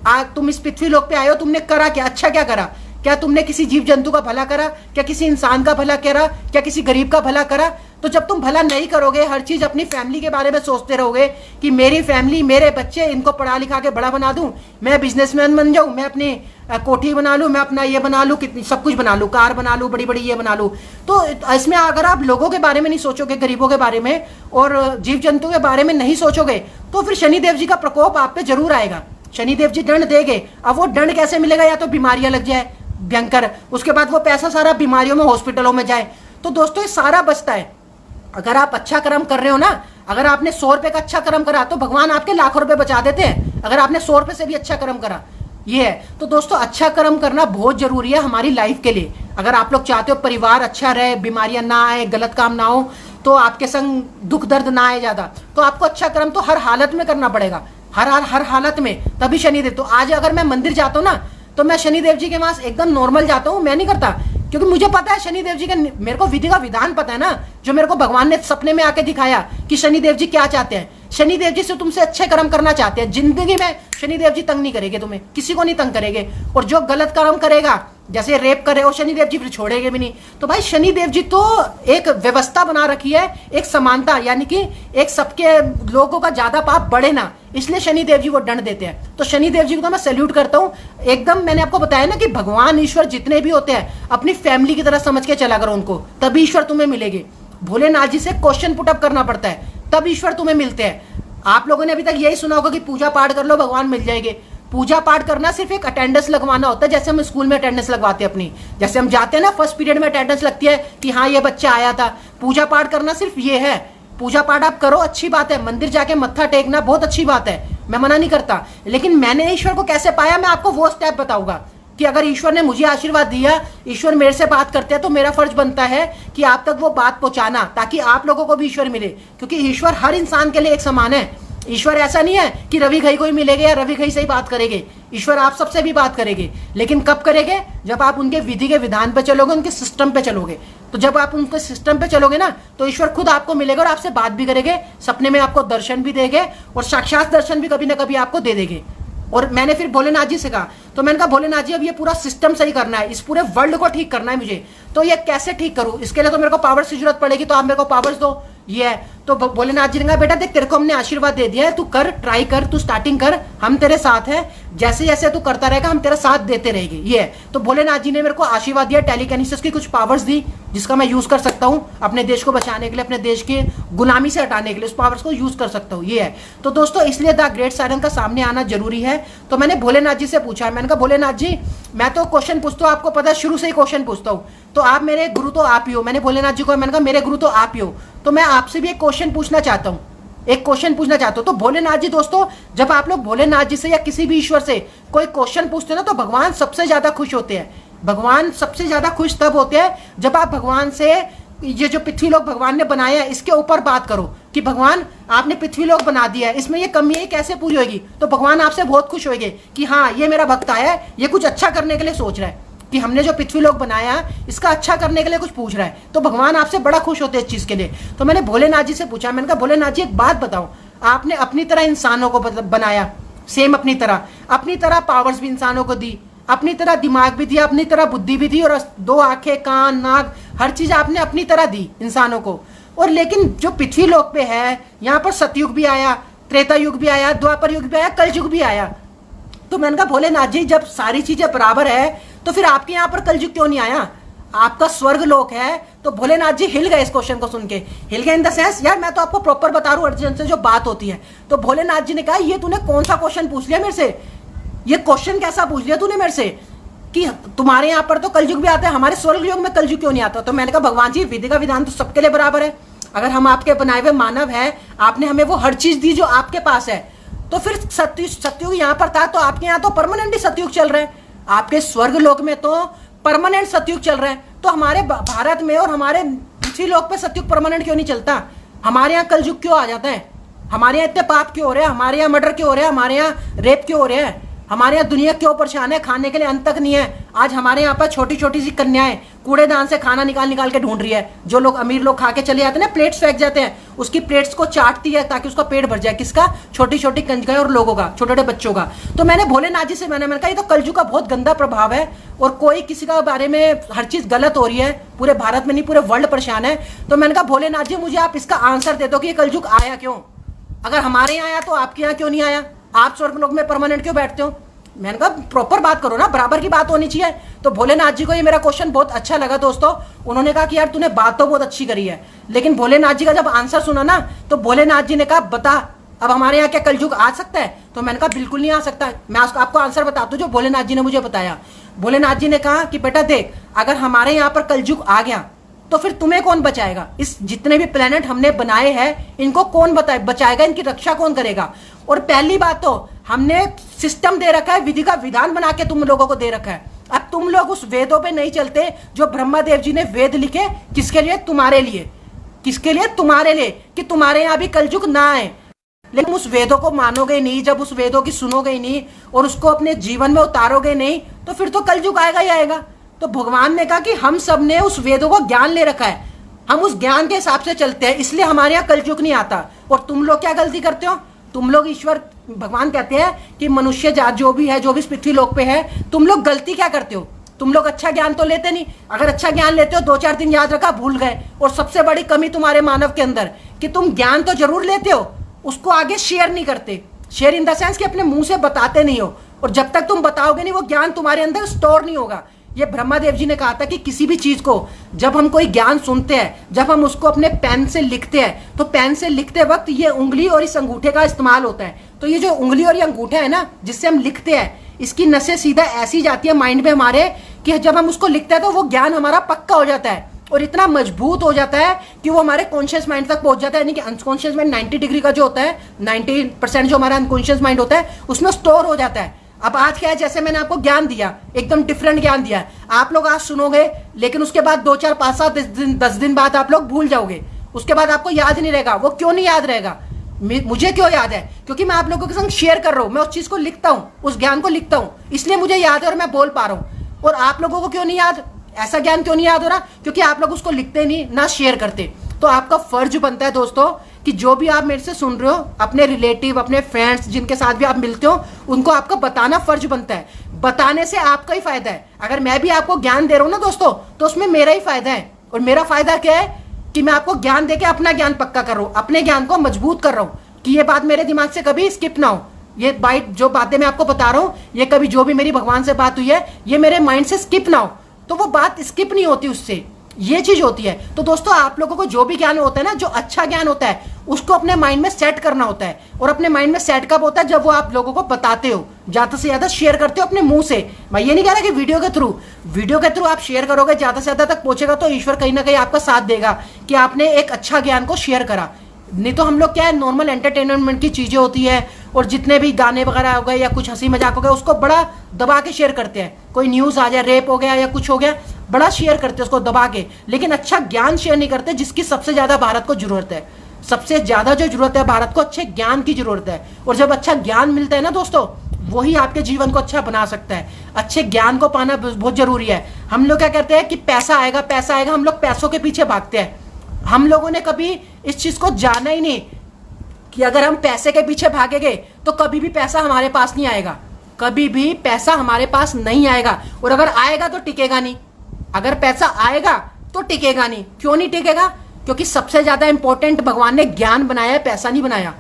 आज तुम इस पृथ्वी लोक पे आए हो, तुमने करा क्या, अच्छा क्या करा? क्या तुमने किसी जीव जंतु का भला करा? क्या किसी इंसान का भला करा? क्या किसी गरीब का भला करा? तो जब तुम भला नहीं करोगे, हर चीज अपनी फैमिली के बारे में सोचते रहोगे कि मेरी फैमिली, मेरे बच्चे, इनको पढ़ा लिखा के बड़ा बना दूं, मैं बिजनेसमैन बन जाऊं, मैं अपनी कोठी बना लूं, मैं अपना ये बना लूं, कितनी सब कुछ बना लूं, कार बना लूं, बड़ी बड़ी ये बना लूं। तो इसमें अगर आप लोगों के बारे में नहीं सोचोगे, गरीबों के बारे में और जीव जंतु के बारे में नहीं सोचोगे, तो फिर शनिदेव जी का प्रकोप आप पे जरूर आएगा। शनिदेव जी दंड देंगे। अब वो दंड कैसे मिलेगा? या तो बीमारियां लग जाए भयंकर, उसके बाद वो पैसा सारा बीमारियों में, हॉस्पिटलों में जाए। तो दोस्तों ये सारा बचता है। अगर आप अच्छा कर्म कर रहे हो ना, अगर आपने 100 रुपए का अच्छा कर्म करा, तो भगवान आपके लाखों रुपए बचा देते हैं, अगर आपने 100 रुपए से भी अच्छा कर्म करा। ये है। तो दोस्तों अच्छा कर्म करना बहुत जरूरी है हमारी लाइफ के लिए। अगर आप लोग चाहते हो परिवार अच्छा रहे, बीमारियां ना आए, गलत काम ना हो, तो आपके संग दुख दर्द ना आए ज्यादा, तो आपको अच्छा कर्म तो हर हालत में करना पड़ेगा, हर हालत में, तभी शनिदेव। तो आज अगर मैं मंदिर जाता हूँ ना, तो मैं शनिदेव जी के पास एकदम नॉर्मल जाता हूँ, मैं नहीं करता, क्योंकि मुझे पता है शनिदेव जी का, मेरे को विधि का विधान पता है ना, जो मेरे को भगवान ने सपने में आके दिखाया कि शनिदेव जी क्या चाहते हैं। शनिदेव जी से तुमसे अच्छे कर्म करना चाहते हैं। जिंदगी में शनिदेव जी तंग नहीं करेंगे तुम्हें, किसी को नहीं तंग करेंगे। और जो गलत कर्म करेगा, जैसे रेप करे, और शनिदेव जी फिर छोड़ेंगे भी नहीं। तो भाई शनिदेव जी तो एक व्यवस्था बना रखी है, एक समानता, यानी कि एक सबके लोगों का ज्यादा पाप बढ़े ना, इसलिए शनिदेव जी वो दंड देते हैं। तो शनिदेव जी को तो मैं सैल्यूट करता हूँ एकदम। मैंने आपको बताया ना कि भगवान ईश्वर जितने भी होते हैं अपनी फैमिली की तरह समझ के चला करो उनको, तभी ईश्वर तुम्हें मिलेंगे। भोलेनाथ जी से क्वेश्चन पुटअप करना पड़ता है, तब ईश्वर तुम्हें मिलते हैं। आप लोगों ने अभी तक यही सुना होगा कि पूजा पाठ कर लो भगवान मिल जाएंगे। पूजा पाठ करना सिर्फ एक अटेंडेंस लगवाना होता है, जैसे हम स्कूल में अटेंडेंस लगवाते हैं अपनी, जैसे हम जाते हैं ना फर्स्ट पीरियड में अटेंडेंस लगती है कि हाँ ये बच्चा आया था। पूजा पाठ करना सिर्फ ये है। पूजा पाठ आप करो, अच्छी बात है, मंदिर जाके मत्था टेकना बहुत अच्छी बात है, मैं मना नहीं करता। लेकिन मैंने ईश्वर को कैसे पाया, मैं आपको वो स्टेप बताऊंगा कि अगर ईश्वर ने मुझे आशीर्वाद दिया, ईश्वर मेरे से बात करते हैं, तो मेरा फर्ज बनता है कि आप तक वो बात पहुंचाना, ताकि आप लोगों को भी ईश्वर मिले। क्योंकि ईश्वर हर इंसान के लिए एक समान है। ईश्वर ऐसा नहीं है कि रवि घई को ही मिलेगा या रवि घई से ही बात करेंगे। ईश्वर आप सबसे भी बात करेंगे, लेकिन कब करेंगे? जब आप उनके विधि के विधान पे चलोगे, उनके सिस्टम पे चलोगे। तो जब आप उनके सिस्टम पे चलोगे ना, तो ईश्वर खुद आपको मिलेगा और आपसे बात भी करेंगे, सपने में आपको दर्शन भी देंगे, और साक्षात दर्शन भी कभी ना कभी आपको दे देंगे। और मैंने फिर भोलेनाथ जी से कहा, तो मैंने कहा भोलेनाथ जी अब ये पूरा सिस्टम सही करना है, इस पूरे वर्ल्ड को ठीक करना है मुझे, तो ये कैसे ठीक करूं? इसके लिए तो मेरे को पावर्स की जरूरत पड़ेगी, तो आप मेरे को पावर्स दो। ये है तो भोलेनाथ जी ने कहा बेटा देख, तेरे को हमने आशीर्वाद दे दिया है, तू कर, ट्राई कर, तू स्टार्टिंग कर, हम तेरे साथ हैं, जैसे जैसे तू करता रहेगा हम तेरा साथ देते रहेंगे। ये है तो भोलेनाथ जी ने मेरे को आशीर्वाद दिया, टेलीकिनेसिस की कुछ पावर्स दी, जिसका मैं यूज कर सकता हूँ अपने देश को बचाने के लिए, अपने देश की गुलामी से हटाने के लिए, उस पावर्स को यूज कर सकता हूँ। ये है तो दोस्तों, इसलिए द ग्रेट साइलेंस का सामने आना जरूरी है। तो मैंने भोलेनाथ जी से पूछा, मैंने कहा भोलेनाथ जी मैं तो क्वेश्चन पूछता हूँ, आपको पता है शुरू से ही क्वेश्चन पूछता हूँ, तो आप मेरे गुरु तो आप ही हो। मैंने भोलेनाथ जी को मैंने कहा मेरे गुरु तो आप ही हो, तो मैं आपसे भी एक क्वेश्चन पूछना चाहता हूँ, एक क्वेश्चन पूछना चाहता हूँ। तो भोलेनाथ जी दोस्तों, जब आप लोग भोलेनाथ जी से या किसी भी ईश्वर से कोई क्वेश्चन पूछते हैं ना, तो भगवान सबसे ज्यादा खुश होते हैं। भगवान सबसे ज्यादा खुश तब होते हैं जब आप भगवान से ये जो पृथ्वी लोक भगवान ने बनाया है इसके ऊपर बात करो कि भगवान आपने पृथ्वी लोक बना दिया है, इसमें ये कमी है कैसे पूरी होगी। तो भगवान आपसे बहुत खुश होंगे कि हाँ ये मेरा भक्त आया है, ये कुछ अच्छा करने के लिए सोच रहा है, कि हमने जो पृथ्वी लोक बनाया इसका अच्छा करने के लिए कुछ पूछ रहा है। तो भगवान आपसे बड़ा खुश होते हैं इस चीज के लिए। तो मैंने भोलेनाथ जी से पूछा, मैंने कहा भोलेनाथ जी एक बात बताओ, आपने अपनी तरह इंसानों को बनाया, सेम अपनी तरह पावर्स भी इंसानों को दी, अपनी तरह दिमाग भी दिया, अपनी तरह बुद्धि भी दी, और 2 आंखें, कान, नाक, हर चीज आपने अपनी तरह दी इंसानों को। और लेकिन जो पृथ्वी लोक पे है, यहाँ पर सतयुग भी आया, त्रेता युग भी आया, द्वापर युग भी आया, कलयुग भी आया। तो मैंने कहा भोलेनाथ जी जब सारी चीजें बराबर है, तो फिर आपके यहाँ पर कलयुग क्यों नहीं आया? आपका स्वर्ग लोक है। तो भोलेनाथ जी हिल गए इस क्वेश्चन को सुन के, हिल गए इन द सेंस, यार मैं तो आपको प्रॉपर बता रहा हूँ अर्जुन से जो बात होती है। तो भोलेनाथ जी ने कहा ये तूने कौन सा क्वेश्चन पूछ लिया मेरे से, ये क्वेश्चन कैसा पूछ लिया तूने मेरे से कि तुम्हारे यहाँ पर तो कलयुग भी आता है, हमारे स्वर्ग युग में कलयुग क्यों नहीं आता? तो मैंने कहा भगवान जी विधि का विधान तो सबके लिए बराबर है, अगर हम आपके बनाए हुए मानव है, आपने हमें वो हर चीज दी जो आपके पास है, तो फिर सतयुग यहाँ पर था, तो आपके यहाँ तो परमानेंट ही सतयुग चल रहा है, आपके स्वर्ग लोक में तो परमानेंट सतयुग चल रहा है। तो हमारे भारत में और हमारे पृथ्वी लोक पे सतयुग परमानेंट क्यों नहीं चलता? हमारे यहाँ कलयुग क्यों आ जाता है? हमारे यहाँ इतने पाप क्यों हो रहे हैं? हमारे यहाँ मर्डर क्यों हो रहे हैं? हमारे यहाँ रेप क्यों हो रहे हैं? हमारे यहाँ दुनिया क्यों परेशान है? खाने के लिए अंत तक नहीं है। आज हमारे यहाँ पर छोटी छोटी सी कन्याएं कूड़ेदान से खाना निकाल के ढूंढ रही है। जो लोग अमीर लोग खा के चले जाते हैं ना, प्लेट्स फेंक जाते हैं, उसकी प्लेट्स को चाटती है ताकि उसका पेट भर जाए। किसका? छोटी छोटी कंजकाएं और लोगों का, छोटे छोटे बच्चों का। तो मैंने भोलेनाथ जी से मैंने कहा ये तो कलयुग का बहुत गंदा प्रभाव है, और कोई किसी का बारे में हर चीज गलत हो रही है, पूरे भारत में नहीं पूरे वर्ल्ड परेशान है। तो मैंने कहा भोलेनाथ जी मुझे आप इसका आंसर दे दो कि ये कलयुग आया क्यों? अगर हमारे यहाँ आया तो आपके यहाँ क्यों नहीं आया? आप स्वर्ग लोक में परमानेंट क्यों बैठते हो? मैंने कहा प्रॉपर बात करो ना, बराबर की बात होनी चाहिए। तो भोलेनाथ जी को ये मेरा क्वेश्चन बहुत अच्छा लगा दोस्तों। उन्होंने कहा कि यार तूने बात तो बहुत अच्छी करी है, लेकिन भोलेनाथ जी का जब आंसर सुना ना, तो भोलेनाथ जी ने कहा बता अब हमारे यहाँ क्या कलयुग आ सकता है? तो मैंने कहा बिल्कुल नहीं आ सकता। मैं आपको आंसर बताता हूँ जो भोलेनाथ जी ने मुझे बताया। भोलेनाथ जी ने कहा कि बेटा देख, अगर हमारे यहाँ पर कलयुग आ गया तो फिर तुम्हें कौन बचाएगा? इस जितने भी प्लेनेट हमने बनाए हैं इनको कौन बचाएगा? इनकी रक्षा कौन करेगा? और पहली बात तो हमने सिस्टम दे रखा है, विधि का विधान बना के तुम लोगों को दे रखा है। अब तुम लोग उस वेदों पे नहीं चलते जो ब्रह्मा देव जी ने वेद लिखे, किसके लिए? तुम्हारे लिए। किसके लिए? तुम्हारे लिए, कि तुम्हारे यहाँ भी कलयुग ना आए। लेकिन उस वेदों को मानोगे नहीं, जब उस वेदों की सुनोगे ही नहीं और उसको अपने जीवन में उतारोगे नहीं, तो फिर तो कलयुग आएगा ही आएगा। तो भगवान ने कहा कि हम सब ने उस वेदों को ज्ञान ले रखा है, हम उस ज्ञान के हिसाब से चलते हैं, इसलिए हमारे यहाँ कलयुग नहीं आता। और तुम लोग क्या गलती करते हो? तुम लोग ईश्वर, भगवान कहते हैं कि मनुष्य जात जो भी है, जो भी पृथ्वी लोक पे है, तुम लोग गलती क्या करते हो? तुम लोग अच्छा ज्ञान तो लेते नहीं। अगर अच्छा ज्ञान लेते हो 2-4 दिन याद रखा, भूल गए। और सबसे बड़ी कमी तुम्हारे मानव के अंदर कि तुम ज्ञान तो जरूर लेते हो, उसको आगे शेयर नहीं करते। शेयर इन द सेंस कि अपने मुंह से बताते नहीं हो, और जब तक तुम बताओगे नहीं वो ज्ञान तुम्हारे अंदर स्टोर नहीं होगा। ये ब्रह्मादेव जी ने कहा था कि किसी भी चीज को जब हम कोई ज्ञान सुनते हैं, जब हम उसको अपने पेन से लिखते हैं, तो पेन से लिखते वक्त ये उंगली और इस अंगूठे का इस्तेमाल होता है। तो ये जो उंगली और ये अंगूठा है ना, जिससे हम लिखते हैं, इसकी नसें सीधा ऐसी जाती है माइंड में हमारे कि जब हम उसको लिखते हैं तो वो ज्ञान हमारा पक्का हो जाता है और इतना मजबूत हो जाता है कि वो हमारे कॉन्शियस माइंड तक पहुंच जाता है। यानी कि अनकॉन्शियस माइंड 90 डिग्री का जो होता है, 90% जो हमारा अनकॉन्शियस माइंड होता है उसमें स्टोर हो जाता है। अब आज क्या है, जैसे मैंने आपको ज्ञान दिया, एकदम डिफरेंट ज्ञान दिया है, आप लोग आज सुनोगे, लेकिन उसके बाद 2, 4, 5, 7, 10 दिन बाद आप लोग भूल जाओगे। उसके बाद आपको याद नहीं रहेगा। वो क्यों नहीं याद रहेगा? मुझे क्यों याद है? क्योंकि मैं आप लोगों के संग शेयर कर रहा हूं, मैं उस चीज को लिखता हूं, उस ज्ञान को लिखता हूं, इसलिए मुझे याद है और मैं बोल पा रहा हूं। और आप लोगों को क्यों नहीं याद? ऐसा ज्ञान क्यों नहीं याद हो रहा? क्योंकि आप लोग उसको लिखते नहीं, ना शेयर करते। तो आपका फर्ज बनता है दोस्तों कि जो भी आप मेरे से सुन रहे हो, अपने रिलेटिव, अपने फ्रेंड्स, जिनके साथ भी आप मिलते हो, उनको आपका बताना फर्ज बनता है। बताने से आपका ही फायदा है। अगर मैं भी आपको ज्ञान दे रहा हूं ना दोस्तों, तो उसमें मेरा ही फायदा है। और मेरा फायदा क्या है कि मैं आपको ज्ञान देके अपना ज्ञान पक्का कर रहा हूं, अपने ज्ञान को मजबूत कर रहा हूं, कि ये बात मेरे दिमाग से कभी स्किप ना हो। ये बात, जो बातें मैं आपको बता रहा हूं, ये कभी जो भी मेरी भगवान से बात हुई है, ये मेरे माइंड से स्किप ना हो। तो वो बात स्किप नहीं होती, उससे ये चीज होती है। तो दोस्तों, आप लोगों को जो भी ज्ञान होता है ना, जो अच्छा ज्ञान होता है, उसको अपने माइंड में सेट करना होता है। और अपने माइंड में सेट कब होता है? जब वो आप लोगों को बताते हो, ज्यादा से ज्यादा शेयर करते हो अपने मुंह से। मैं ये नहीं कह रहा कि वीडियो के थ्रू आप शेयर करोगे, ज्यादा से ज्यादा तक पहुंचेगा, तो ईश्वर कहीं ना कहीं आपका साथ देगा कि आपने एक अच्छा ज्ञान को शेयर करा। नहीं तो हम लोग क्या है, नॉर्मल एंटरटेनमेंट की चीजें होती है, और जितने भी गाने वगैरह हो गए या कुछ हंसी मजाक हो गया, उसको बड़ा दबा के शेयर करते हैं। कोई न्यूज आ जाए, रेप हो गया या कुछ हो गया, बड़ा शेयर करते हैं उसको दबा के, लेकिन अच्छा ज्ञान शेयर नहीं करते, जिसकी सबसे ज्यादा भारत को जरूरत है। सबसे ज्यादा जो जरूरत है भारत को, अच्छे ज्ञान की जरूरत है। और जब अच्छा ज्ञान मिलता है ना दोस्तों, वही आपके जीवन को अच्छा बना सकता है। अच्छे ज्ञान को पाना बहुत जरूरी है। हम लोग क्या कहते हैं कि पैसा आएगा, पैसा आएगा, हम लोग पैसों के पीछे भागते हैं। हम लोगों ने कभी इस चीज को जाना ही नहीं कि अगर हम पैसे के पीछे भागेंगे तो कभी भी पैसा हमारे पास नहीं आएगा, कभी भी पैसा हमारे पास नहीं आएगा। और अगर आएगा तो टिकेगा नहीं। अगर पैसा आएगा तो टिकेगा नहीं। क्यों नहीं टिकेगा? क्योंकि सबसे ज्यादा इंपॉर्टेंट भगवान ने ज्ञान बनाया है, पैसा नहीं बनाया।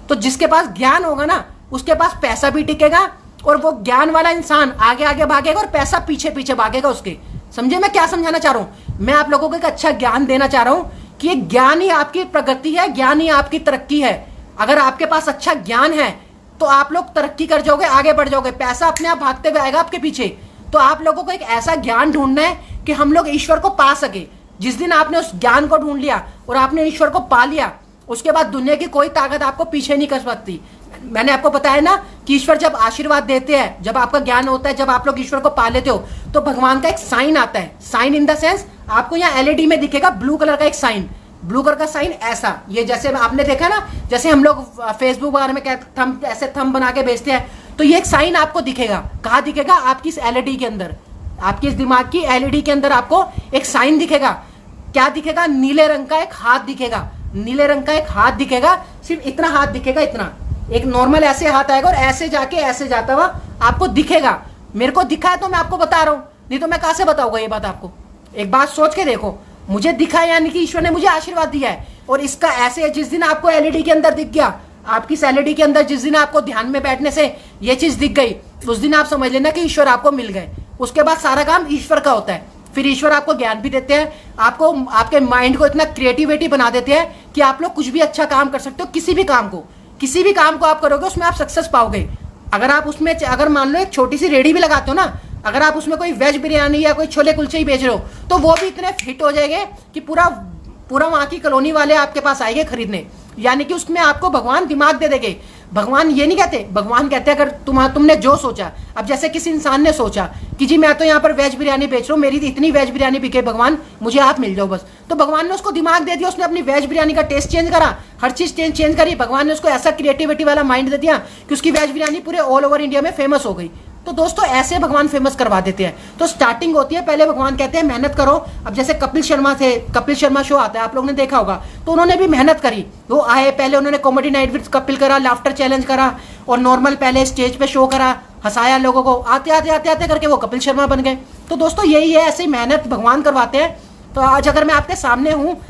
तो जिसके पास ज्ञान होगा ना, उसके पास पैसा भी टिकेगा, और वो ज्ञान वाला इंसान आगे आगे भागेगा और पैसा पीछे पीछे भागेगा उसके। समझे मैं क्या समझाना चाह रहा हूं? मैं आप लोगों को एक अच्छा ज्ञान देना चाह रहा हूं कि ज्ञान ही आपकी प्रगति है, ज्ञान ही आपकी तरक्की है। अगर आपके पास अच्छा ज्ञान है तो आप लोग तरक्की कर जाओगे, आगे बढ़ जाओगे, पैसा अपने आप भागते हुए आएगा आपके पीछे। तो आप लोगों को एक ऐसा ज्ञान ढूंढना है कि हम लोग ईश्वर को पा सके। जिस दिन आपने उस ज्ञान को ढूंढ लिया और आपने ईश्वर को पा लिया, उसके बाद दुनिया की कोई ताकत आपको पीछे नहीं कर सकती। मैंने आपको बताया ना कि ईश्वर जब आशीर्वाद देते हैं, जब आपका ज्ञान होता है, जब आप लोग ईश्वर को पा लेते हो, तो भगवान का एक साइन आता है। साइन इन द सेंस, आपको यहाँ एलईडी में दिखेगा ब्लू कलर का एक साइन, ब्लू कलर का साइन ऐसा, ये जैसे आपने देखा ना, जैसे हम लोग फेसबुक वगैरह में थंब, ऐसे थंब बना के भेजते हैं, तो ये एक साइन आपको दिखेगा। कहाँ दिखेगा? आपकी इस एलईडी के अंदर, आपकी इस दिमाग की एलईडी के अंदर आपको एक साइन दिखेगा। क्या दिखेगा? नीले रंग का एक हाथ दिखेगा। नीले रंग का एक हाथ दिखेगा, सिर्फ इतना हाथ दिखेगा, इतना एक नॉर्मल ऐसे हाथ आएगा और ऐसे जाके ऐसे जाता हुआ आपको दिखेगा। मेरे को दिखा है तो मैं आपको बता रहा हूं, नहीं तो मैं कहां से बताऊंगा ये बात आपको। एक बात सोच के देखो, मुझे दिखा है यानी कि ईश्वर ने मुझे आशीर्वाद दिया है। और इसका ऐसे जिस दिन आपको एलईडी के अंदर दिख गया, आपकी एलईडी के अंदर जिस दिन आपको ध्यान में बैठने से ये चीज दिख गई, उस दिन आप समझ लेना कि ईश्वर आपको मिल गए। उसके बाद सारा काम ईश्वर का होता है। फिर ईश्वर आपको ज्ञान भी देते हैं, आपको आपके माइंड को इतना क्रिएटिविटी बना देते हैं कि आप लोग कुछ भी अच्छा काम कर सकते हो। किसी भी काम को आप करोगे, उसमें आप सक्सेस पाओगे। अगर आप उसमें, अगर मान लो एक छोटी सी रेडी भी लगाते हो ना, अगर आप उसमें कोई वेज बिरयानी या कोई छोले कुलचे ही बेच रहे हो, तो वो भी इतने हिट हो जाएंगे कि पूरा वहां की कॉलोनी वाले आपके पास आएंगे खरीदने। यानी कि उसमें आपको भगवान दिमाग दे देंगे। भगवान ये नहीं कहते, भगवान कहते हैं अगर तुमने जो सोचा, अब जैसे किसी इंसान ने सोचा कि जी मैं तो यहाँ पर वेज बिरयानी बेच रहा हूँ, मेरी इतनी वेज बिरयानी बिके भगवान, मुझे आप मिल जाओ बस, तो भगवान ने उसको दिमाग दे दिया, उसने अपनी वेज बिरयानी का टेस्ट चेंज करा, हर चीज चेंज करी, भगवान ने उसको ऐसा क्रिएटिविटी वाला माइंड दे दिया कि उसकी वेज बिरयानी पूरे ऑल ओवर इंडिया में फेमस हो गई। तो दोस्तों ऐसे भगवान फेमस करवा देते हैं। तो स्टार्टिंग होती है, पहले भगवान कहते हैं मेहनत करो। अब जैसे कपिल शर्मा थे, कपिल शर्मा शो आता है, आप लोगों ने देखा होगा, तो उन्होंने भी मेहनत करी। वो आए, पहले उन्होंने कॉमेडी नाइट विद कपिल करा, लाफ्टर चैलेंज करा, और नॉर्मल पहले स्टेज पे शो करा, हंसाया लोगों को, आते आते करके वो कपिल शर्मा बन गए। तो दोस्तों यही है, ऐसे मेहनत भगवान करवाते हैं। तो आज अगर मैं आपके सामने हूँ,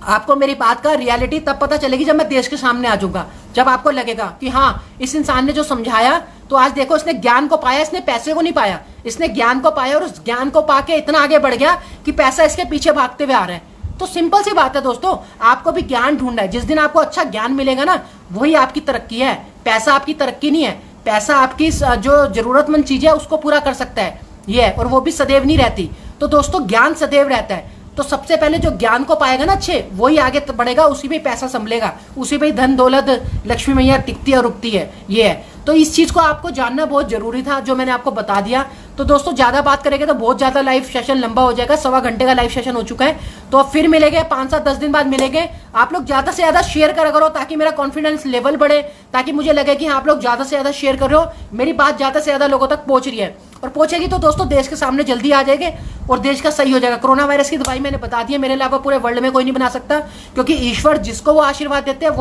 आपको मेरी बात का रियलिटी तब पता चलेगी जब मैं देश के सामने आ जाऊंगा, जब आपको लगेगा कि हाँ इस इंसान ने जो समझाया, तो आज देखो इसने ज्ञान को पाया, इसने पैसे को नहीं पाया, इसने ज्ञान को पाया, और उस ज्ञान को पाके इतना आगे बढ़ गया कि पैसा इसके पीछे भागते हुए आ रहा है। तो सिंपल सी बात है दोस्तों, आपको भी ज्ञान ढूंढना है। जिस दिन आपको अच्छा ज्ञान मिलेगा ना, वही आपकी तरक्की है। पैसा आपकी तरक्की नहीं है। पैसा आपकी जो जरूरतमंद चीज है उसको पूरा कर सकता है, ये है, और वो भी सदैव नहीं रहती। तो दोस्तों ज्ञान सदैव रहता है। तो सबसे पहले जो ज्ञान को पाएगा ना अच्छे, वही आगे बढ़ेगा, उसी पे पैसा संभलेगा, उसी पे धन दौलत लक्ष्मी मैया टिकती और रुकती है, ये है। तो इस चीज को आपको जानना बहुत जरूरी था, जो मैंने आपको बता दिया। तो दोस्तों ज्यादा बात करेंगे तो बहुत ज्यादा लाइव सेशन लंबा हो जाएगा, 1.25 घंटे का लाइव सेशन हो चुका है। तो अब फिर मिलेंगे 5-7-10 दिन बाद मिलेंगे। आप लोग ज्यादा से ज्यादा शेयर करा करो, ताकि मेरा कॉन्फिडेंस लेवल बढ़े, ताकि मुझे लगे कि आप लोग ज्यादा से ज्यादा शेयर कर रहे हो, मेरी बात ज्यादा से ज्यादा लोगों तक पहुंच रही है। और पहुंचेगी तो दोस्तों देश के सामने जल्दी आ जाएंगे और देश का सही हो जाएगा। कोरोना वायरस की दवाई मैंने बता दी है, मेरे अलावा पूरे वर्ल्ड में कोई नहीं बना सकता, क्योंकि ईश्वर जिसको वो आशीर्वाद देते हैं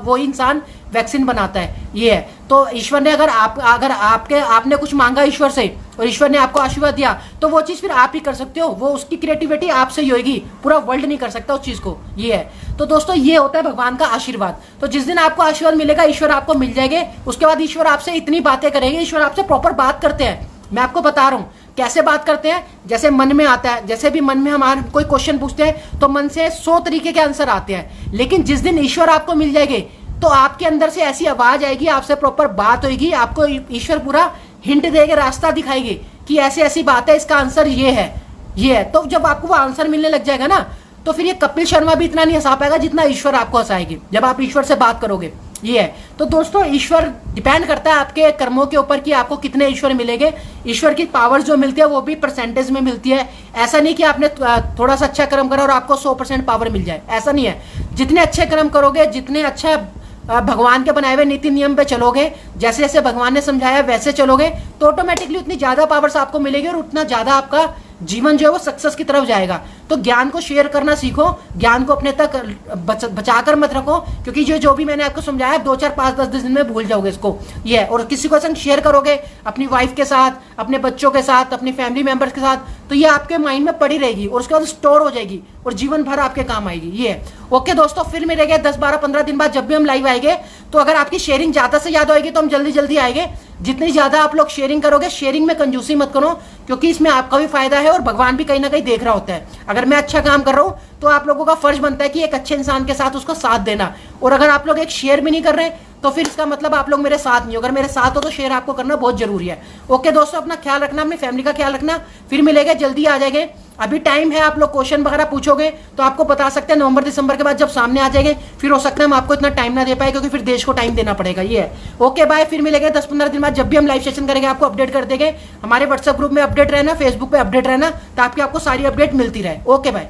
वही इंसान वैक्सीन बनाता है, ये है। तो ईश्वर ने अगर आपने कुछ मांगा ईश्वर से और ईश्वर ने आपको आशीर्वाद दिया, तो वो चीज फिर आप ही कर सकते हो। वो उसकी क्रिएटिविटी आपसे ही होगी, पूरा वर्ल्ड नहीं कर सकता उस चीज को, ये है। तो दोस्तों ये होता है भगवान का आशीर्वाद। तो जिस दिन आपको आशीर्वाद मिलेगा, ईश्वर आपको मिल जाएंगे, उसके बाद ईश्वर आपसे इतनी बातें करेंगे। ईश्वर आपसे प्रॉपर बात करते हैं, मैं आपको बता रहा हूँ कैसे बात करते हैं। जैसे मन में आता है, जैसे भी मन में हमारे कोई क्वेश्चन पूछते हैं तो मन से 100 तरीके के आंसर आते हैं, लेकिन जिस दिन ईश्वर आपको मिल जाएंगे, तो आपके अंदर से ऐसी आवाज आएगी, आपसे प्रॉपर बात होगी, आपको ईश्वर पूरा हिंट देगा, रास्ता दिखाएगी कि ऐसी ऐसी बात है, इसका आंसर ये है, ये है। तो जब आपको वो आंसर मिलने लग जाएगा ना, तो फिर ये कपिल शर्मा भी इतना नहीं हंसा पाएगा जितना ईश्वर आपको हंसाएगी, जब आप ईश्वर से बात करोगे, ये है। तो दोस्तों ईश्वर डिपेंड करता है आपके कर्मों के ऊपर कि आपको कितने ईश्वर मिलेंगे। ईश्वर की पावर जो मिलती है वो भी परसेंटेज में मिलती है। ऐसा नहीं कि आपने थोड़ा सा अच्छा कर्म करा और आपको 100% पावर मिल जाए, ऐसा नहीं है। जितने अच्छे कर्म करोगे, जितने अच्छा भगवान के बनाए हुए नीति नियम पे चलोगे, जैसे जैसे भगवान ने समझाया वैसे चलोगे, तो ऑटोमेटिकली उतनी ज्यादा पावर्स आपको मिलेगी और उतना ज्यादा आपका जीवन जो है वो सक्सेस की तरफ जाएगा। तो ज्ञान को शेयर करना सीखो, ज्ञान को अपने तक बचाकर मत रखो, क्योंकि जो भी मैंने आपको समझाया 2, 4, 5, 10 दिन में भूल जाओगे इसको, ये है। और किसी को संग शेयर करोगे, अपनी वाइफ के साथ, अपने बच्चों के साथ, अपनी फैमिली मेंबर्स के साथ, तो ये आपके माइंड में पड़ी रहेगी और उसके बाद स्टोर हो जाएगी और जीवन भर आपके काम आएगी, ये है। ओके दोस्तों, फिर मिलेंगे 10, 12, 15 दिन बाद जब भी हम लाइव आएंगे। तो अगर आपकी शेयरिंग ज्यादा से ज्यादा होगी तो हम जल्दी जल्दी आएंगे। जितनी ज्यादा आप लोग शेयरिंग करोगे, शेयरिंग में कंजूसी मत करो, क्योंकि इसमें आपका भी फायदा है और भगवान भी कहीं ना कहीं देख रहा होता है। अगर मैं अच्छा काम कर रहा हूं तो आप लोगों का फर्ज बनता है कि एक अच्छे इंसान के साथ उसका साथ देना। और अगर आप लोग एक शेयर भी नहीं कर रहे तो फिर इसका मतलब आप लोग मेरे साथ नहीं हो। अगर मेरे साथ हो तो शेयर आपको करना बहुत जरूरी है। ओके दोस्तों, अपना ख्याल रखना, अपनी फैमिली का ख्याल रखना। फिर मिलेंगे, जल्दी आ जाएंगे। अभी टाइम है, आप लोग क्वेश्चन वगैरह पूछोगे तो आपको बता सकते हैं नवंबर दिसंबर के बाद जब सामने आ जाएंगे, फिर हो सकता है हम आपको इतना टाइम ना दे पाए, क्योंकि फिर देश को टाइम देना पड़ेगा, ये है। ओके बाय, फिर मिलेंगे 10-15 दिन बाद जब भी हम लाइव सेशन करेंगे, आपको अपडेट कर देंगे। हमारे व्हाट्सएप ग्रुप में अपडेट रहना, फेसबुक पे अपडेट रहना, ताकि आपको सारी अपडेट मिलती रहे। Okay bye.